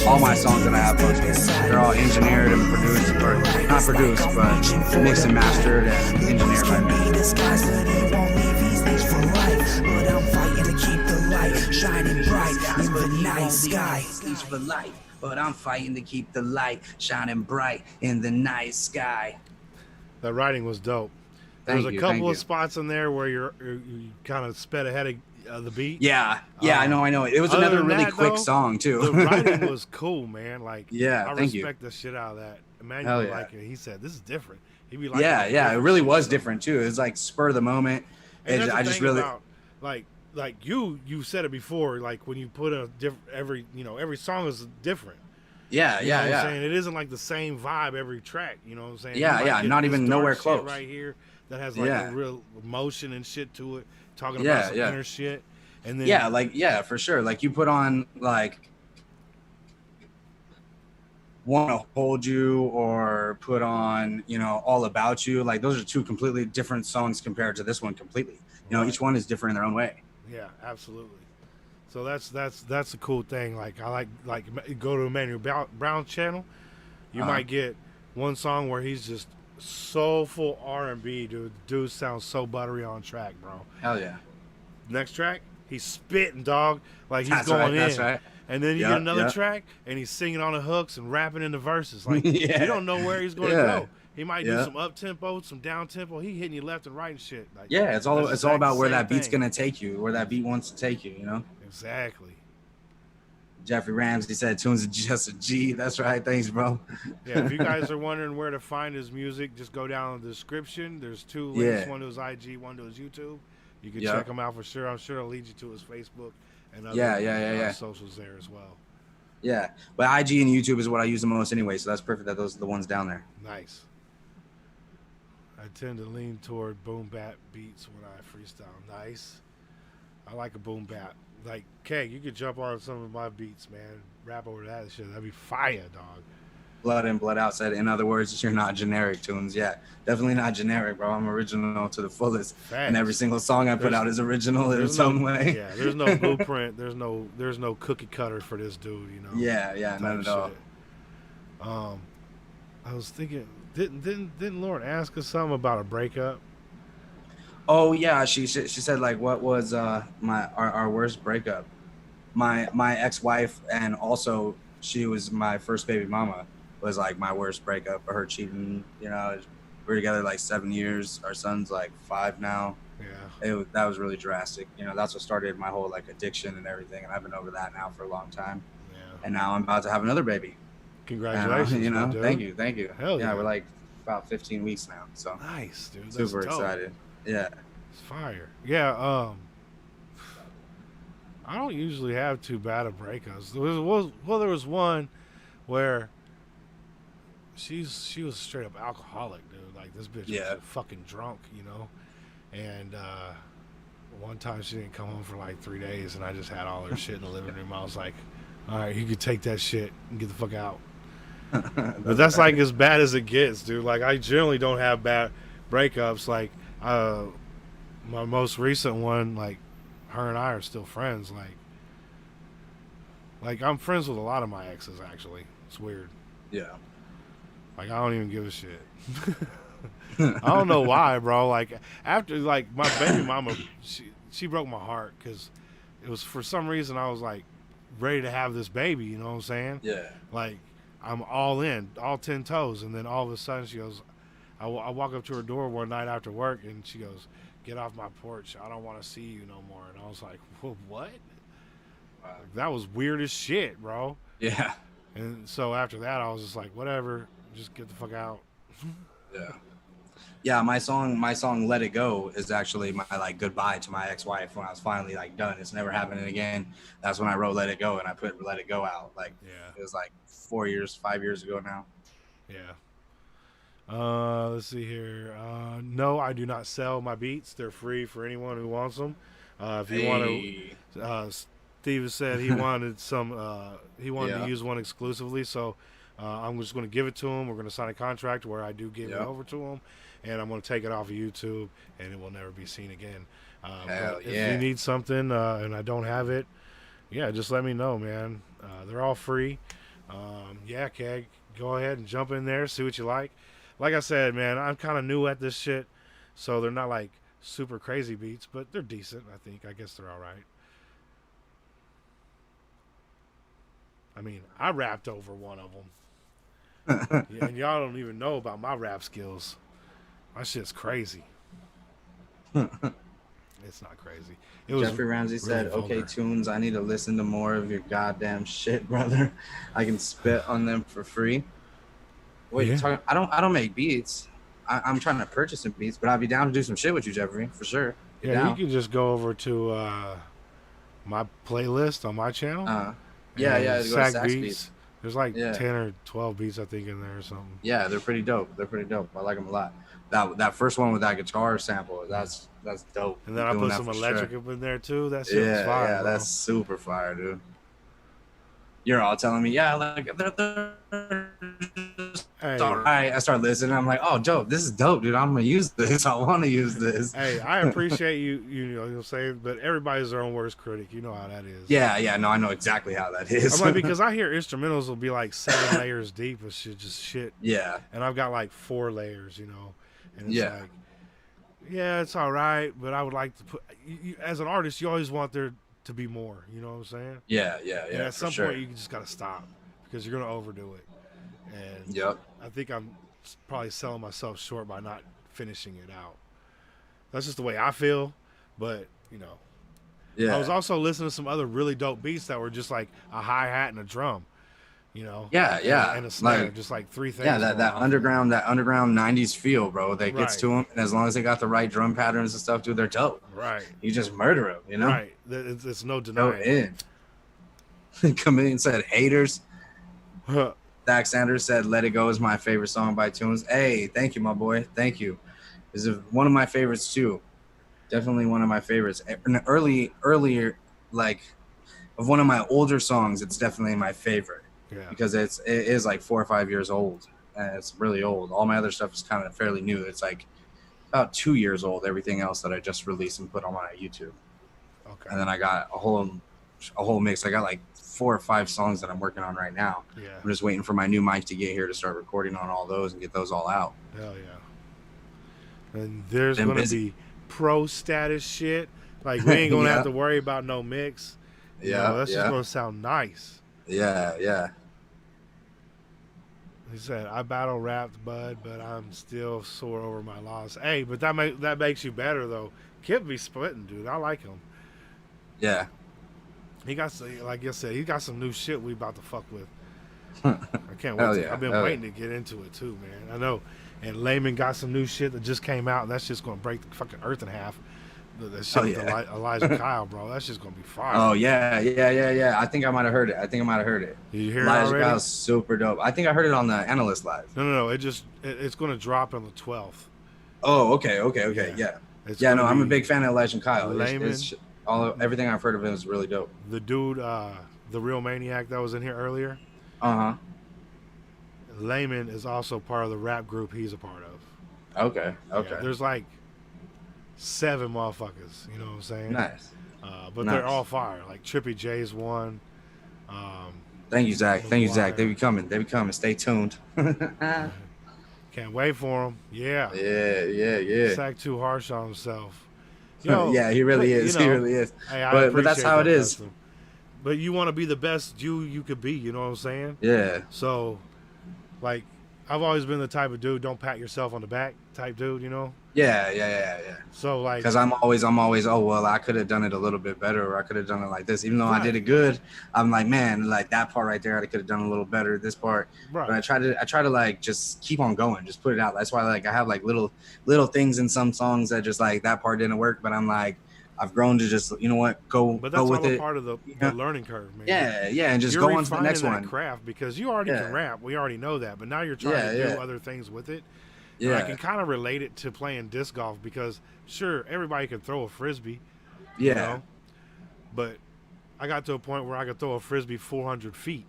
All my songs that I have posted, they're all engineered and produced, or not produced, but mixed and mastered and engineered by me. Disguised, but he won't leave, he's leashed for life. But I'm fighting to keep the light shining bright in the night sky. Leashed for life, but I'm fighting to keep the light shining bright in the night sky. That writing was dope. Thank There's a you, couple thank of you. spots in there where you kind of sped ahead of the beat. Yeah, I know. It was Other another than really that, quick though, song The too. writing was cool, man. Like, Yeah, I thank you. respect the shit out of that. Emmanuel Hell yeah. liked it. He said, "This is different." He be like, Yeah, it really was different too. It was like spur of the moment. And that's the I just thing really, about, like you said it before. Like when you put a different every song is different. yeah, You know what I'm yeah. saying? It isn't like the same vibe every track. You know what I'm saying? Yeah, You might yeah, get not this even dark nowhere shit close. right here that has like Yeah. a real emotion and shit to it, talking Yeah, about some yeah. inner shit. And then Yeah, for sure. Like you put on like Want to Hold You or put on, All About You. Like those are two completely different songs compared to this one completely. Right. Each one is different in their own way. Yeah, absolutely. So that's a cool thing. Like I like go to Emmanuel Brown's channel. You might get one song where he's just soulful R&B, dude. Dude sounds so buttery on track, bro. Hell yeah. Next track, he's spitting, dog. Like he's That's going right, in. that's right. And then you Yep, get another yep. track, and he's singing on the hooks and rapping in the verses. Like Yeah. you don't know where he's going to Yeah. go. He might do Yeah. some up tempo, some down tempo. He hitting you left and right and shit. Like, Yeah, it's all that's about where the that same beat's thing. gonna take you, where that beat wants to take you, Exactly. Jeffrey Ramsey said Tunes is just a G. That's right. Thanks, bro. Yeah, if you guys are wondering where to find his music, just go down in the description. There's two links, Yeah. one to his IG, one to his YouTube. You can Yep. check him out for sure. I'm sure it'll lead you to his Facebook and other Yeah. socials there as well. Yeah, but IG and YouTube is what I use the most anyway, so that's perfect that those are the ones down there. Nice. I tend to lean toward boom bap beats when I freestyle. Nice. I like a boom bap. Like, Kay, you could jump on some of my beats, man. Rap over that shit. That'd be fire, dog. Blood in, blood out said, in other words, you're not generic Tunes. Yeah, definitely not generic, bro. I'm original to the fullest. Facts. And every single song I put out is original in some way. Yeah, there's no blueprint. There's no cookie cutter for this dude, Yeah, type not at all. shit. I was thinking, didn't Lauren ask us something about a breakup? Oh yeah, she said like, what was our worst breakup? My ex-wife, and also she was my first baby mama, was like my worst breakup for her cheating. We're together like 7 years. Our son's like 5 now. Yeah. That was really drastic. That's what started my whole like addiction and everything. And I've been over that now for a long time. Yeah. And now I'm about to have another baby. Congratulations, And, my dude. thank you. Hell yeah. We're like about 15 weeks now. So Nice, dude. That's super dope. excited. Yeah. It's fire. Yeah. I don't usually have too bad of breakups. There was one where she was straight up alcoholic, dude. Like this bitch Yeah. was fucking drunk, And one time she didn't come home for like 3 days, and I just had all her shit in the living room. I was like, all right, you could take that shit and get the fuck out. But that's like as bad as it gets, dude. Like I generally don't have bad breakups. Like my most recent one, like her and I are still friends. Like I'm friends with a lot of my exes. Actually, it's weird. Yeah. Like I don't even give a shit. I don't know why, bro. Like after like my baby mama, she broke my heart because it was for some reason I was like ready to have this baby. You know what I'm saying? Yeah. Like I'm all in, all 10 toes, and then all of a sudden she goes, I walk up to her door one night after work, and she goes, get off my porch. I don't want to see you no more. And I was like, well, what? Wow. Like, that was weird as shit, bro. Yeah. And so after that, I was just like, whatever, just get the fuck out. Yeah. Yeah, my song "Let It Go" is actually my like goodbye to my ex-wife when I was finally like done. It's never happening again. That's when I wrote "Let It Go" and I put "Let It Go" out. Like Yeah. it was like 5 years ago now. Yeah. Let's see here. No, I do not sell my beats. They're free for anyone who wants them. If you want to, Steve said he wanted some. He wanted to use one exclusively, so I'm just going to give it to him. We're going to sign a contract where I do give it over to him, and I'm going to take it off of YouTube, and it will never be seen again. But if you need something and I don't have it, yeah, just let me know, man. They're all free. Yeah, Keg, go ahead and jump in there, see what you like. Like I said, man, I'm kind of new at this shit, so they're not like super crazy beats, but they're decent, I think. I guess they're all right. I mean, I rapped over one of them. Yeah, and y'all don't even know about my rap skills. My shit's crazy. It's not crazy. It was Jeffrey Ramsey said, vulgar. "Okay, Tunes, I need to listen to more of your goddamn shit, brother. I can spit on them for free." Wait, Yeah. you're talking? I don't make beats. I'm trying to purchase some beats, but I'd be down to do some shit with you, Jeffrey, for sure. Yeah, down. you can just go over to my playlist on my channel. Yeah, and go to Sack Sax beats. Beats. There's like Yeah. 10 or 12 beats, I think, in there or something. Yeah, they're pretty dope. I like them a lot. That first one with that guitar sample, that's dope. And then I Doing put that some for electric sure. up in there too. That shit was fire. Yeah, bro. that's super fire, dude. You're all telling me, yeah, like Hey, it's all right. I start listening. I'm like, oh, dope. This is dope, dude. I'm gonna use this. I want to use this. hey, I appreciate you. You know what I'm saying, but everybody's their own worst critic. You know how that is. Yeah. No, I know exactly how that is. I'm like, because I hear instrumentals will be like 7 layers deep of shit, just shit, yeah, and I've got like 4 layers, you know, and it's Yeah. like, yeah, it's all right, but I would like to put. As an artist, you always want there to be more. You know what I'm saying? yeah. And at for some sure. point, you just gotta stop because you're gonna overdo it. And Yep. I think I'm probably selling myself short by not finishing it out. That's just the way I feel. But, you know, Yeah. I was also listening to some other really dope beats that were just like a hi-hat and a drum, you know? Yeah. And a snare, Like, just like 3 things. yeah, that going on. underground 90s feel, bro. That gets Right. to them, and as long as they got the right drum patterns and stuff, dude, they're dope. Right. You just murder them, you know. Right. It's no Go denying. in. Chameleon said, "Haters." Huh. Zach Sanders said, "Let It Go" is my favorite song by Tunes. Hey, thank you, my boy. Thank you. This is one of my favorites too. Definitely one of my favorites. An earlier, like, of one of my older songs, it's definitely my favorite Yeah. because it is like 4 or 5 years old, and it's really old. All my other stuff is kind of fairly new. It's like about 2 years old. Everything else that I just released and put on my YouTube, Okay. and then I got a whole mix. I got like 4 or 5 songs that I'm working on right now. Yeah. I'm just waiting for my new mic to get here to start recording on all those and get those all out. Hell yeah. And there's Been going to busy. be pro status shit. Like, we ain't going to Yeah. have to worry about no mix. You know, that's just going to sound nice. Yeah. He said, I battle rapped, bud, but I'm still sore over my loss. Hey, but that makes you better, though. Kip be splitting, dude. I like him. Yeah. He got, like I said, he got some new shit we about to fuck with. I can't wait. Hell to, yeah, I've been hell waiting to get into it, too, man. I know. And Layman got some new shit that just came out, and that's just going to break the fucking earth in half. The shit with Elijah Kyle, bro. That's just going to be fire. Oh, yeah. I think I might have heard it. Did you hear it Elijah already? Kyle's super dope. I think I heard it on the Analyst Live. No. It's going to drop on the 12th. Oh, okay. Yeah. It's Yeah, gonna no, I'm a be big fan of Elijah Kyle. Layman. Everything I've heard of him is really dope. The dude, the real maniac that was in here earlier. Uh-huh. Layman is also part of the rap group he's a part of. Okay. Yeah, there's like 7 motherfuckers, you know what I'm saying? Nice. But Nice. they're all fire. Like Trippy J's one. Thank you, Zach. They be Wire. coming. Stay tuned. Can't wait for him. Yeah. Yeah. Sack too harsh on himself. Yeah, he really but, is. you know, He really is. Hey, I But that's appreciate how it that, is. Dustin. But you want to be the best you could be, you know what I'm saying? Yeah. So, like, I've always been the type of dude, don't pat yourself on the back type dude, you know? Yeah. So, like, Because I'm always, oh well, I could have done it a little bit better, or I could have done it like this. Even though I did Right. it good, I'm like, man, like that part right there, I could have done a little better. This part, but right. I try to like just keep on going, just put it out. That's why like I have like little things in some songs that just like that part didn't work, but I'm like, I've grown to just, you know what, go But that's with all a it. part of the learning curve, man. Yeah, and just You're go on to the refining next that one. craft because you already can Yeah. rap. We already know that. But now you're trying to do other things with it. And I can kind of relate it to playing disc golf because, sure, everybody can throw a frisbee. You know? But I got to a point where I could throw a frisbee 400 feet.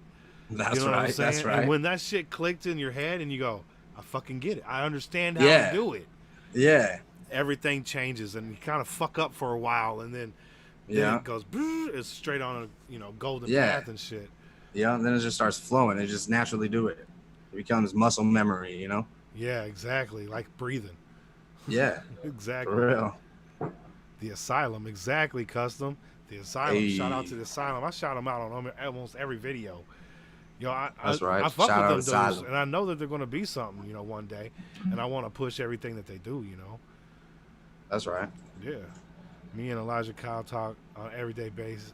That's you know right. What I'm saying? That's right. And when that shit clicked in your head and you go, I fucking get it. I understand how to do it. Yeah. Everything changes and you kind of fuck up for a while and then it goes, it's straight on a golden path and shit. Yeah, and then it just starts flowing. It just naturally do it. It becomes muscle memory, you know? Yeah, exactly. Like breathing. Yeah. Exactly. For real. The Asylum, exactly, Custom. The Asylum. Hey. Shout out to the Asylum. I shout them out on almost every video. That's right. I fuck shout with them dudes, Asylum. and I know that they're going to be something, one day. And I want to push everything that they do, That's right. Yeah. Me and Elijah Kyle talk on everyday basis.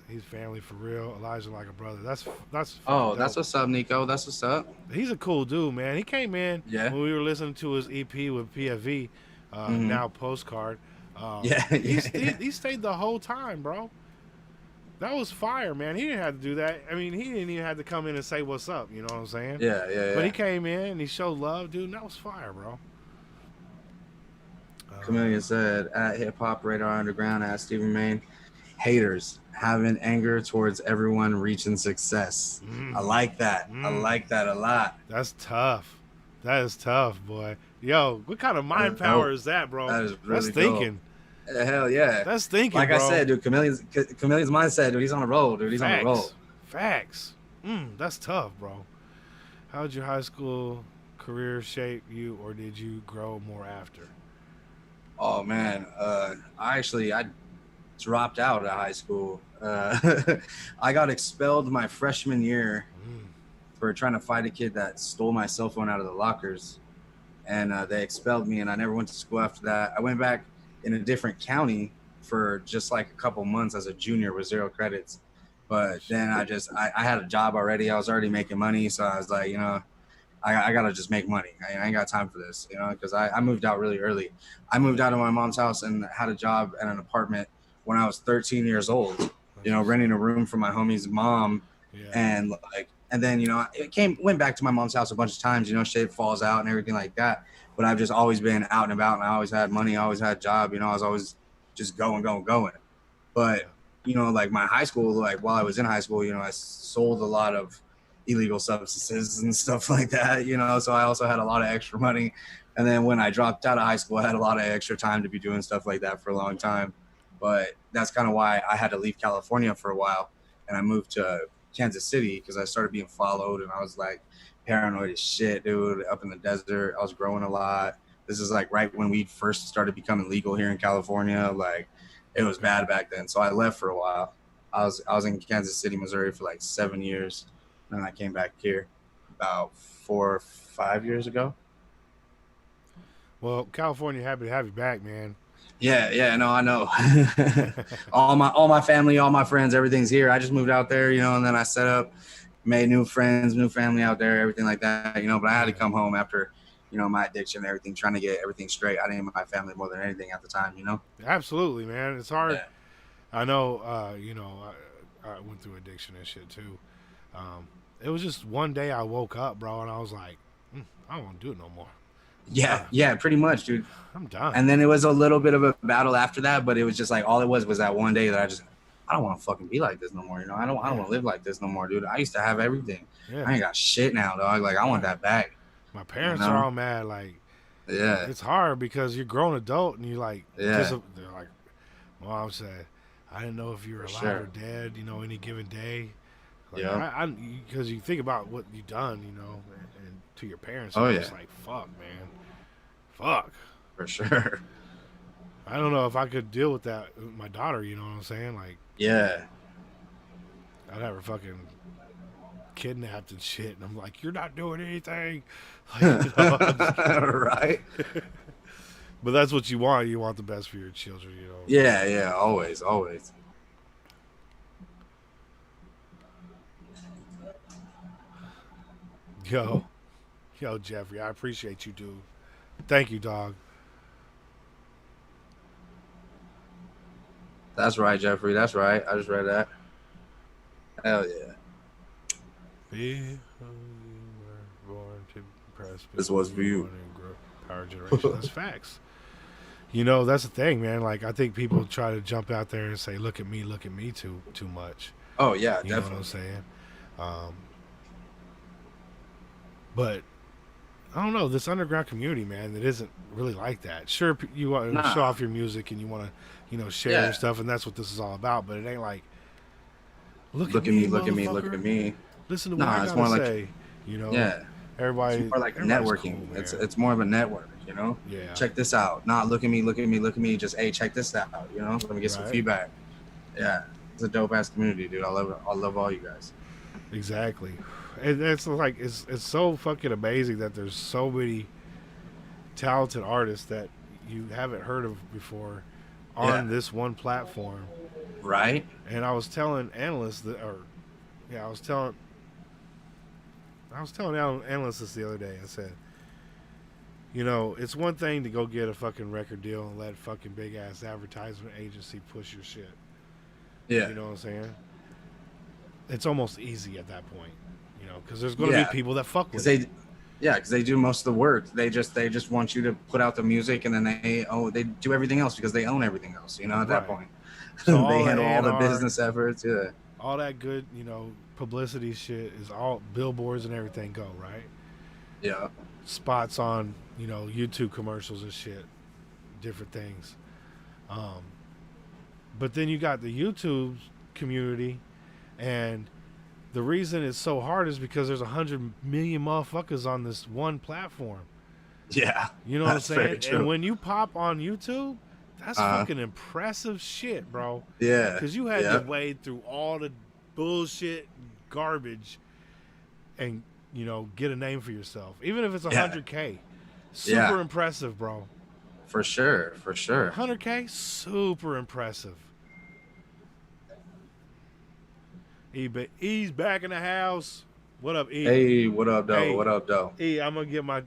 He's family for real. Elijah like a brother. That's Oh, that's what's up, Nico. That's what's up. He's a cool dude, man. He came in when we were listening to his EP with PFV, now Postcard. He stayed the whole time, bro. That was fire, man. He didn't have to do that. I mean, he didn't even have to come in and say what's up. You know what I'm saying? Yeah. But he came in and he showed love, dude. And that was fire, bro. Chameleon said at Hip Hop Radar Underground at Stephen Main, haters having anger towards everyone reaching success. I like that. I like that a lot. That's tough. That is tough, boy. Yo, what kind of mind power is that, bro? That is really That's thinking. Hell yeah. That's thinking, like bro. I said, dude, Chameleon's mindset, dude, he's on a roll, dude. He's on a roll. Facts. That's tough, bro. How did your high school career shape you, or did you grow more after? Oh man, I dropped out of high school. I got expelled my freshman year for trying to fight a kid that stole my cell phone out of the lockers, and they expelled me, and I never went to school after that. I went back in a different county for just like a couple months as a junior with 0 credits, but then I had a job already. I was already making money, so I was like, I gotta just make money. I ain't got time for this, because I moved out really early. I moved out of my mom's house and had a job at an apartment when I was 13 years old, renting a room for my homie's mom. And then, went back to my mom's house a bunch of times, shit falls out and everything like that. But I've just always been out and about, and I always had money. I always had a job, I was always just going. But, like my high school, like while I was in high school, I sold a lot of illegal substances and stuff like that, so I also had a lot of extra money. And then when I dropped out of high school, I had a lot of extra time to be doing stuff like that for a long time. But that's kind of why I had to leave California for a while, and I moved to Kansas City because I started being followed, and I was like paranoid as shit, dude, up in the desert. I was growing a lot. This is like right when we first started becoming legal here in California. Like it was bad back then. So I left for a while. I was in Kansas City, Missouri for like 7 years. And I came back here about 4 or 5 years ago. Well, California, happy to have you back, man. Yeah, no, I know. all my family, all my friends, everything's here. I just moved out there, and then I set up, made new friends, new family out there, everything like that, but I had to come home after, my addiction and everything, trying to get everything straight. I needed my family more than anything at the time, Absolutely, man. It's hard. Yeah. I know, I went through addiction and shit too. It was just one day I woke up, bro, and I was like, I don't want to do it no more. Yeah, pretty much, dude. I'm done. And then it was a little bit of a battle after that, but it was just like all it was that one day that I don't want to fucking be like this no more. I don't want to live like this no more, dude. I used to have everything. Yeah. I ain't got shit now, dog. Like I want that back. My parents are all mad. Like, it's hard because you're a grown adult and you like, they're like, Mom said, I didn't know if you were alive or dead. Any given day. Like, because you think about what you've done, and to your parents. It's like, fuck, man. Fuck. For sure. I don't know if I could deal with that with my daughter, you know what I'm saying? Like, yeah. I'd have her fucking kidnapped and shit. And I'm like, you're not doing anything. Like, you know, Right? but that's what you want. You want the best for your children, you know. Yeah, always. Yo, Jeffrey, I appreciate you, dude. Thank you, dog. That's right, Jeffrey. That's right. I just read that. Hell yeah. Be who you were born to impress. This was for you. Power generation. That's facts. You know, that's the thing, man. Like, I think people try to jump out there and say, look at me too much. Oh yeah, You know definitely. what I'm saying? But I don't know, this underground community, man, that isn't really like that. Sure, you want to show off your music and you want to, you know, share your stuff, and that's what this is all about. But it ain't like, look at me, look at me. Listen to what I it's gotta more say. like, You know, yeah, everybody. it's more like everybody's networking. cool, It's more of a network, you know. Yeah. Check this out. Not look at me. Just hey, check this out. You know, let me get some Right. feedback. Yeah, it's a dope ass community, dude. I love it. I love all you guys. Exactly. And it's like it's so fucking amazing that there's so many talented artists that you haven't heard of before on this one platform. Right? And I was telling analysts that, I was telling analysts this the other day. I said, you know, it's one thing to go get a fucking record deal and let fucking big ass advertisement agency push your shit. Yeah. You know what I'm saying? It's almost easy at that point, you know, because there's going to be people that fuck with it. Because they do most of the work. They just want you to put out the music, and then they do everything else because they own everything else. You know, at that point, So they all handle all the A&R, business efforts. Yeah. all that good, you know, publicity shit is all billboards and everything go, right? Yeah. Spots on, you know, YouTube commercials and shit, different things. But then you got the YouTube community, and the reason it's so hard is because there's 100 million motherfuckers on this one platform. Yeah. You know what I'm That's very saying? true. And when you pop on YouTube, that's fucking impressive shit, bro. Yeah. Because you had to wade through all the bullshit, garbage, and, you know, get a name for yourself. Even if it's 100K. Super impressive, bro. For sure. 100K? Super impressive. E's back in the house. What up, E? Hey, what up, though? Hey. What up, though? E, I'm gonna get my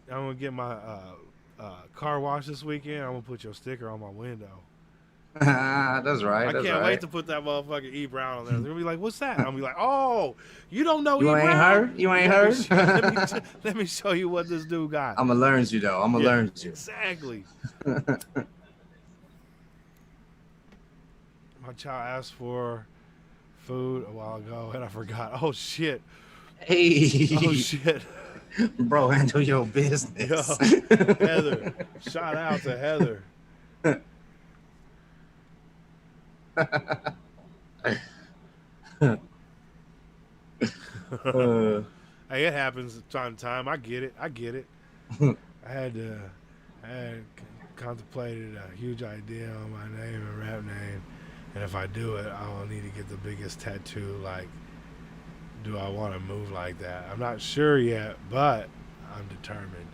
car wash this weekend. I'm gonna put your sticker on my window. That's right. I can't wait to put that motherfucking E Brown on there. They're gonna be like, "What's that?" I'll be like, "Oh, you don't know You E ain't Brown? heard? You ain't heard? Let me show you what this dude got." I'm gonna learn you though. I'm gonna learn you. Exactly. My child asked for food a while ago and I forgot. Oh shit. Hey. Oh shit. Bro, handle your business. Yo, Heather. Shout out to Heather. Hey, it happens time to time. I get it. I had contemplated a huge idea on my name and rap name, and if I do it, I will need to get the biggest tattoo. Like, do I want to move like that? I'm not sure yet, but I'm determined.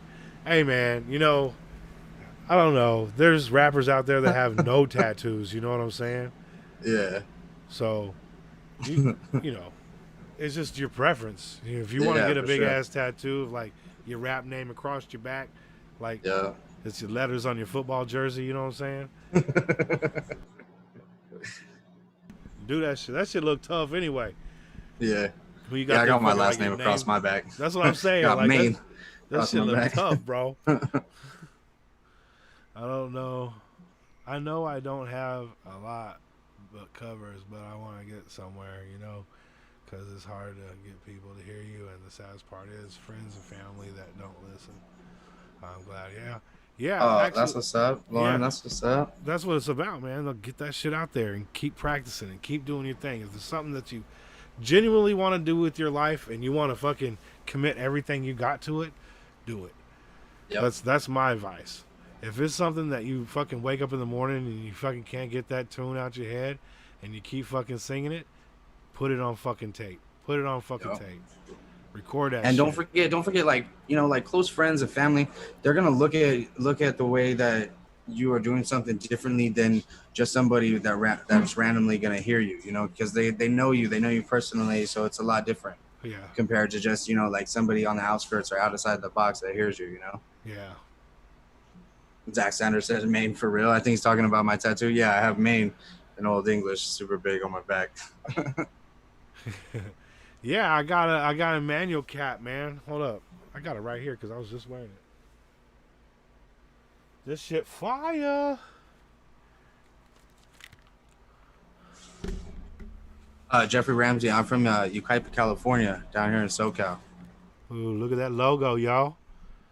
Hey, man, you know, I don't know. There's rappers out there that have no tattoos. You know what I'm saying? Yeah. So, you know, it's just your preference. You know, if you want to get a big ass tattoo of like your rap name across your back, like it's your letters on your football jersey. You know what I'm saying? Do that shit. That shit look tough anyway. Yeah. When you got I got my fucking, last like, name across my back. That's what I'm saying. Got Like Maine that shit my look back. tough, bro. I don't know. I know I don't have a lot but covers, but I want to get somewhere, you know, because it's hard to get people to hear you, and the saddest part is friends and family that don't listen. I'm glad, yeah. Oh, actually, that's what's up, Lauren. yeah. That's what's up. That's what it's about, man. Look, get that shit out there and keep practicing and keep doing your thing. If there's something that you genuinely want to do with your life and you want to fucking commit everything you got to it, do it. Yep. That's my advice. If it's something that you fucking wake up in the morning and you fucking can't get that tune out your head and you keep fucking singing it, put it on fucking tape. Put it on fucking tape. Record that And shit. don't forget, like, like close friends and family, they're gonna look at the way that you are doing something differently than just somebody that's randomly gonna hear you, because they know you, personally, so it's a lot different Yeah. compared to just like somebody on the outskirts or outside the box that hears you. Yeah. Zach Sanders says Maine for real. I think he's talking about my tattoo. Yeah, I have Maine in Old English, super big on my back. Yeah, I got a manual cap, man. Hold up. I got it right here because I was just wearing it. This shit fire. Jeffrey Ramsey, I'm from Yucaipa, California, down here in SoCal. Ooh, look at that logo, y'all.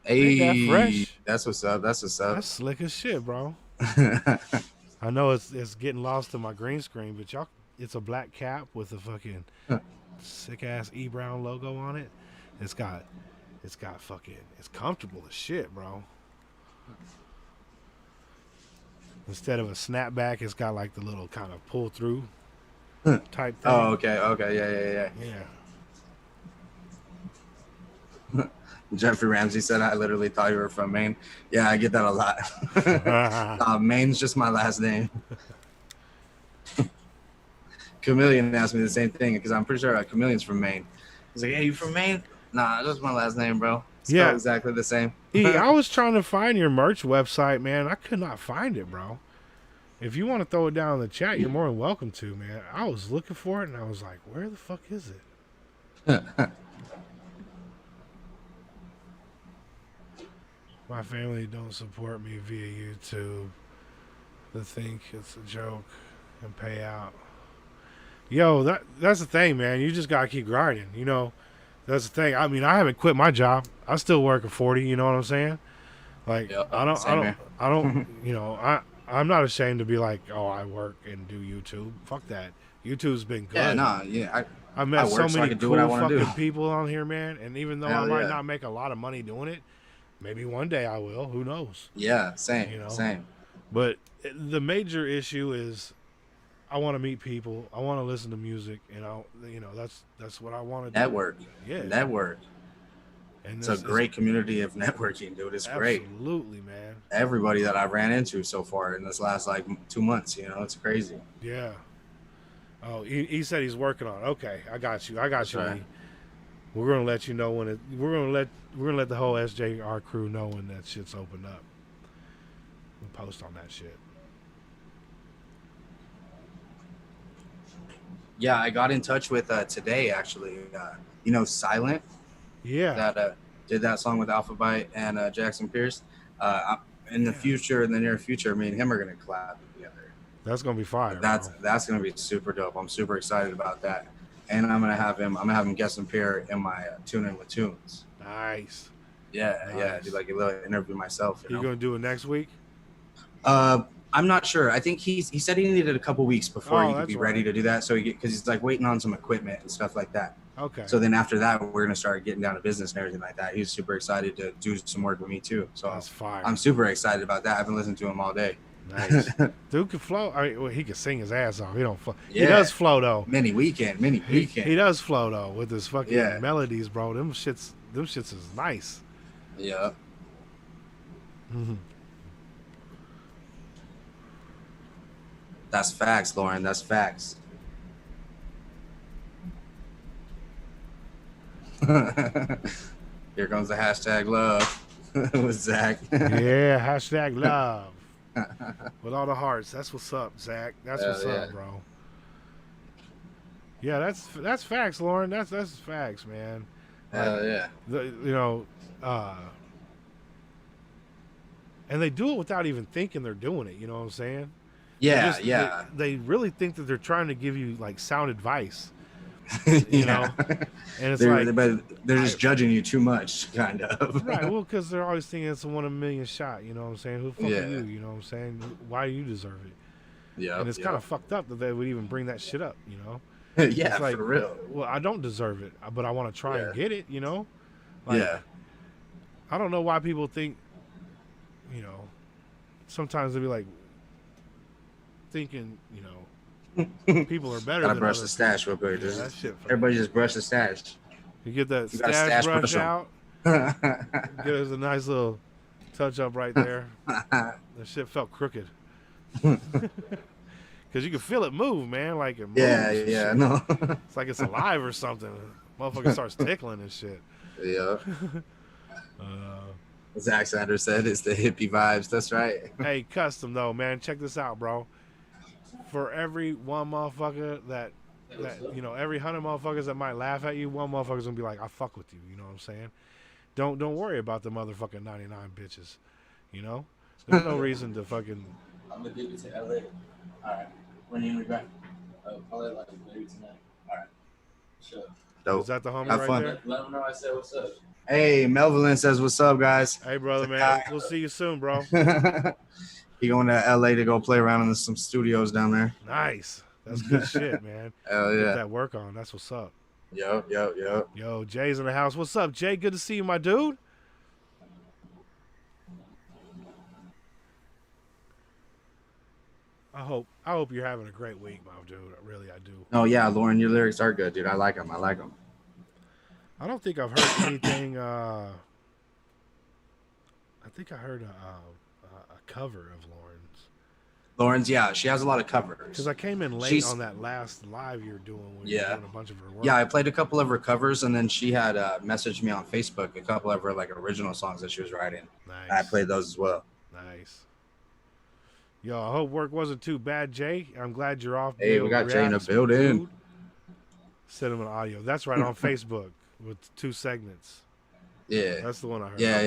Ain't that Hey, fresh? that's what's up. That's what's up. That's slick as shit, bro. I know it's getting lost in my green screen, but y'all, it's a black cap with a fucking sick ass E Brown logo on it. It's got fucking, it's comfortable as shit, bro. Instead of a snapback, it's got like the little kind of pull through type thing. Oh, okay, Yeah. Jeffrey Ramsey said, I literally thought you were from Maine. Yeah, I get that a lot. Maine's just my last name. Chameleon asked me the same thing because I'm pretty sure Chameleon's from Maine. He's like, hey, you from Maine? Nah, that's my last name, bro. Spelled exactly the same. I was trying to find your merch website, man. I could not find it, bro. If you want to throw it down in the chat, you're more than welcome to, man. I was looking for it, and I was like, where the fuck is it? My family don't support me via YouTube. They think it's a joke and pay out. Yo, that's the thing, man. You just gotta keep grinding. That's the thing. I mean, I haven't quit my job. I still work at 40. You know what I'm saying? Like, Yep, I don't. I'm not ashamed to be like, oh, I work and do YouTube. Fuck that. YouTube's been good. Yeah, no, yeah. I met so many cool fucking do. people on here, man. And even though I might not make a lot of money doing it, maybe one day I will. Who knows? Yeah, same. Same. But the major issue is, I want to meet people. I want to listen to music, and that's what I want to do. Network. Yeah. Network. And it's a great community of networking, dude. It's great. Absolutely, man. Everybody that I ran into so far in this last 2 months, it's crazy. Yeah. Oh, he said he's working on it. Okay, I got you. Right. E. We're gonna let you know when we're gonna let the whole SJR crew know when that shit's opened up. We'll post on that shit. Yeah, I got in touch with today actually. Silent. Yeah. That did that song with Alpha Byte and Jackson Pierce. In the near future, me and him are gonna collab together. That's gonna be fire. That's gonna be super dope. I'm super excited about that. And I'm gonna have him guest appear in my Tune In with Tunes. Nice. Yeah. Do like a little interview myself. You gonna do it next week? I'm not sure. I think he said he needed a couple weeks before he could be ready to do that. So because he's like waiting on some equipment and stuff like that. Okay. So then after that, we're gonna start getting down to business and everything like that. He's super excited to do some work with me too. So that's fire. I'm super excited about that. I've been listening to him all day. Nice. Dude can flow. He can sing his ass off. He don't flow. Yeah. He does flow though. Mini weekend. He does flow though with his fucking melodies, bro. Them shits is nice. Yeah. Mm-hmm. That's facts, Lauren. That's facts. Here comes the hashtag love with Zach. Yeah, hashtag love. With all the hearts. That's what's up, Zach. That's what's up, bro. Yeah, that's facts, Lauren. That's facts, man. Hell yeah. And they do it without even thinking they're doing it. You know what I'm saying? Yeah, They really think that they're trying to give you like sound advice. You know, and it's they're just judging you too much, kind of. Right. Well, because they're always thinking it's a 1 in a million shot. You know what I'm saying? Who the fuck are you? You know what I'm saying? Why do you deserve it? Yeah. And it's kind of fucked up that they would even bring that shit up. You know? Yeah, it's like, for real. Well, I don't deserve it, but I want to try and get it. You know? Like, I don't know why people think. You know, sometimes they'll be like thinking, you know, people are better. Gotta brush the stash real quick. Everybody just brush the stash. You get that You gotta stash stash brush brush 'em. out. Get us a nice little touch up right there. That shit felt crooked. Because you can feel it move, man. Like it moves. Yeah, and yeah, shit. no. It's like it's alive or something. Motherfucker starts tickling and shit. Yeah. Uh, Zach Sanders said it's the hippie vibes. That's right. hey, custom though, man. Check this out, bro. For every one motherfucker that you know, every 100 motherfuckers that might laugh at you, one motherfucker's gonna be like, I fuck with you. You know what I'm saying? Don't worry about the motherfucking 99 bitches. You know, there's no reason to fucking. I'm gonna give it to LA. All right. When you back? Probably like maybe tonight. All right. Sure. Dope. Is that the homie Have right fun. there? Let them know I said what's up. Hey, Melvin says what's up, guys. Hey, brother, man. We'll see you soon, bro. He going to LA to go play around in some studios down there. Nice. That's good shit, man. Hell yeah. Get that work on. That's what's up. Yep. Yo, Jay's in the house. What's up, Jay? Good to see you, my dude. I hope you're having a great week, my dude. I do. Oh yeah, Lauren, your lyrics are good, dude. I like them. I don't think I've heard anything. I think I heard a cover of Lauren's, yeah, she has a lot of covers. because I came in late on that last live you were doing when you were doing a bunch of her work. Yeah, I played a couple of her covers, and then she had messaged me on Facebook a couple of her like original songs that she was writing. Nice. I played those as well. Nice. Yo, I hope work wasn't too bad, Jay. I'm glad you're off. Hey, we got Jay in the building. Send him an audio. That's right on Facebook with 2 segments. Yeah. That's the one I heard. Yeah. I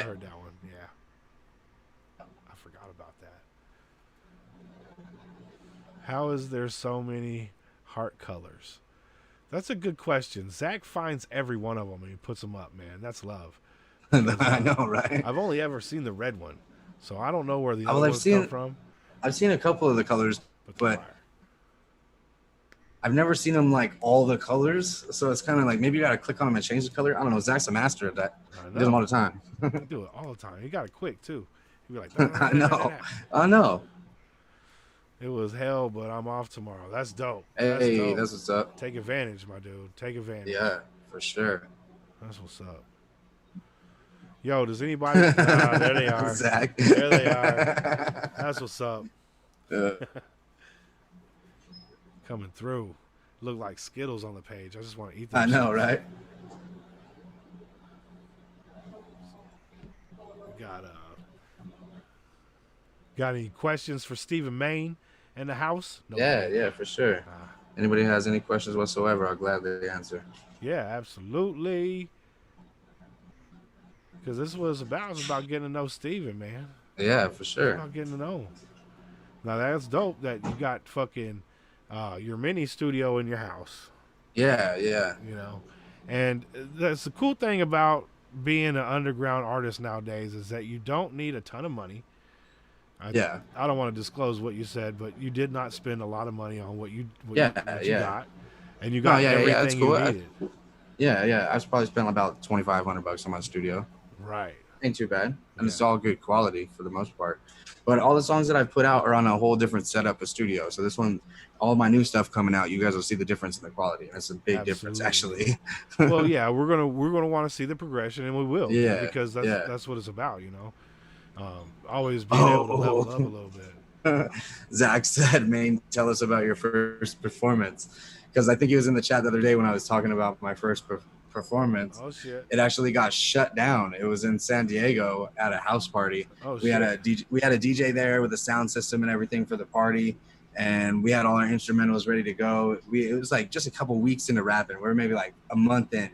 heard that one. Yeah. I forgot about that. How is there so many heart colors? That's a good question. Zach finds every one of them and he puts them up, man. That's love. I know, right? I've only ever seen the red one, so I don't know where the Well, other I've ones seen- come from. I've seen a couple of the colors, But, but I've never seen them like all the colors. So it's kind of like maybe you got to click on them and change the color. I don't know. Zach's a master at that. I He does them all know. the time. He do it all the time. He got it quick too. He'd be like, I know. I know. It was hell, but I'm off tomorrow. That's dope. That's Hey, dope. that's what's up. Take advantage, my dude. Take advantage. Yeah, for sure. That's what's up. Yo, does anybody? There they are. Zach. There they are. That's what's up. Coming through. Look like Skittles on the page. I just want to eat them. I know, shits. right? Got any questions for Stephen Main in the house? No. Yeah, for sure. Anybody has any questions whatsoever, I'll gladly answer. Yeah, absolutely. Because this was about getting to know Steven, man. Yeah, for sure. About getting to know him. Now that's dope that you got fucking your mini studio in your house. Yeah. You know, and that's the cool thing about being an underground artist nowadays is that you don't need a ton of money. I don't want to disclose what you said, but you did not spend a lot of money on what you got, and you got everything that's you cool. needed. Yeah. I probably spent about $2,500 on my studio. Right. Ain't too bad, and it's all good quality for the most part. But all the songs that I've put out are on a whole different setup of studio. So this one, all my new stuff coming out, you guys will see the difference in the quality. And it's a big difference, actually. Well, yeah, we're gonna want to see the progression, and we will. Yeah, because that's what it's about, you know. Always being able to level up a little bit. Zach said, "Man, tell us about your first performance," because I think he was in the chat the other day when I was talking about my first performance. Oh shit! It actually got shut down. It was in San Diego at a house party. Oh shit! We had a DJ there with a sound system and everything for the party, and we had all our instrumentals ready to go. It was like just a couple weeks into rapping. We were maybe like a month in,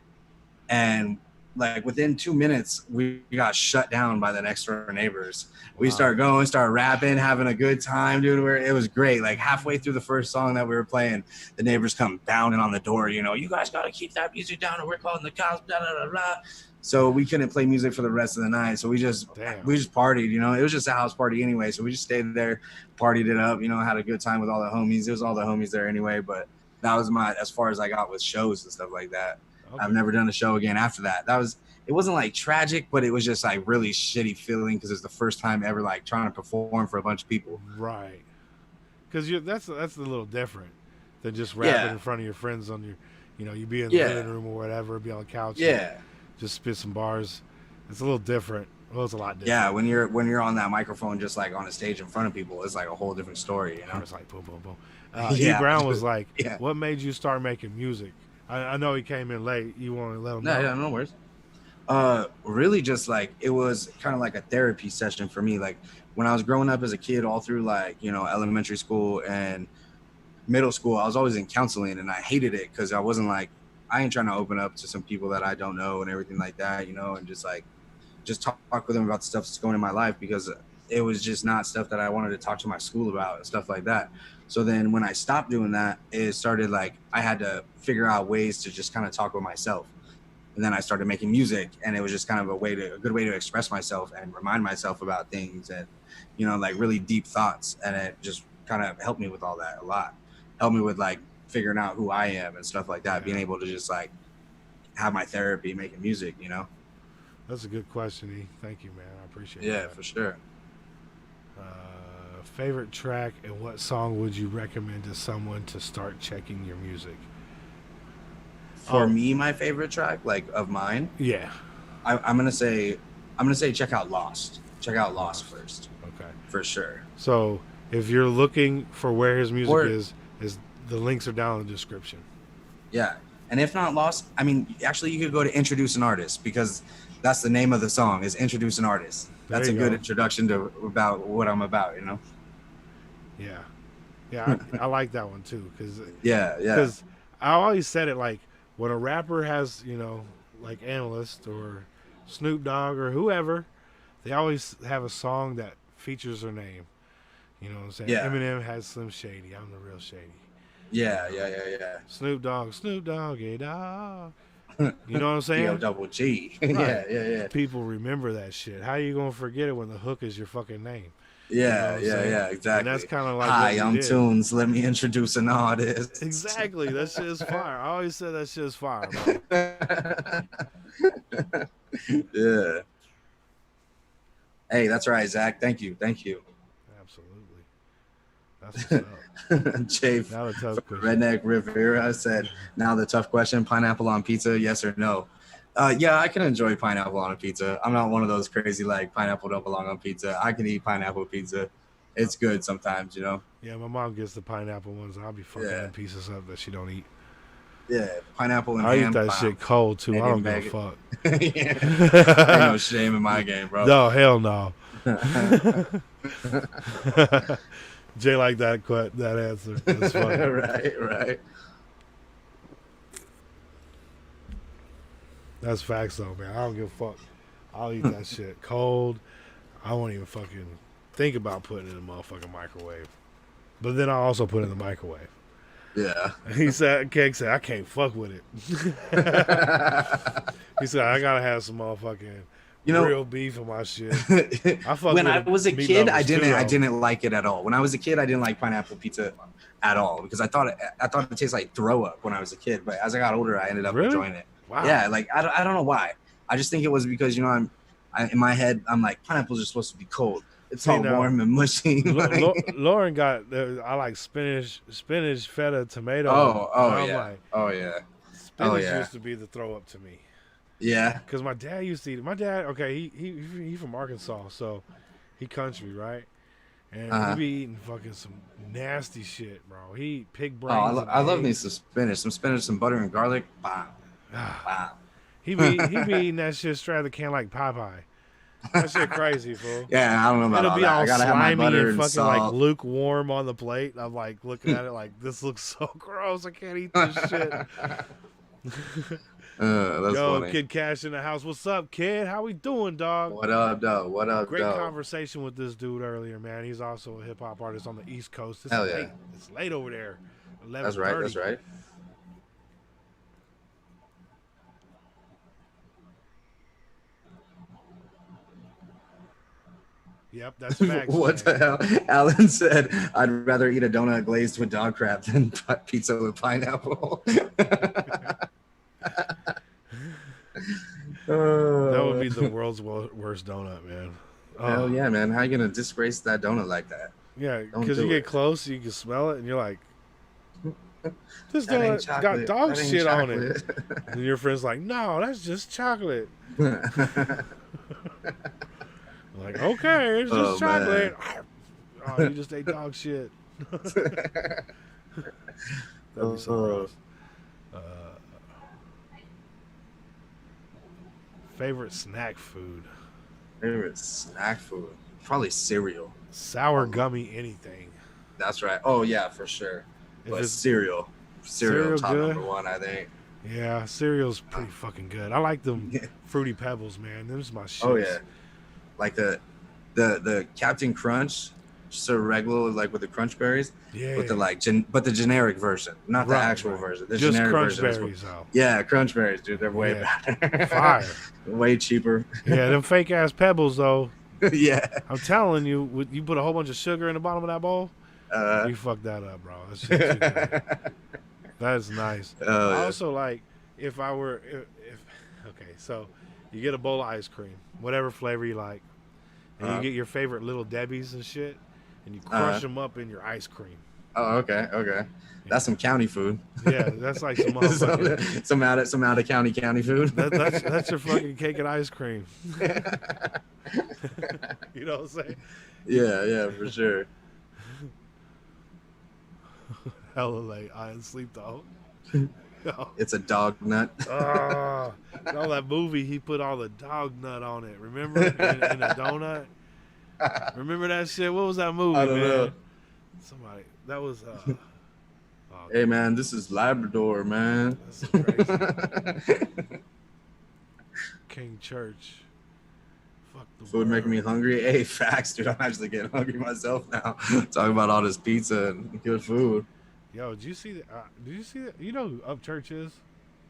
and like within 2 minutes, we got shut down by the next door neighbors. We started rapping, having a good time, dude. It was great. Like halfway through the first song that we were playing, the neighbors come pounding on the door. You know, you guys got to keep that music down or we're calling the cops, blah, blah, blah, blah. So we couldn't play music for the rest of the night. So we just partied, you know. It was just a house party anyway. So we just stayed there, partied it up, you know, had a good time with all the homies. It was all the homies there anyway. But that was as far as I got with shows and stuff like that. Okay. I've never done a show again after that. It wasn't like tragic, but it was just like really shitty feeling because it's the first time ever like trying to perform for a bunch of people. Right. Because that's a little different than just rapping in front of your friends on You be in the Yeah. living room or whatever, be on the couch, and Yeah. just spit some bars. It's a little different. Well, it's a lot different. Yeah, when you're on that microphone, just like on a stage in front of people, it's like a whole different story, you know. It's like boom, boom, boom. E. Yeah. Brown was like, Yeah. "What made you start making music?" I know he came in late. You want to let him No, know? yeah, no worries. Really just like it was kind of like a therapy session for me. Like when I was growing up as a kid, all through like, elementary school and middle school, I was always in counseling and I hated it because I wasn't like, I ain't trying to open up to some people that I don't know and everything like that, and just talk with them about the stuff that's going in my life, because it was just not stuff that I wanted to talk to my school about and stuff like that. So then when I stopped doing that, it started like I had to figure out ways to just kind of talk with myself. And then I started making music, and it was just kind of a good way to express myself and remind myself about things and, like really deep thoughts. And it just kind of helped me with all that a lot. Helped me with like figuring out who I am and stuff like that. Being able to just like have my therapy making music, That's a good question, E. Thank you, man. I appreciate it. Yeah, for sure. Favorite track and what song would you recommend to someone to start checking your music? For me, my favorite track, like of mine, Yeah. I'm gonna say check out Lost. Check out Lost first, Okay. for sure. So if you're looking for where his music Or- is the links are down in the description. Yeah, and if not Lost, I mean, actually, you could go to Introduce an Artist, because that's the name of the song, is Introduce an Artist. That's a There you good go. introduction to about what I'm about, Yeah. Yeah, I like that one too, because Yeah, yeah, I always said it like when a rapper has, like Analyst or Snoop Dogg or whoever, they always have a song that features their name. You know what I'm saying? Yeah. Eminem has Slim Shady. I'm the real Shady. yeah. Snoop Dogg, yeah, dog. You know what I'm saying? Double G. Right. Yeah. People remember that shit. How you gonna forget it when the hook is your fucking name? Yeah, what I'm saying? exactly. And that's kind of like Hi, what you I'm did. Tunez. Let me introduce an artist. Exactly. That shit is fire. I always said that shit is fire, bro. Yeah. Hey, that's right, Zach. Thank you. Absolutely. That's what's up. Jay Now the tough question. Redneck Rivera said, now the tough question, pineapple on pizza, yes or no? Yeah, I can enjoy pineapple on a pizza. I'm not one of those crazy, like, pineapple don't belong on pizza. I can eat pineapple pizza. It's good sometimes, Yeah, my mom gets the pineapple ones. I'll be fucking Yeah. them pieces up that she don't eat. Yeah, pineapple and I ham. eat that wow. shit cold too. I don't Can't give even a fuck. Yeah. Ain't no shame in my game, bro. No, hell no. Jay like that answer. That's funny. right. That's facts though, man. I don't give a fuck. I'll eat that shit cold. I won't even fucking think about putting it in a motherfucking microwave. But then I also put it in the microwave. Yeah. He said, Keg said, I can't fuck with it. He said, I gotta have some motherfucking real beef in my shit. I fuck when with I was a meat kid, lovers too, I though. didn't like it at all. When I was a kid, I didn't like pineapple pizza at all, because I thought it tasted like throw up when I was a kid. But as I got older, I ended up Really? enjoying it. Wow. Yeah, like I don't know why. I just think it was because in my head I'm like, pineapples are supposed to be cold. It's See, all now, warm and mushy. Lauren got. I like spinach, feta, tomato. Oh I'm yeah. like, Oh yeah. spinach yeah. used to be the throw up to me. Yeah. Because my dad used to eat it. My dad, okay, he from Arkansas, so he country, right? And he be eating fucking some nasty shit, bro. He eat pig brains. I love me eggs. some spinach, some butter and garlic. Wow. Wow. He be eating that shit straight out of the can like Popeye. That shit crazy, fool. Yeah, I don't know about It'll all be that. all I gotta have my slimy butter and and fucking salt. like lukewarm on the plate. I'm like looking at it like, this looks so gross. I can't eat this shit. That's Yo, funny. Kid Cash in the house. What's up, kid? How we doing, dog? What up, though? What up, Great though? conversation with this dude earlier, man. He's also a hip hop artist on the East Coast. It's Hell yeah. late. It's late over there. 11:30. That's right. That's right. Yep, that's facts. What man. the hell? Alan said, "I'd rather eat a donut glazed with dog crap than pizza with pineapple." That would be the world's worst donut, man. Oh, Hell yeah, man! How you gonna disgrace that donut like that? Yeah, Don't because you do get it. close, you can smell it, and you're like, This That ain't donut got chocolate. dog That ain't shit on it. chocolate. And your friend's like, no, that's just chocolate. Like, okay, it's just Oh, man. chocolate. Oh, you just ate dog shit. That'd be so gross. Favorite snack food? Favorite snack food? Probably cereal. Sour gummy anything. That's right. Oh yeah, for sure. If But it's cereal cereal top good? number one, I think. Yeah, cereal's pretty fucking good. I like them Fruity Pebbles, man. Them's my shit. Oh yeah, like the Captain Crunch, just a regular like with the crunch berries. Yeah. With the but the generic version, not the actual version. The just generic crunch version berries, though. Yeah, crunch berries, dude. They're way better. Fire. Way cheaper. Yeah, them fake ass pebbles though. Yeah. I'm telling you, you put a whole bunch of sugar in the bottom of that bowl, you fucked that up, bro. That shit too good. That is nice. I also like if okay, so you get a bowl of ice cream, whatever flavor you like, and you get your favorite little Debbie's and shit, and you crush them up in your ice cream. Oh, okay. That's some county food. Yeah, that's like some motherfucking some out of county food. That's your fucking cake and ice cream. You know what I'm saying? Yeah, for sure. Hella late. I didn't sleep though. Oh. It's a dog nut. All that movie, he put all the dog nut on it. Remember in a donut? Remember that shit? What was that movie? I don't know. Somebody that was. Hey man, this is Labrador, man. That's crazy. King Church. Fuck the Food making me hungry. Hey, facts, dude. I'm actually getting hungry myself now. Talking about all this pizza and good food. Yo, did you see that? You know who Upchurch is?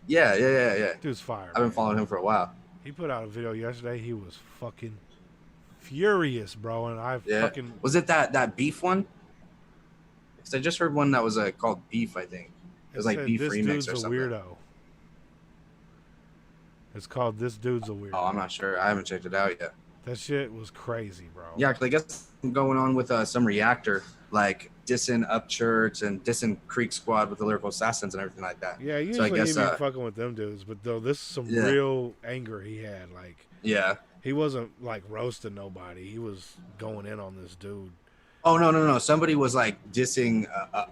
Yeah. Dude's fire. I've been following him for a while. He put out a video yesterday. He was fucking furious, bro. And fucking was it that beef one? Because I just heard one that was called Beef. I think it was like Beef This Remix Dude's or a something. Weirdo. It's called This Dude's a Weirdo. Oh, I'm not sure. I haven't checked it out yet. That shit was crazy, bro. Yeah, because I guess I'm going on with some reactor, like dissing Upchurch and dissing Creek Squad with the Lyrical Assassins and everything like that. Yeah, usually so I guess, he be fucking with them dudes, but though this is some real anger he had. Like, yeah, he wasn't like roasting nobody. He was going in on this dude. Oh no! Somebody was like dissing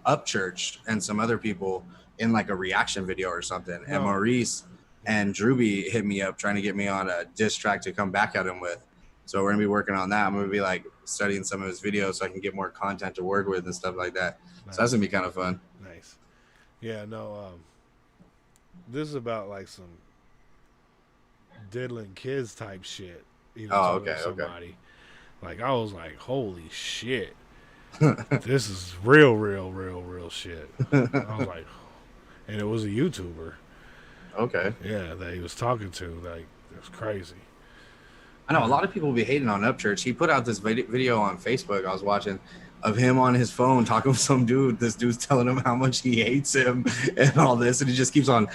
Upchurch and some other people in like a reaction video or something. And Maurice and Drewby hit me up trying to get me on a diss track to come back at him with. So we're gonna be working on that. I'm gonna be like studying some of his videos so I can get more content to work with and stuff like that. Nice. So that's gonna be kind of fun. Nice. Yeah, no, this is about like some diddling kids type shit. Okay. Like I was like, holy shit. This is real shit. I was like, and it was a YouTuber. Okay. Yeah, that he was talking to. Like, it was crazy. I know a lot of people be hating on Upchurch. He put out this video on Facebook I was watching of him on his phone talking with some dude. This dude's telling him how much he hates him and all this, and he just keeps on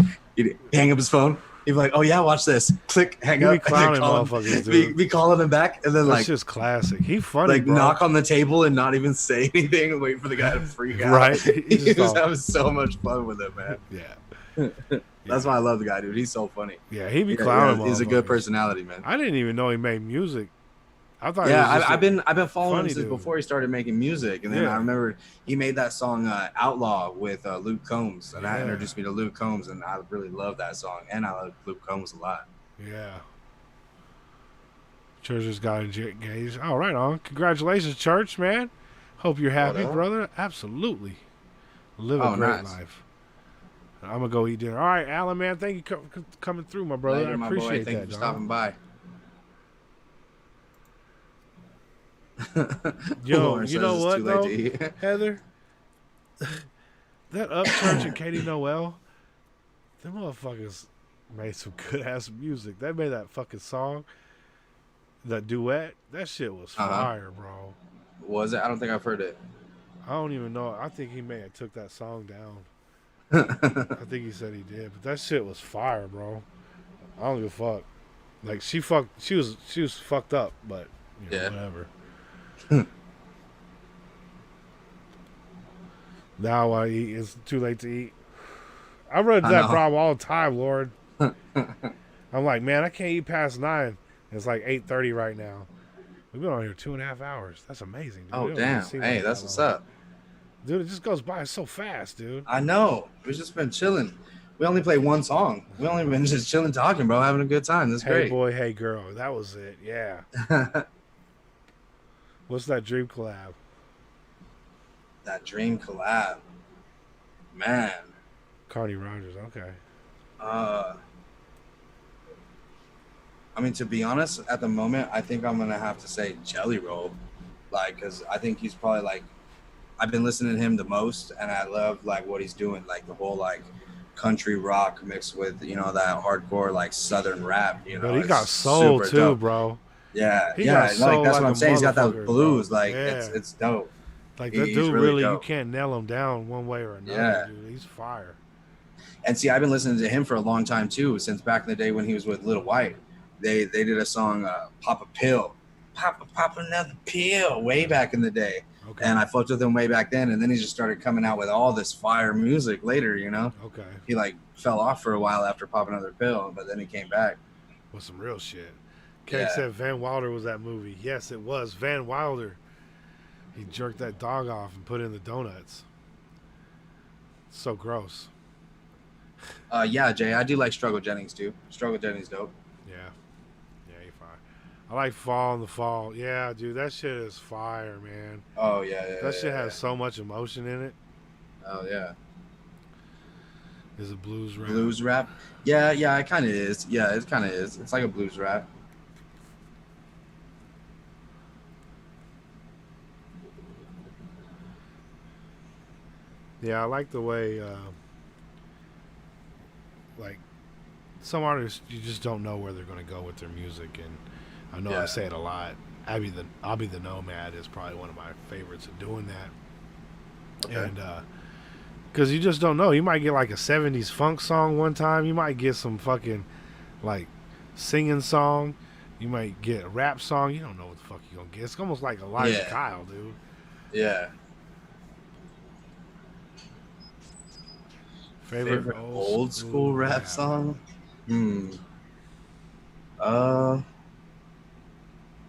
hang up his phone. He'd be like, "Oh yeah, watch this." Click, hang up. Be clowning motherfuckers, dude. Be calling him back, and then That's like just classic. He funny, like bro. knock on the table and not even say anything, and wait for the guy to freak out. Right? He was having so much fun with it, man. Yeah. That's why I love the guy, dude. He's so funny. Yeah, he be clowning. He's a good personality, man. I didn't even know he made music. I thought. Yeah, I've been following him since dude. before he started making music, and then I remember he made that song "Outlaw" with Luke Combs, and that introduced me to Luke Combs, and I really love that song, and I love Luke Combs a lot. Yeah. Church just got engaged. All right, on. Congratulations, Church, man. Hope you're happy, brother. Absolutely. Live a great life. I'm gonna go eat dinner. All right, Alan, man. Thank you for coming through, my brother. Later, I appreciate Thank that. you for stopping by. Yo, you know what though, Heather? That Upchurch and Katie Noel, them motherfuckers made some good ass music. They made that fucking song, that duet. That shit was fire, bro. Was it? I don't think I've heard it. I don't even know. I think he may have took that song down. I think he said he did, but that shit was fire, bro. I don't give a fuck. Like she was fucked up, but whatever. Now I eat. It's too late to eat. I run into I that know. problem all the time, Lord. I'm like, man, I can't eat past 9. It's like 8:30 right now. We've been on here 2.5 hours. That's amazing, dude. Oh It don't even damn! seem Hey, like that's that what's long. up. Dude, it just goes by so fast, dude. I know. We've just been chilling. We only played one song. We only been just chilling, talking, bro, having a good time. That's Hey great. boy, hey girl. That was it. Yeah. What's that dream collab? That dream collab, man. Cardi Rogers. Okay. Uh, I mean, to be honest, at the moment, I think I'm gonna have to say Jelly Roll, like, cause I think he's probably like, I've been listening to him the most, and I love like what he's doing, like the whole like country rock mixed with that hardcore like southern rap. But he it's got soul super too, dope. bro. Yeah, He yeah, got soul like that's like what a I'm saying. He's got that motherfucker, blues, bro. like Yeah. it's dope. Like He's that dude really you dope. can't nail him down one way or another, Yeah. dude. He's fire. And see, I've been listening to him for a long time too, since back in the day when he was with Lil White. They did a song, "Pop a Pill," pop another pill, way back in the day. Okay. And I fucked with him way back then, and then he just started coming out with all this fire music later. Okay. He like fell off for a while after Pop Another Pill, but then he came back. With some real shit. Kate Yeah. said Van Wilder was that movie. Yes, it was. Van Wilder. He jerked that dog off and put it in the donuts. So gross. Yeah, Jay, I do like Struggle Jennings too. Struggle Jennings dope. Yeah. Yeah, you're fine. I like Fall in the Fall. Yeah, dude, that shit is fire, man. Oh yeah. That shit has so much emotion in it. Oh yeah. Is it blues rap? Blues rap. Yeah, it kind of is. Yeah, it kind of is. It's like a blues rap. Yeah, I like the way, like, some artists, you just don't know where they're going to go with their music. And I know I Yeah. say it a lot. I'll Be the Nomad is probably one of my favorites of doing that. Okay. And, because you just don't know. You might get like a 70s funk song one time. You might get some fucking, like, singing song. You might get a rap song. You don't know what the fuck you're going to get. It's almost like Elijah Yeah. Kyle, dude. Yeah. Favorite old school rap song?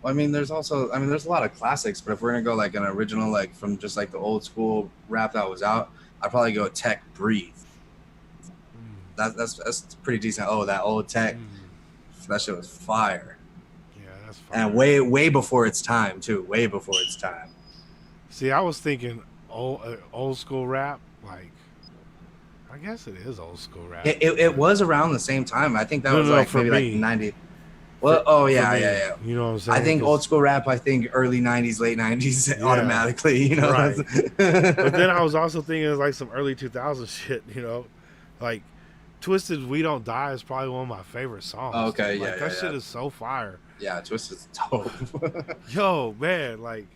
I mean, there's a lot of classics, but if we're gonna go like an original, like from just like the old school rap that was out, I'd probably go Tech Breathe. That's pretty decent. Oh, that old Tech, that shit was fire. Yeah, that's fire. And way before its time too. Way before its time. See, I was thinking old school rap. Like, I guess it is old school rap. It was around the same time. I think that was like for maybe me. like 90. Well, For yeah, me, yeah. You know what I'm saying? I think 'Cause- old school rap. I think early '90s, late '90s, Yeah. automatically. You know. Right. But then I was also thinking of like some early 2000s shit. You know, like Twisted "We Don't Die" is probably one of my favorite songs. Oh, okay, dude. Like, yeah, that yeah, shit yeah. is so fire. Yeah, Twisted's dope. Yo, man, like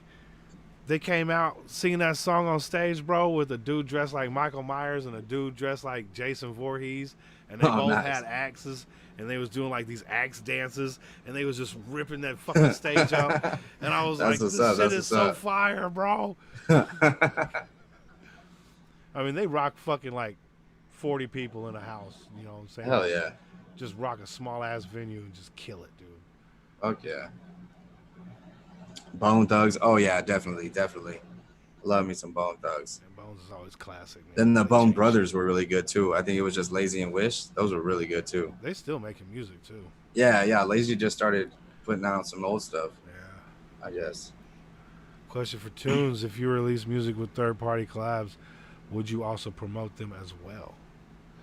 they came out singing that song on stage, bro, with a dude dressed like Michael Myers and a dude dressed like Jason Voorhees, and they Oh, both nice. had axes, and they was doing like these axe dances, and they was just ripping that fucking stage up, and I was That's like, what's this up, shit that's is what's so up. fire, bro. I mean, they rock fucking like 40 people in a house, you know what I'm saying? Hell yeah. Just rock a small ass venue and just kill it, dude. Fuck yeah. Bone Thugs. Oh yeah, definitely. Love me some Bone Thugs. And Bones is always classic, man. Then the They Bone changed. Brothers were really good too. I think it was just Lazy and Wish. Those were really good too. They still making music too. Yeah. Lazy just started putting out some old stuff, Yeah. I guess. Question for Tunes: if you release music with third-party collabs, would you also promote them as well?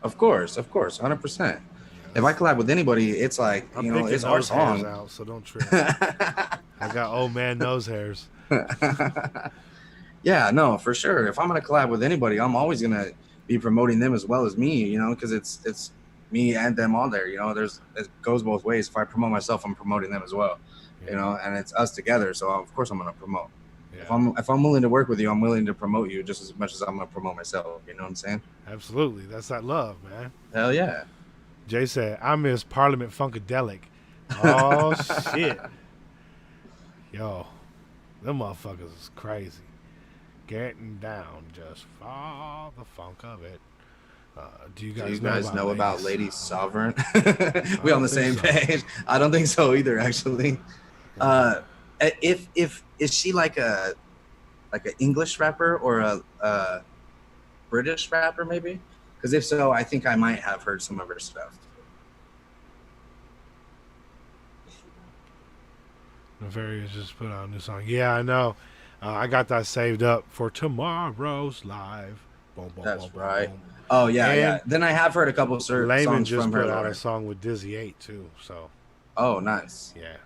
Of course, 100%. If I collab with anybody, it's like, I'm you know, picking it's our nose hairs song. out, so don't trip. I got old man nose hairs. Yeah, no, for sure. If I'm gonna collab with anybody, I'm always gonna be promoting them as well as me, you know, because it's me and them all there. You know, it goes both ways. If I promote myself, I'm promoting them as well. You know, and it's us together. So of course I'm gonna promote. Yeah. If I'm willing to work with you, I'm willing to promote you just as much as I'm gonna promote myself. You know what I'm saying? Absolutely, that's that love, man. Hell yeah. Jay said, "I miss Parliament Funkadelic." Oh shit, yo, them motherfuckers is crazy. Getting down just for the funk of it. Do you Do guys, you guys know about Lady Lady Sovereign? We don't on the think same so. page? I don't think so either, actually. If is she like an English rapper or a British rapper maybe? Because if so, I think I might have heard some of her stuff. Nefarious just put out a new song. Yeah, I know. I got that saved up for tomorrow's live. Boom, boom, boom, That's boom, right. boom. Oh yeah, And yeah. Then I have heard a couple Layman songs just from her, put out a Lauren. song with Dizzy 8 too. So Oh, nice. yeah.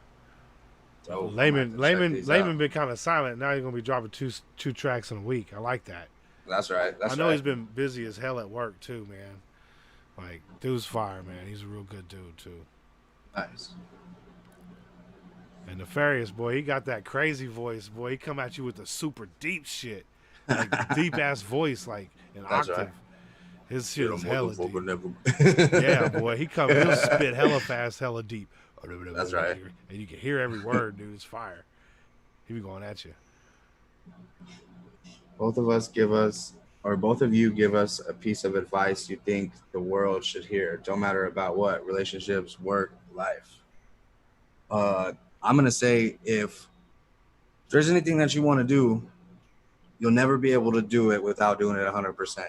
Dope. I'm gonna have Layman to check Layman these Layman out. been kind of silent. Now he's gonna be dropping two tracks in a week. I like that. That's right. That's I know right. he's been busy as hell at work too, man. Like dude's fire, man. He's a real good dude too. Nice. And Nefarious, boy, he got that crazy voice, boy. He come at you with the super deep shit, like deep ass voice, like an That's octave. right. His shit is hella deep. Never. Yeah, boy, he'll spit hella fast, hella deep. That's right. And you can hear every word, dude. It's fire. He be going at you. Both of you give us a piece of advice you think the world should hear. Don't matter about what, relationships, work, life. I'm gonna say if there's anything that you want to do, you'll never be able to do it without doing it 100%.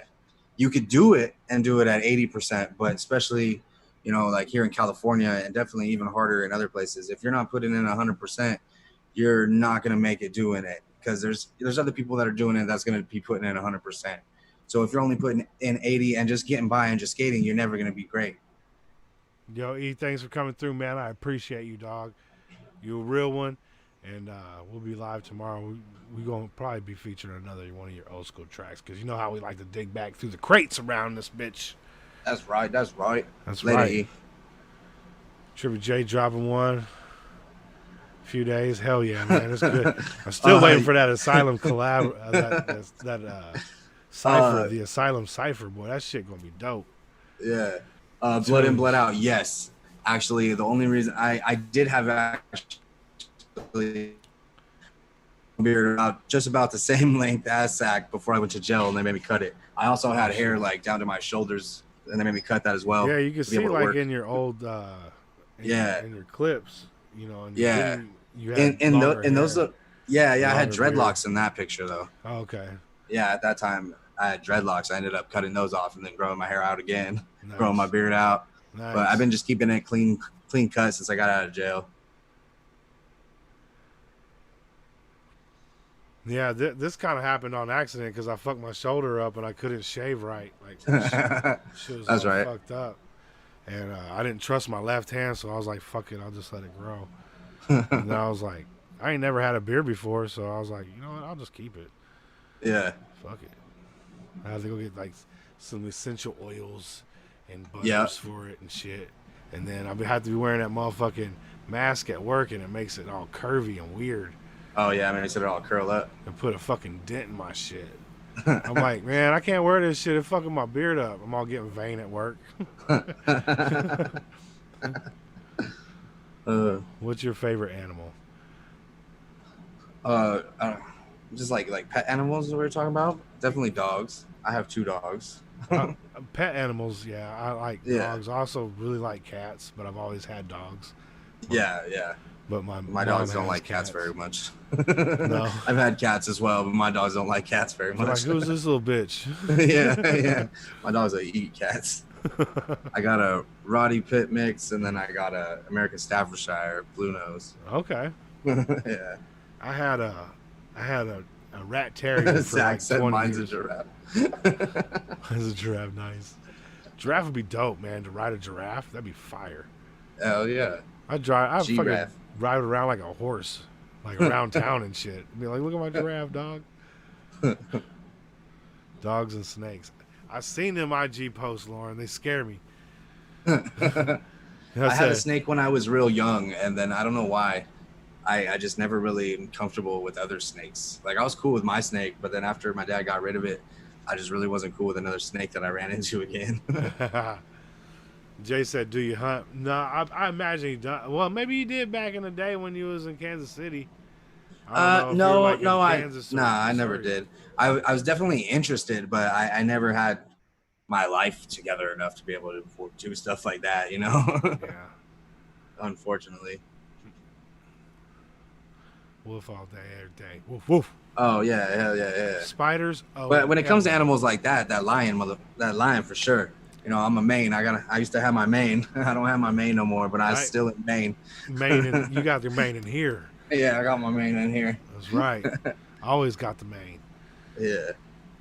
You could do it and do it at 80%, but especially, like here in California and definitely even harder in other places, if you're not putting in 100%, you're not gonna make it doing it because there's other people that are doing it that's gonna be putting in 100%. So if you're only putting in 80 and just getting by and just skating, you're never gonna be great. Yo, E, thanks for coming through, man. I appreciate you, dog. You a real one. And we'll be live tomorrow. We gonna probably be featuring another one of your old school tracks because you know how we like to dig back through the crates around this bitch. That's right. That's right. That's Lady right. E. Triple J dropping one. Few days. Hell yeah, man. It's good. I'm still waiting for that Asylum collab. That cipher, the Asylum cipher, boy. That shit gonna be dope. Yeah. Blood in, blood out. Yes. Actually, the only reason I did have actually beard about just about the same length as Sack before I went to jail and they made me cut it. I also had hair like down to my shoulders and they made me cut that as well. Yeah, you can see like in your old in your clips, and yeah. you had those I had dreadlocks in that picture though. Oh, okay. Yeah, at that time I had dreadlocks. I ended up cutting those off and then growing my hair out again, Nice. growing my beard out. Nice. But I've been just keeping it clean cut since I got out of jail. Yeah, this kind of happened on accident because I fucked my shoulder up and I couldn't shave right. Like shit was That's all right. fucked up, and I didn't trust my left hand, so I was like, "Fuck it, I'll just let it grow." And then I was like, I ain't never had a beard before, so I was like, you know what, I'll just keep it. Yeah. Fuck it. I had to go get like some essential oils and butters for it and shit, and then I have to be wearing that motherfucking mask at work, and it makes it all curvy and weird. Oh yeah, I mean, I said it all curl up. And put a fucking dent in my shit. I'm like, man, I can't wear this shit. It's fucking my beard up. I'm all getting vain at work. What's your favorite animal? Just like pet animals that we were talking about. Definitely dogs. I have 2 dogs. Pet animals, yeah. I like dogs. I also really like cats, but I've always had dogs. Yeah. But my dogs don't like cats very much. No. I've had cats as well, but my dogs don't like cats very much. Like, who's this little bitch? yeah. My dogs eat cats. I got a Roddy Pit mix, and then I got a American Staffordshire Blue Nose. Okay. Yeah. I had a rat terrier for Zach like said 20 mine's years. a giraffe. Mine's a giraffe, nice. Giraffe would be dope, man. To ride a giraffe, that'd be fire. Hell yeah. I'd fucking Giraffe. ride around like a horse, like around town and shit. Be like, look at my giraffe, dog. Dogs and snakes. I seen them IG posts, Lauren. They scare me. I had a snake when I was real young, and then I don't know why. I just never really am comfortable with other snakes. Like I was cool with my snake, but then after my dad got rid of it, I just really wasn't cool with another snake that I ran into again. Jay said, "Do you hunt?" No, I imagine he done. Well, maybe he did back in the day when you was in Kansas City. I don't know if No, you're like no, in Kansas or I never Missouri. did. I was definitely interested, but I never had my life together enough to be able to do stuff like that, you know. Yeah. Unfortunately. Wolf all day, every day. Woof woof. Oh yeah, hell yeah. Spiders. Oh, But when it comes to hell no. animals like that, that lion for sure. You know, I'm a Maine. I used to have my Maine. I don't have my Maine no more, but I Right. still in Maine. Maine, you got your Maine in here. Yeah, I got my Maine in here. That's right. I always got the Maine. Yeah.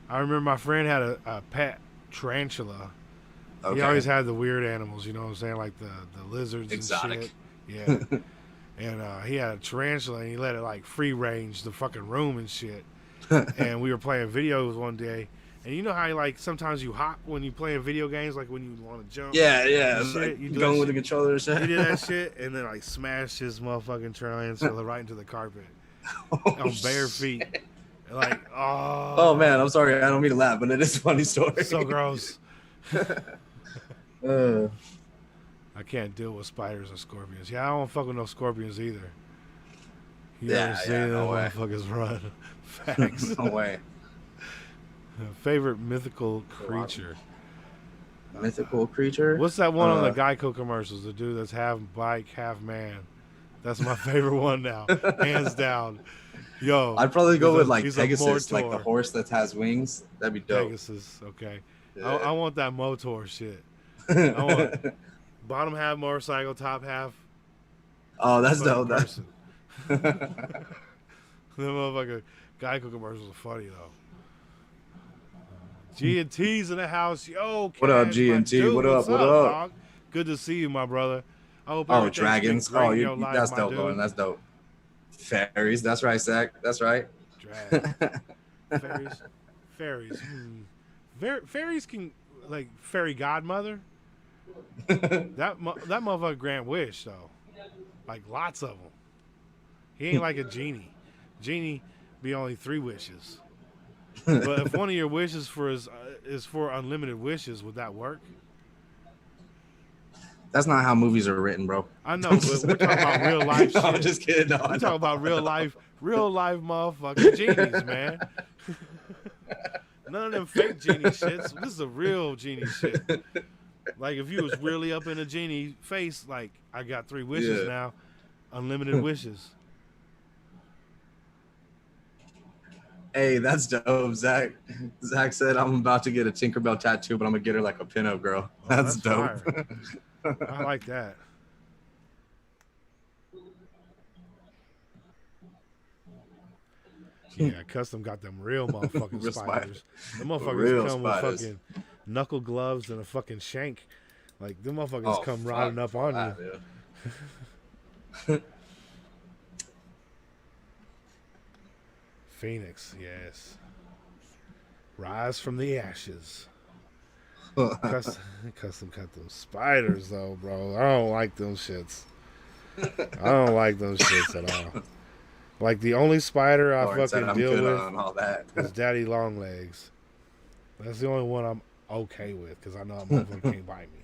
I remember my friend had a pet tarantula. Okay. He always had the weird animals, you know what I'm saying, like the lizards Exotic. and shit. Yeah. And he had a tarantula, and he let it like free range the fucking room and shit. And we were playing videos one day, and you know how like sometimes you hop when you playing video games, like when you want to jump. Yeah. and shit, Like you do going that with the shit. controller and shit. He did that shit, and then like smashed his motherfucking tarantula right into the carpet on bare feet. Like, oh. Oh man, I'm sorry. I don't mean to laugh, but it is a funny story. So gross. Uh, I can't deal with spiders and scorpions. Yeah, I don't fuck with no scorpions either. You Yeah, ever seen yeah, them no way. motherfuckers run? Facts. no way. Favorite mythical creature. Mythical creature. What's that one on the Geico commercials? The dude that's half bike, half man. That's my favorite one now, hands down. Yo, I'd probably go he's with a- like he's a Pegasus, like the Mortor. horse that has wings. That'd be dope. Pegasus. Okay, Yeah. I want that Motor shit. I want bottom half motorcycle, top half Oh, that's fucking dope. person. The motherfucker Geico commercials are funny though. G&T's in the house. Yo, What up, Cash, G&T? my dude, What up, what's what up? dog? Good to see you, my brother. I hope Oh, everything's been dragons. great Oh, in your life, that's my dope, dude. Lauren. That's dope. Fairies. That's right, Zach. That's right. Drag. Fairies. Fairies can like fairy godmother. That motherfucker grant wish though, like lots of them. He ain't like a genie. Genie be only 3 wishes. But if one of your wishes is for unlimited wishes, would that work? That's not how movies are written, bro. I know, but we're talking about real life shit. No, I'm just kidding. No, We're talking about real life motherfucking genies, man. None of them fake genie shits. This is a real genie shit. Like if you was really up in a genie face, like I got 3 wishes now, unlimited wishes. Hey, that's dope, Zach. Zach said I'm about to get a Tinkerbell tattoo, but I'm gonna get her like a pinup girl. Oh, That's dope. fire. I like that. Yeah, Custom got them real motherfucking Real spiders. Them Real motherfuckers come spiders. with fucking knuckle gloves and a fucking shank. Like them motherfuckers Oh, come fuck riding up on that, you. dude. Phoenix, yes. Rise from the ashes. Custom cut them spiders though, bro. I don't like them shits. I don't like those shits at all. Like the only spider I Lauren said fucking I'm deal good with on all that. is Daddy Longlegs. That's the only one I'm okay with because I know that motherfucker can't bite me.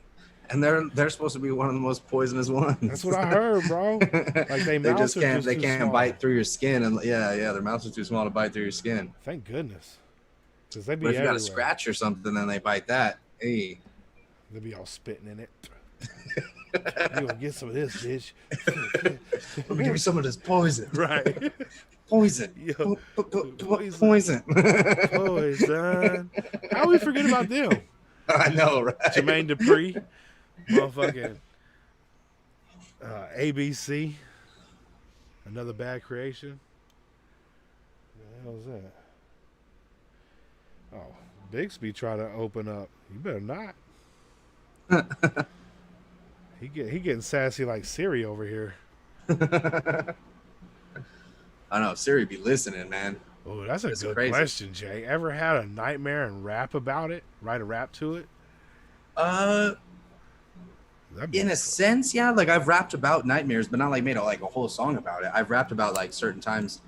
And they're supposed to be one of the most poisonous ones. That's what I heard, bro. Like they just are can't just too can't small. bite through your skin, and yeah, their mouths are too small to bite through your skin. Thank goodness. Because they be But if you got everywhere. a scratch or something, then they bite that. Hey, They be all spitting in it. You gonna get some of this, bitch. let me give you some of this poison. Right. Poison. Yo, Poison. Poison. How we forget about them? I know, right? Jermaine Dupri, motherfucking ABC, another bad creation. What the hell is that? Oh, Bixby trying to open up. You better not. He getting sassy like Siri over here. I know Siri be listening, man. Oh, that's a It's good crazy. question, Jay. Ever had a nightmare and rap about it? Write a rap to it? That'd be In a sense, yeah. Like I've rapped about nightmares, but not like made a whole song about it. I've rapped about like certain times,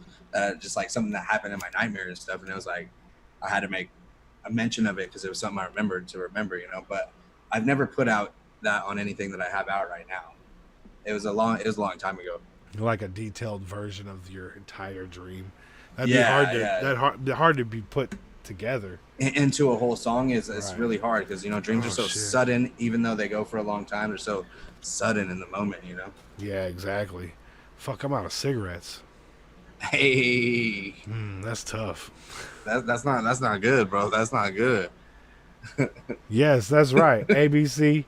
just like something that happened in my nightmare and stuff. And it was like I had to make a mention of it because it was something I remembered to remember, you know. But I've never put out that on anything that I have out right now. It was a long time ago. like a detailed version of your entire dream. That'd be Yeah, hard to hard to be put together into a whole song is it's Right. really hard because dreams Oh, are so shit. sudden, even though they go for a long time. They're so sudden in the moment. Yeah, exactly. Fuck, I'm out of cigarettes. Hey, That's tough. that's not good, bro. That's not good. Yes, that's right. ABC,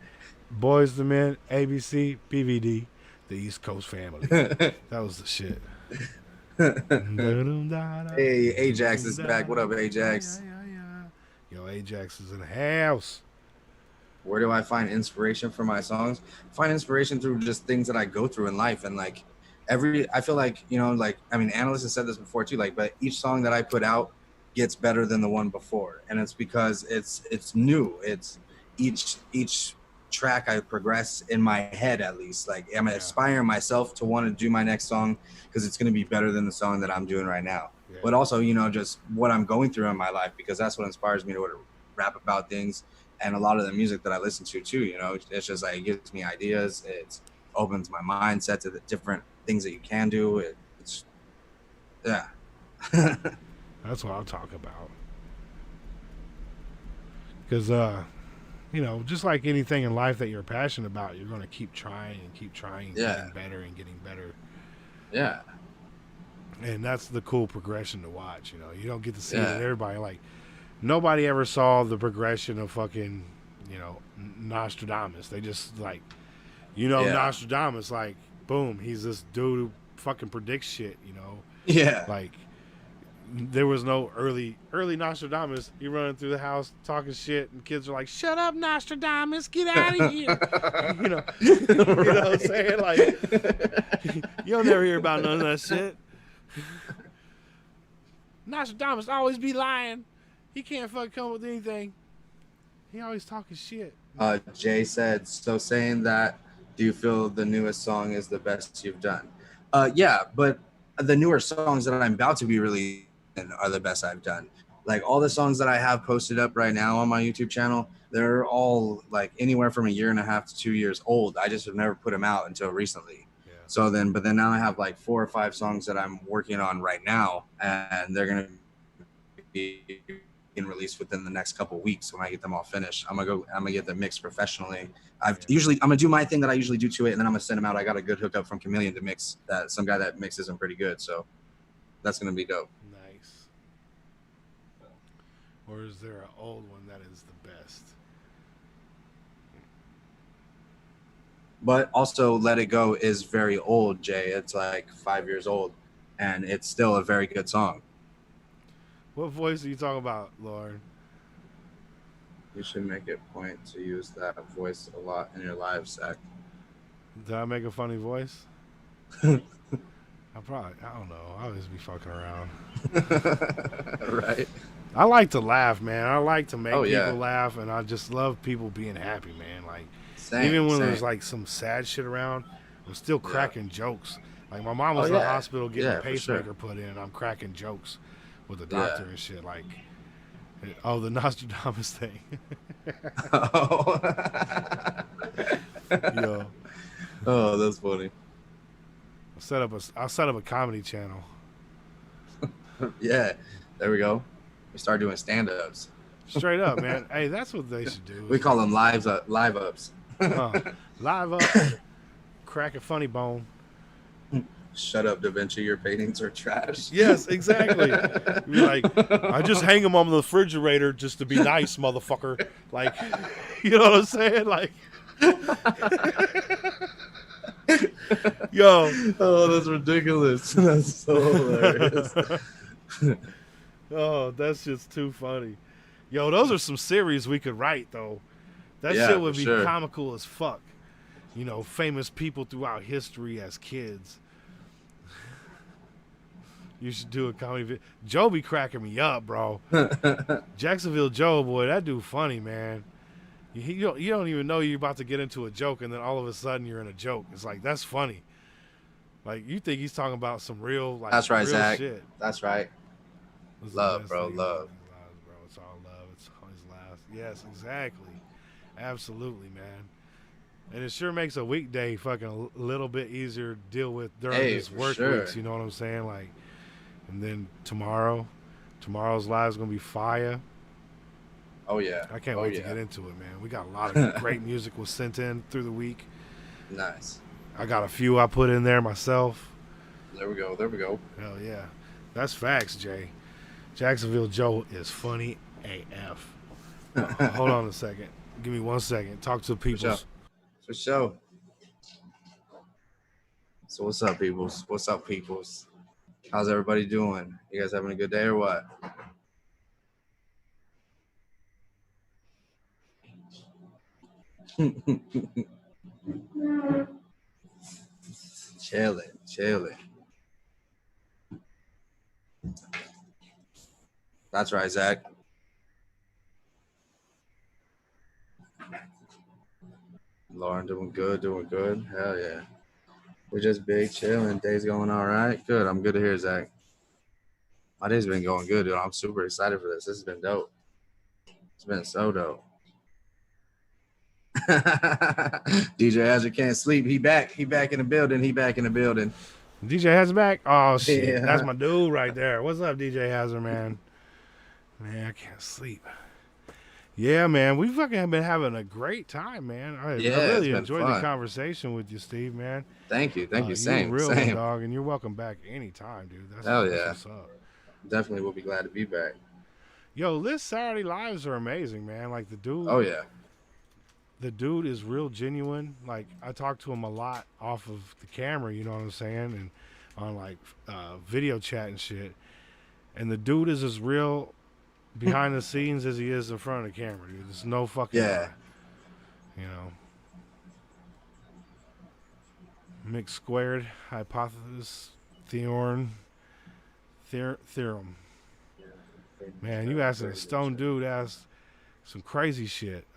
Boys the Men, ABC, PVD, the East Coast family. That was the shit. Hey, Ajax is back. What up, Ajax? Yo, Ajax is in the house. Where do I find inspiration for my songs? Find inspiration through just things that I go through in life, and like I feel like analysts have said this before too. Like, but each song that I put out gets better than the one before, and it's because it's new. It's each track I progress in my head, at least. Like, I'm inspiring myself to want to do my next song because it's going to be better than the song that I'm doing right now. Yeah. But also, just what I'm going through in my life, because that's what inspires me to rap about things. And a lot of the music that I listen to too, it's just like, it gives me ideas. It opens my mindset to the different things that you can do. It's yeah. That's what I'll talk about. Because, just like anything in life that you're passionate about, you're going to keep trying and keep trying, getting better and getting better. Yeah. And that's the cool progression to watch. You don't get to see it in everybody. Like, nobody ever saw the progression of fucking, Nostradamus. They just like, Nostradamus, like, boom, he's this dude who fucking predicts shit, Yeah. Like, there was no early Nostradamus. He running through the house talking shit, and kids are like, "Shut up, Nostradamus! Get out of here!" You know what I'm saying? Like, you'll never hear about none of that shit. Nostradamus always be lying. He can't fucking come with anything. He always talking shit. Jay said, so saying that, do you feel the newest song is the best you've done? Yeah, but the newer songs that I'm about to be releasing are the best I've done. Like, all the songs that I have posted up right now on my YouTube channel, they're all like anywhere from 1.5 to 2 years old. I just have never put them out until recently. Yeah. So then now I have like 4 or 5 songs that I'm working on right now, and they're gonna be being released within the next couple of weeks. When I get them all finished, I'm gonna get them mixed professionally. I'm gonna do my thing that I usually do to it, and then I'm gonna send them out. I got a good hookup from Chameleon to mix that. Some guy that mixes them pretty good, so that's gonna be dope. Nice. Or is there an old one that is the best? But also, Let It Go is very old, Jay. It's like 5 years old, and it's still a very good song. What voice are you talking about, Lauren? You should make it point to use that voice a lot in your lives, Zach. Did I make a funny voice? I don't know. I always be fucking around. Right. I like to laugh, man. I like to make people laugh, and I just love people being happy, man. Like, even when there's like some sad shit around, I'm still cracking jokes. Like, my mom was in the hospital getting a pacemaker put in, and I'm cracking jokes with the doctor and shit. Like, the Nostradamus thing. Yo. Oh, that's funny. I'll set up a comedy channel. Yeah, there we go. We start doing stand-ups. Straight up, man. Hey, that's what they should do. We call them live ups. Live up, crack a funny bone. Shut up, Da Vinci. Your paintings are trash. Yes, exactly. Like, I just hang them on the refrigerator just to be nice, motherfucker. Like, you know what I'm saying? Like, yo. Oh, that's ridiculous. That's so hilarious. Oh, that's just too funny. Yo, those are some series we could write, though. That shit would be comical as fuck. Famous people throughout history as kids. You should do a comedy video. Joe be cracking me up, bro. Jacksonville Joe, boy, that dude funny, man. You don't even know you're about to get into a joke, and then all of a sudden you're in a joke. It's like, that's funny. Like, you think he's talking about some real, like, that's right, real Zach. shit. That's right. Love, bro, love. It's all love. It's always love. Yes, exactly. Absolutely, man. And it sure makes a weekday fucking a little bit easier to deal with during Hey, these for work sure. weeks. You know what I'm saying? Like, and then tomorrow's live is gonna be fire. Oh yeah. I can't Oh wait to yeah. get into it, man. We got a lot of great music was sent in through the week. Nice. I got a few I put in there myself. There we go. There we go. Hell yeah, that's facts, Jay. Jacksonville Joe is funny AF. Hold on a second. Give me 1 second. Talk to the people. For sure. So what's up, peoples? What's up, peoples? How's everybody doing? You guys having a good day or what? Chilling. That's right, Zach. Lauren doing good. Hell yeah. We're just big chilling. Day's going all right. Good. I'm good to hear, Zach. My day's been going good, dude. I'm super excited for this. This has been dope. It's been so dope. DJ Hazard can't sleep. He back. He back in the building. DJ Hazard back? Oh shit. Yeah. That's my dude right there. What's up, DJ Hazard, man? Man, I can't sleep. Yeah, man. We fucking been having a great time, man. I really enjoyed the conversation with you, Steve, man. Thank you. Same. You're a real Same. one, dog, and you're welcome back anytime, dude. Hell yeah. What's up. Definitely will be glad to be back. Yo, this Saturday lives are amazing, man. Like the dude. Oh yeah. The dude is real genuine. Like I talk to him a lot off of the camera, you know what I'm saying, and on like video chat and shit. And the dude is as real behind the scenes as he is in front of the camera, dude. There's no fucking lie, you know. Mix squared hypothesis theorem. Man, you asking a stone dude asked some crazy shit.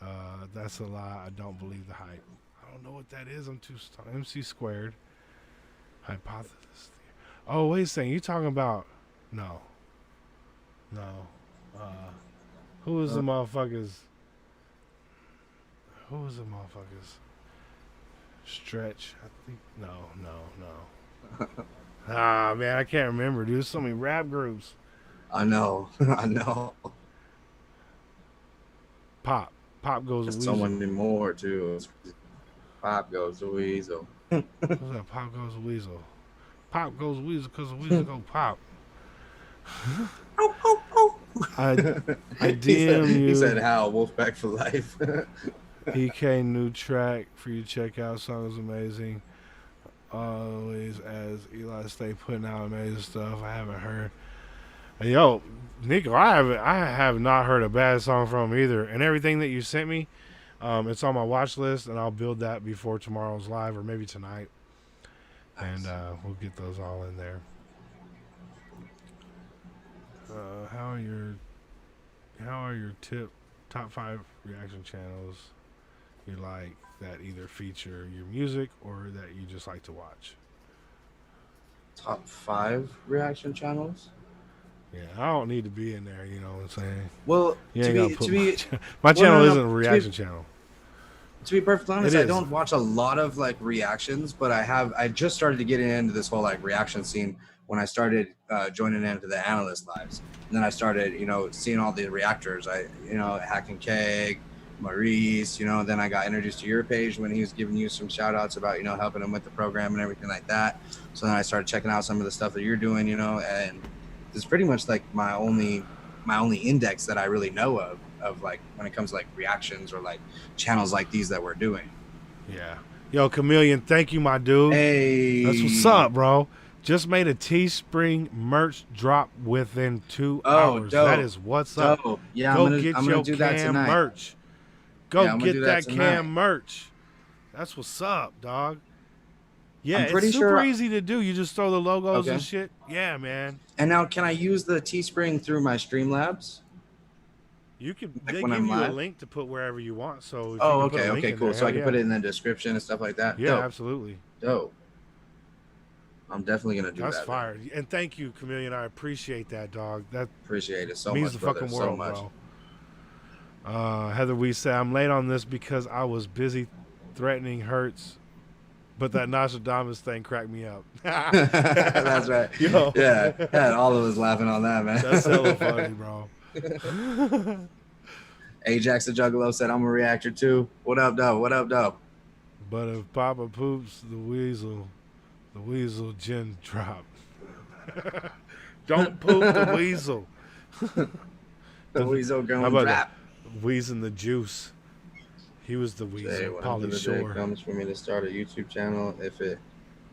That's a lie. I don't believe the hype. I don't know what that is. I'm too stoned. MC squared hypothesis. Oh, wait a second. You talking about no. Who is the motherfuckers? Stretch. I think no. Ah, man, I can't remember, dude. There's so many rap groups. I know. Pop goes There's to so Weasel. many more too. Pop goes to Weasel. What's that? Pop goes to Weasel. Pop goes to Weasel because the Weasel go pop. I DM you. He said, "How Wolfpack for life." EK new track for you to check out. Song is amazing. Always as Eli stay putting out amazing stuff. I haven't heard. Hey, yo, Nico, I have not heard a bad song from him either. And everything that you sent me, it's on my watch list, and I'll build that before tomorrow's live or maybe tonight. Nice. And we'll get those all in there. How are your top 5 reaction channels you like that either feature your music or that you just like to watch? Top 5 reaction channels. Yeah, I don't need to be in there. You know what I'm saying? Well, my channel isn't a reaction channel. To be perfectly honest, I don't watch a lot of like reactions, but I just started to get into this whole like reaction scene when I started joining into the analyst lives. And then I started, seeing all the reactors. Hack and Keg, Maurice, then I got introduced to your page when he was giving you some shout outs about, helping him with the program and everything like that. So then I started checking out some of the stuff that you're doing, and it's pretty much like my only index that I really know of like when it comes to like reactions or like channels like these that we're doing. Yeah. Yo, Chameleon, thank you, my dude. Hey. That's what's up, bro. Just made a Teespring merch drop within 2 hours. Dope. That is what's up. Dope. Yeah, Go I'm get gonna your do that Cam tonight. merch. Go get that tonight. Cam merch. That's what's up, dog. Yeah, I'm pretty it's super sure easy to do. You just throw the logos and shit. Yeah, man. And now, can I use the Teespring through my Streamlabs? You can. Like they when give I'm you live? a link to put wherever you want. So. If Oh, you can put a link okay, in cool. there, So I can yeah. put it in the description and stuff like that. Yeah, Dope. absolutely. Dope. I'm definitely gonna do That's that. fire. And thank you, Chameleon. I appreciate that, dog. That Appreciate it so means much, the brother. fucking So world, much. bro. Heather, we said I'm late on this because I was busy threatening hurts, but that Nostradamus thing cracked me up. That's right. Yo. Yeah, had all of us laughing on that, man. That's hella funny, bro. Ajax the Juggalo said, "I'm a reactor too." What up, though? What up, though? But if Papa poops, the weasel gin drop. Don't poop the weasel. The weasel How going about rap. Wheezing the juice. He was the weasel. Say, when Pauly the day Shore. comes for me to start a YouTube channel, if it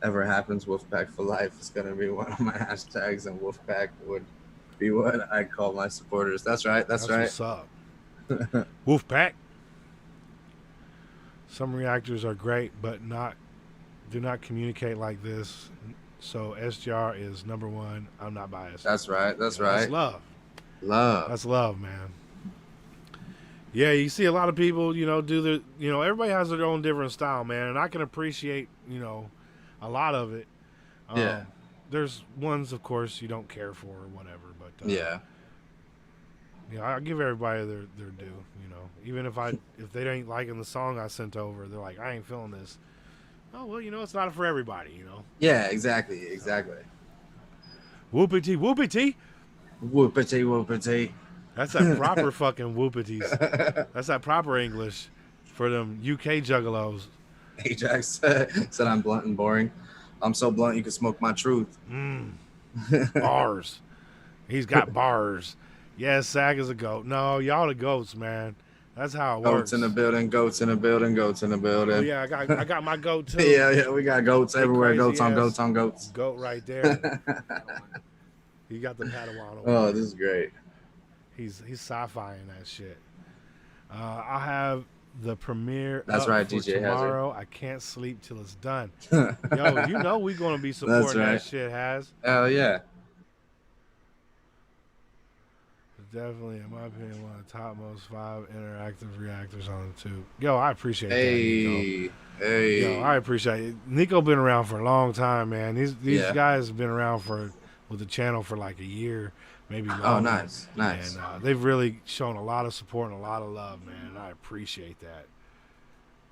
ever happens, Wolfpack for life is gonna be one of my hashtags, and Wolfpack would be what I call my supporters. That's right. That's right. What's up. Wolfpack. Some reactors are great, but do not communicate like this. So SGR is number one. I'm not biased. That's right. That's That's right. love. Love. That's love, man. Yeah, you see a lot of people, do their, everybody has their own different style, man, and I can appreciate, a lot of it. Yeah. There's ones, of course, you don't care for or whatever, but Yeah. I give everybody their due, even if they ain't liking the song I sent over, they're like, I ain't feeling this. Oh well, it's not for everybody, Yeah. Exactly. Exactly. Whoopity whoopity. Whoopity whoopity. That's that proper fucking whoopities. That's that proper English for them UK juggalos. Ajax said, "I'm blunt and boring. I'm so blunt you can smoke my truth." Bars. He's got bars. Yes, Sag is a goat. No, y'all the goats, man. That's how it works. Goats in the building. Goats in the building. Goats in the building. Oh, yeah, I got my goat too. Yeah. We got goats everywhere. Crazy Goats on ass goats on goats. Goat right there. He got the Padawan. Oh, this is great. He's sci-fi-ing that shit. I'll have the premiere. That's up right, for DJ Hazard. tomorrow. I can't sleep till it's done. Yo, we gonna be supporting right. that shit. Hell yeah. Definitely, in my opinion, one of the top most 5 interactive reactors on the tube. Yo, I appreciate that, Nico. Hey. Yo, I appreciate it. Nico been around for a long time, man. These Yeah. guys have been around with the channel for like a year, maybe longer. Oh, nice. And they've really shown a lot of support and a lot of love, man. And I appreciate that.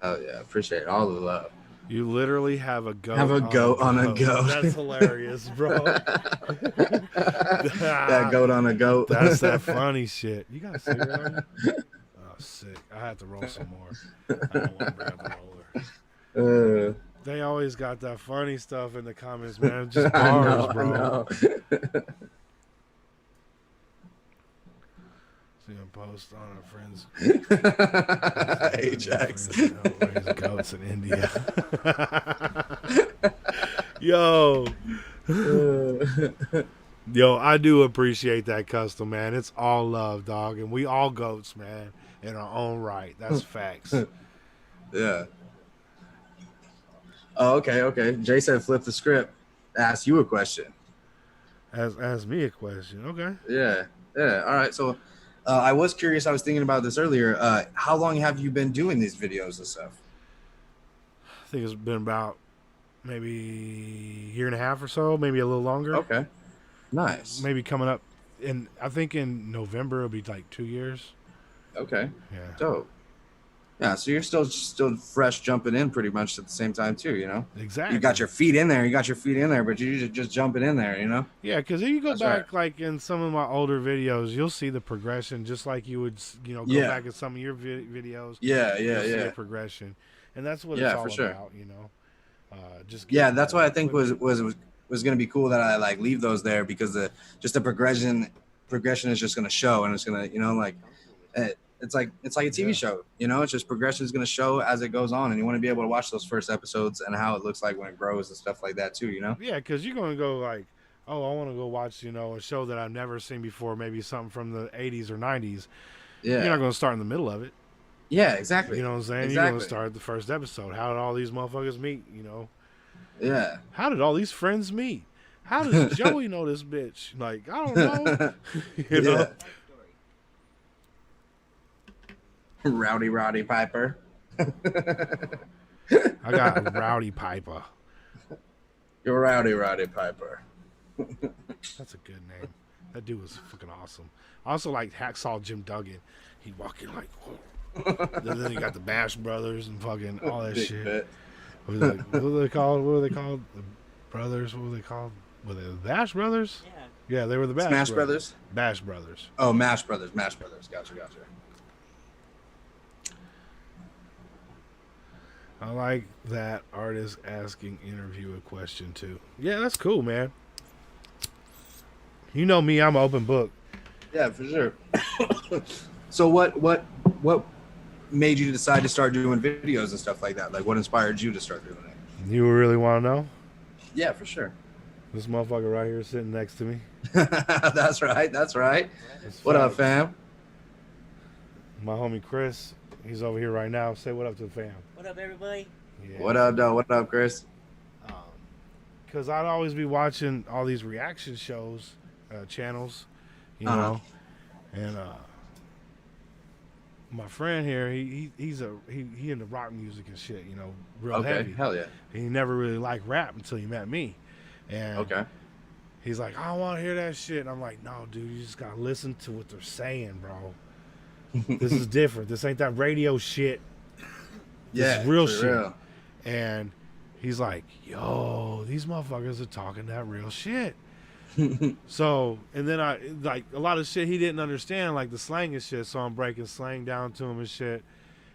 Oh yeah, appreciate all the love. You literally have a goat. Have a goat on a goat. That's hilarious, bro. That goat on a goat. That's that funny shit. You got a cigarette on you? Oh, sick. I have to roll some more. I don't want to grab the roller. They always got that funny stuff in the comments, man. Just bars, I bro. know. See a post on our friends. Ajax. Raise goats in India. Yo, I do appreciate that custom, man. It's all love, dog, and we all goats, man, in our own right. That's facts. Yeah. Oh, okay. Jay said flip the script. Ask you a question. Ask me a question. Okay. Yeah. All right. So I was curious. I was thinking about this earlier. How long have you been doing these videos and stuff? I think it's been about maybe a year and a half or so, maybe a little longer. Okay. Nice. Maybe coming up I think in November it'll be like 2 years. Okay. Yeah. Dope. Yeah, so you're still fresh jumping in pretty much at the same time too, Exactly. You got your feet in there, but you're just jumping in there, Yeah, because if you go That's back, right. like in some of my older videos, you'll see the progression, just like you would, go Yeah. back in some of your videos. Yeah, you'll see the progression, and that's what it's Yeah, all for sure. about, Just Yeah, getting that's that what I think was equipment. going to be cool that I like leave those there because the progression is just going to show, and it's going to it's like a TV Yeah. show, it's just progression is going to show as it goes on, and you want to be able to watch those first episodes and how it looks like when it grows and stuff like that too, Yeah, because you're gonna go like, oh, I want to go watch, a show that I've never seen before, maybe something from the 80s or 90s. Yeah. You're not gonna start in the middle of it. Yeah, exactly. You know what I'm saying? You're gonna start at the first episode. How did all these motherfuckers meet? Yeah. How did all these friends meet? How does Joey know this bitch? Like, I don't know. Yeah. Rowdy Piper. I got Rowdy Piper. You're Rowdy Piper. That's a good name. That dude was fucking awesome. I also like Hacksaw Jim Duggan. He'd walk in like, whoa. Then you got the Bash Brothers and fucking all that Big shit. bet. What were they called? What were they called? The brothers. What were they called? Were they the Bash Brothers? Yeah, they were the Bash Smash Brothers. Bash Brothers. Oh, Mash Brothers. Mash Brothers. Gotcha. I like that artist asking interview a question too. Yeah, that's cool, man. You know me, I'm an open book. Yeah, for sure. So what made you decide to start doing videos and stuff like that? Like, what inspired you to start doing it? You really want to know? Yeah, for sure. This motherfucker right here sitting next to me. That's right. That's What up, facts. fam? My homie Chris, he's over here right now. Say what up to the fam. What up, everybody? Yeah. What up, though? What up, Chris? Because I'd always be watching all these reaction shows, channels, you Uh-huh. know, and my friend here, he's into rock music and shit, you know, real Okay, heavy. hell yeah. He never really liked rap until he met me, and Okay. he's like, I don't want to hear that shit. And I'm like, no, dude, you just gotta listen to what they're saying, bro. This is different. This ain't that radio shit. This is real for shit. real. And he's like, yo, these motherfuckers are talking that real shit. So, and then I, like, a lot of shit he didn't understand, like the slang and shit. So I'm breaking slang down to him and shit.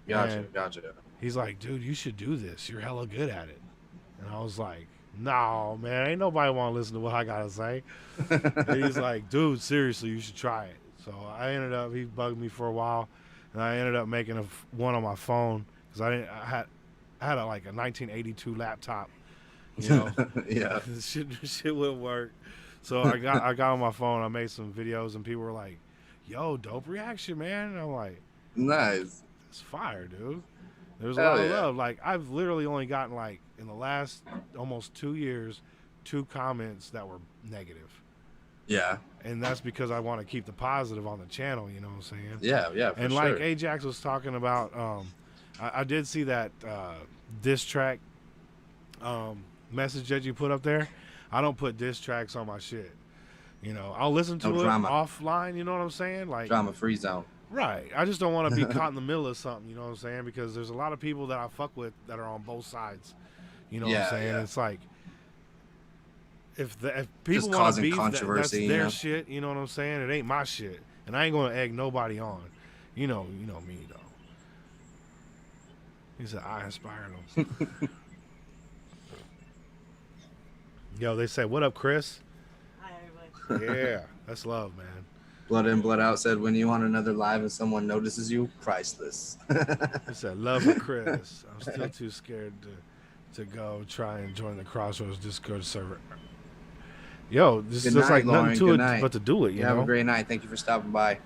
Gotcha. And Gotcha. he's like, dude, you should do this. You're hella good at it. And I was like, no, man, ain't nobody want to listen to what I got to say. And he's like, dude, seriously, you should try it. So I ended up, he bugged me for a while. And I ended up making one on my phone. Because I had like a 1982 laptop, you know. Yeah. shit wouldn't work. So I got on my phone. I made some videos, and people were like, "Yo, dope reaction, man!" And I'm like, Nice. "It's fire, dude." There's a Hell lot of yeah. love. Like I've literally only gotten like in the last almost 2 years, 2 comments that were negative, Yeah. and that's because I want to keep the positive on the channel. You know what I'm saying? Yeah. Yeah. For And sure. like Ajax was talking about, I did see that diss track message that you put up there. I don't put diss tracks on my shit. You know, I'll listen to No it drama. offline. You know what I'm saying? Like, Drama free zone. right. I just don't want to be caught in the middle of something. You know what I'm saying? Because there's a lot of people that I fuck with that are on both sides. You know what Yeah, I'm saying? yeah. It's like if people Just want to causing beef, that's controversy, you their know? shit. You know what I'm saying? It ain't my shit, and I ain't gonna egg nobody on. You know me though. He said I inspired them. Yo, they say, "What up, Chris?" Hi, everybody. Yeah, that's love, man. Blood in, blood out said, when you on another live and someone notices you, priceless. He said, "Love for Chris." I'm still too scared to go try and join the Crossroads Discord server. Yo, this Good is just night, like Lauren. nothing to Good it night. but to do it. You Have know, a great night. Thank you for stopping by.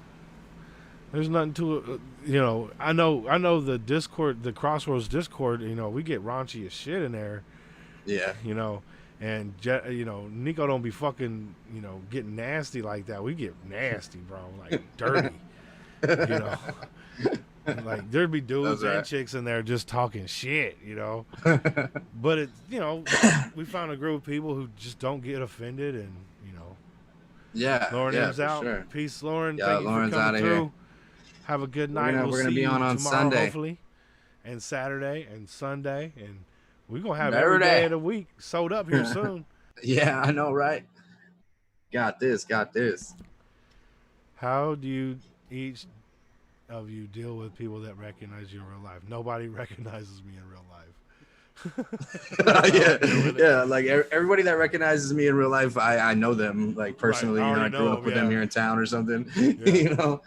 there's nothing to it. You know, I know the Discord, the Crossroads Discord. You know, we get raunchy as shit in there. Yeah. You know, and you know, Nico don't be fucking, you know, getting nasty like that. We get nasty, bro, like dirty. You know, like there'd be dudes That's right. and chicks in there just talking shit. You know, but it, you know, we found a group of people who just don't get offended, and you know, Yeah. Lauren yeah, is for out. Sure. Peace, Lauren. Yeah, Thank you Lauren's for coming outta through. here. Have a good We're night. gonna- We'll we're gonna see be you on tomorrow, Sunday. hopefully, and Saturday and Sunday, and we're gonna have every day Saturday. of the week sold up here soon. Yeah, I know, right? Got this. How do you each of you deal with people that recognize you in real life? Nobody recognizes me in real life. yeah. Like everybody that recognizes me in real life, I know them like personally. I You know, I already grew know up them, with them yeah. here in town or something. Yeah. You know.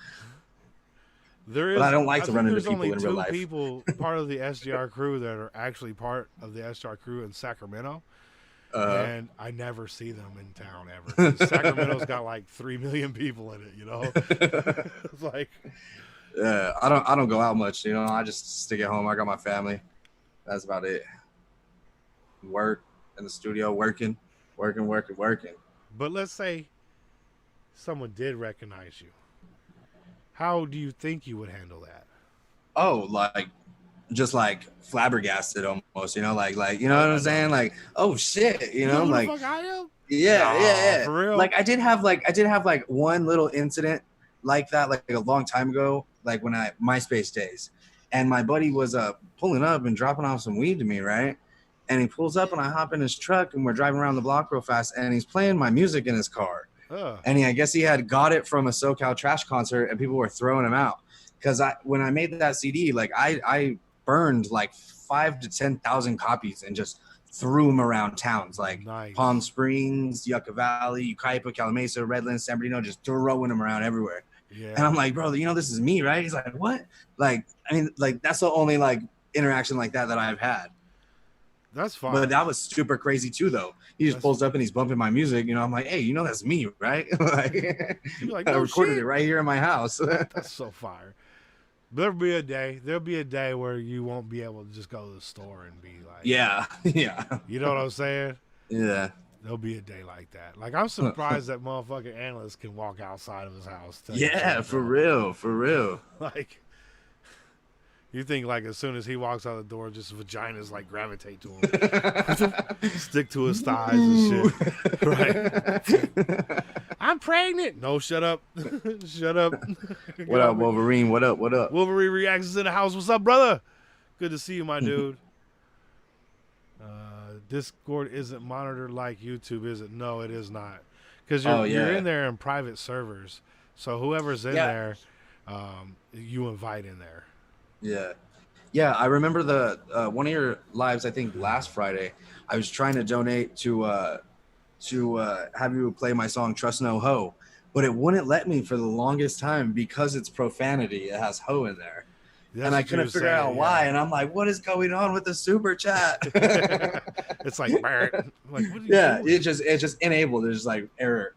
There is. But I don't like to think run into there's people only in real two life. people part of the SGR crew that are actually part of the SGR crew in Sacramento, and I never see them in town ever. 'Cause Sacramento's got like 3 million people in it. You know, it's like Yeah, I don't go out much. You know, I just stick at home. I got my family. That's about it. Work in the studio, working. But let's say someone did recognize you. How do you think you would handle that? Oh, like just like flabbergasted almost. You know, like you know what I'm saying? Like, oh shit. You know, who like the fuck I am? yeah, Nah, yeah. for real? Like I did have like one little incident like that, like a long time ago, like when MySpace days. And my buddy was pulling up and dropping off some weed to me, right? And he pulls up and I hop in his truck and we're driving around the block real fast and he's playing my music in his car. And I guess he had got it from a SoCal Trash concert and people were throwing him out. Because when I made that CD, like I burned like 5,000 to 10,000 copies and just threw them around towns like Palm Springs, Yucca Valley, Ucaipa, Calamasa, Redlands, San Bernardino, just throwing them around everywhere. Yeah. And I'm like, bro, you know, this is me, right? He's like, what? Like, I mean, like, that's the only like interaction like that I've had. That's fine. But that was super crazy too, though. He just pulls up and he's bumping my music. You know, I'm like, hey, you know, that's me, right? Like, I recorded it right here in my house. That's so fire. There'll be a day where you won't be able to just go to the store and be like, yeah. You know what I'm saying? Yeah. There'll be a day like that. Like, I'm surprised that motherfucking analyst can walk outside of his house. Yeah, for real. Like, you think like as soon as he walks out the door, just vaginas like gravitate to him, stick to his thighs and shit. Right? I'm pregnant. No, shut up. Shut up. What up, Wolverine? What up? Wolverine reacts in the house. What's up, brother? Good to see you, my dude. Discord isn't monitored like YouTube, is it? No, it is not. Because you're in there in private servers. So whoever's in there, you invite in there. Yeah. I remember the one of your lives. I think last Friday, I was trying to donate to have you play my song "Trust No Ho," but it wouldn't let me for the longest time because it's profanity. It has "ho" in there, and I couldn't figure out why. And I'm like, what is going on with the super chat? It's like, like what are you doing? It just enabled. It's just like error.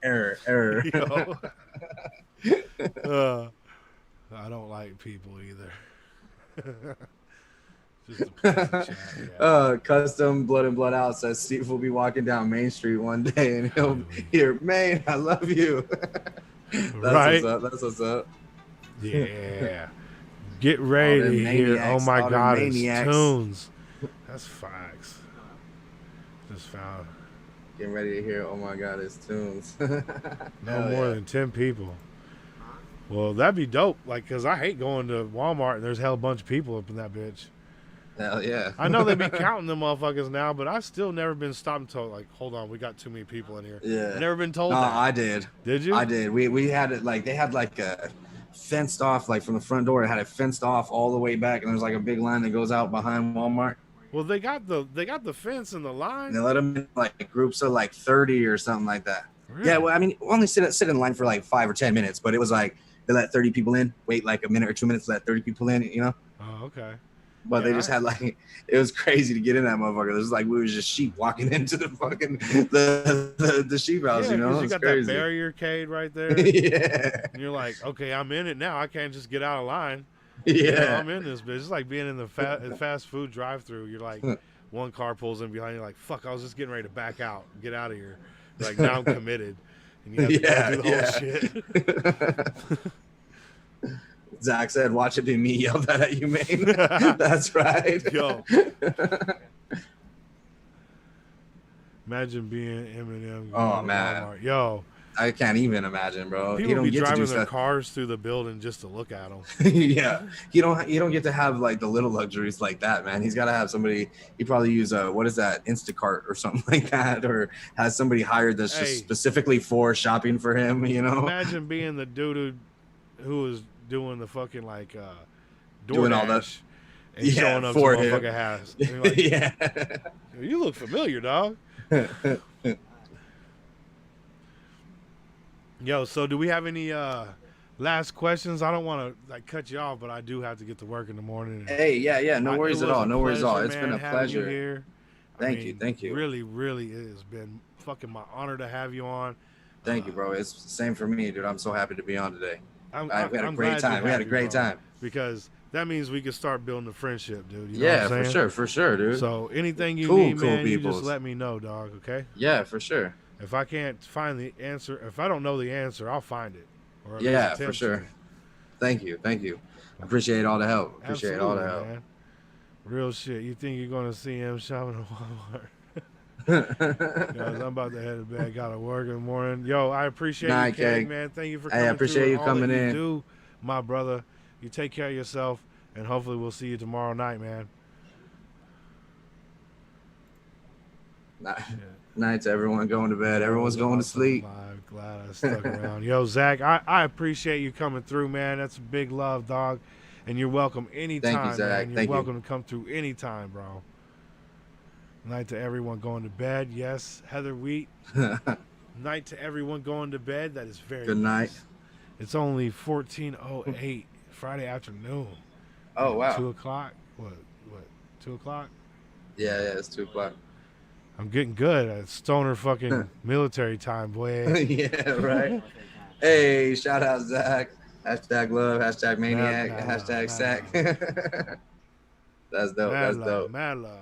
I don't like people either. Just a chat, Custom Blood and Blood Out says Steve will be walking down Main Street one day and he'll hear, "Man, I love you." Right? That's what's up. Yeah. Get ready to hear. Oh my God, it's Tunes. That's facts. Just found. Getting ready to hear. Oh my God, it's Tunes. No more than 10 people. Well, that'd be dope. Like, cause I hate going to Walmart and there's hell bunch of people up in that bitch. Hell yeah. I know they be counting them motherfuckers now, but I've still never been stopped and told, like, hold on, we got too many people in here. Yeah. I've never been told No, that. I did. Did you? I did. We had it like they had like a fenced off, like from the front door. It had it fenced off all the way back, and there's like a big line that goes out behind Walmart. Well, they got the fence and the line. And they let them in like groups of like 30 or something like that. Really? Yeah. Well, I mean, only sit in line for like 5 or 10 minutes, but it was like they let 30 people in, wait like a minute or 2 minutes, let 30 people in, you know? Oh, okay. But they just had like, it was crazy to get in that motherfucker. It was like we was just sheep walking into the fucking the sheep house, you know? You got crazy. that barricade right there. Yeah. And you're like, okay, I'm in it now. I can't just get out of line. Yeah. You know, I'm in this bitch. It's like being in the fast food drive-through. You're like, one car pulls in behind you, like, fuck, I was just getting ready to back out, get out of here. You're like, now I'm committed. And you have to go do the whole shit. Zach said, "Watch it be me yell that at you, man." That's right. Yo. Imagine being Eminem. Oh, man. Walmart. Yo. I can't even imagine, bro. People be driving their cars through the building just to look at them. Yeah. You don't get to have like the little luxuries like that, man. He's got to have somebody. He probably use what is that, Instacart or something like that, or has somebody hired that's just specifically for shopping for him. You know. Imagine being the dude who was doing the fucking like doing all that and showing up for to him. motherfucking house. Like, Yeah. You look familiar, dog. Yo, so do we have any last questions? I don't want to like cut you off, but I do have to get to work in the morning. Hey, yeah, no worries at all. No worries at all. It's been a pleasure. Here. Thank you. Really, really, it has been fucking my honor to have you on. Thank you, bro. It's the same for me, dude. I'm so happy to be on today. We had a great time. We had a great time. Because that means we can start building a friendship, dude. You know yeah, what I'm saying? for sure, dude. So anything you need, man, you peoples. just let me know, dog, okay? Yeah, for sure. If I can't find the answer, if I don't know the answer, I'll find it. Or at yeah, least for sure. to. Thank you. Appreciate all the help. Appreciate all the help. Man. Real shit. You think you're going to see him shopping at Walmart? Guys, I'm about to head to bed. Got to work in the morning. Yo, I appreciate you, Keg, man. Thank you for coming. I appreciate you coming in. You do, my brother. You take care of yourself. and hopefully we'll see you tomorrow night, man. Night to everyone going to bed. Everyone's going to sleep. Live. Glad I stuck around. Yo, Zach, I appreciate you coming through, man. That's a big love, dog. And you're welcome anytime, Zach. man. You're Thank you. welcome to come through anytime, bro. Night to everyone going to bed. Yes, Heather Wheat. Night to everyone going to bed. That is very Good night. nice. It's only 14:08 Friday afternoon. Oh, wow. 2 o'clock? What? 2 o'clock? Yeah, it's 2 o'clock. I'm getting good at stoner fucking military time, boy. Yeah, right. Hey, shout out Zach. Hashtag love, hashtag maniac, Mad hashtag love, sack. mad That's dope. Mad That's love, dope. mad love.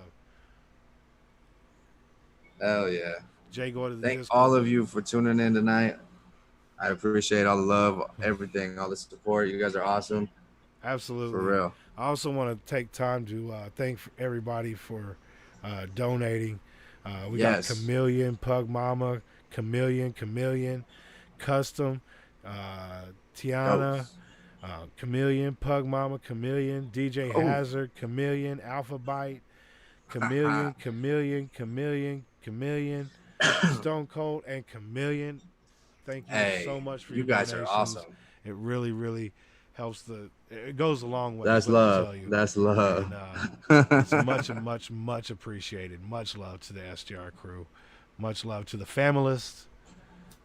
Hell yeah. Jay, go to the Thank Discord. all of you for tuning in tonight. I appreciate all the love, everything, all the support. You guys are awesome. Absolutely. For real. I also want to take time to thank everybody for donating. We Yes. got Chameleon, Pug Mama, Chameleon, Custom, Tiana, Chameleon, Pug Mama, Chameleon, DJ Oh. Hazard, Chameleon, Alpha Bite, Chameleon, Stone Cold, and Chameleon. Thank you Hey, so much for you your guys donations. are awesome. It really, really helps it goes a long way. That's let me love. tell you. That's love. And, it's much appreciated. Much love to the SDR crew. Much love to the familists.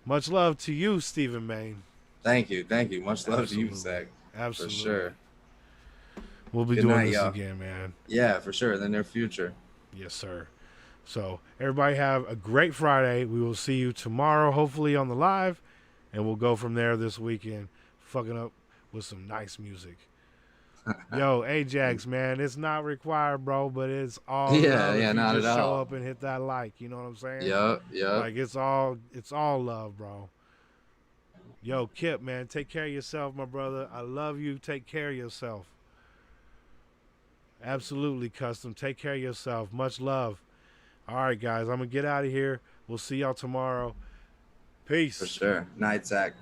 Much love to you, Stephen Main. Thank you. Much love Absolutely. to you, Zach. Absolutely. For sure. We'll be Good doing night, this y'all. again, man. Yeah, for sure. In the near future. Yes, sir. So everybody have a great Friday. We will see you tomorrow, hopefully on the live, and we'll go from there this weekend, fucking up with some nice music. Yo, Ajax, man, it's not required, bro, but it's all Yeah, love if yeah, you not just at show all. up and hit that like. You know what I'm saying? Yup. Like it's all love, bro. Yo, Kip, man, take care of yourself, my brother. I love you. Take care of yourself. Absolutely, Custom. Take care of yourself. Much love. All right, guys, I'm gonna get out of here. We'll see y'all tomorrow. Peace. For sure. Night, Zach.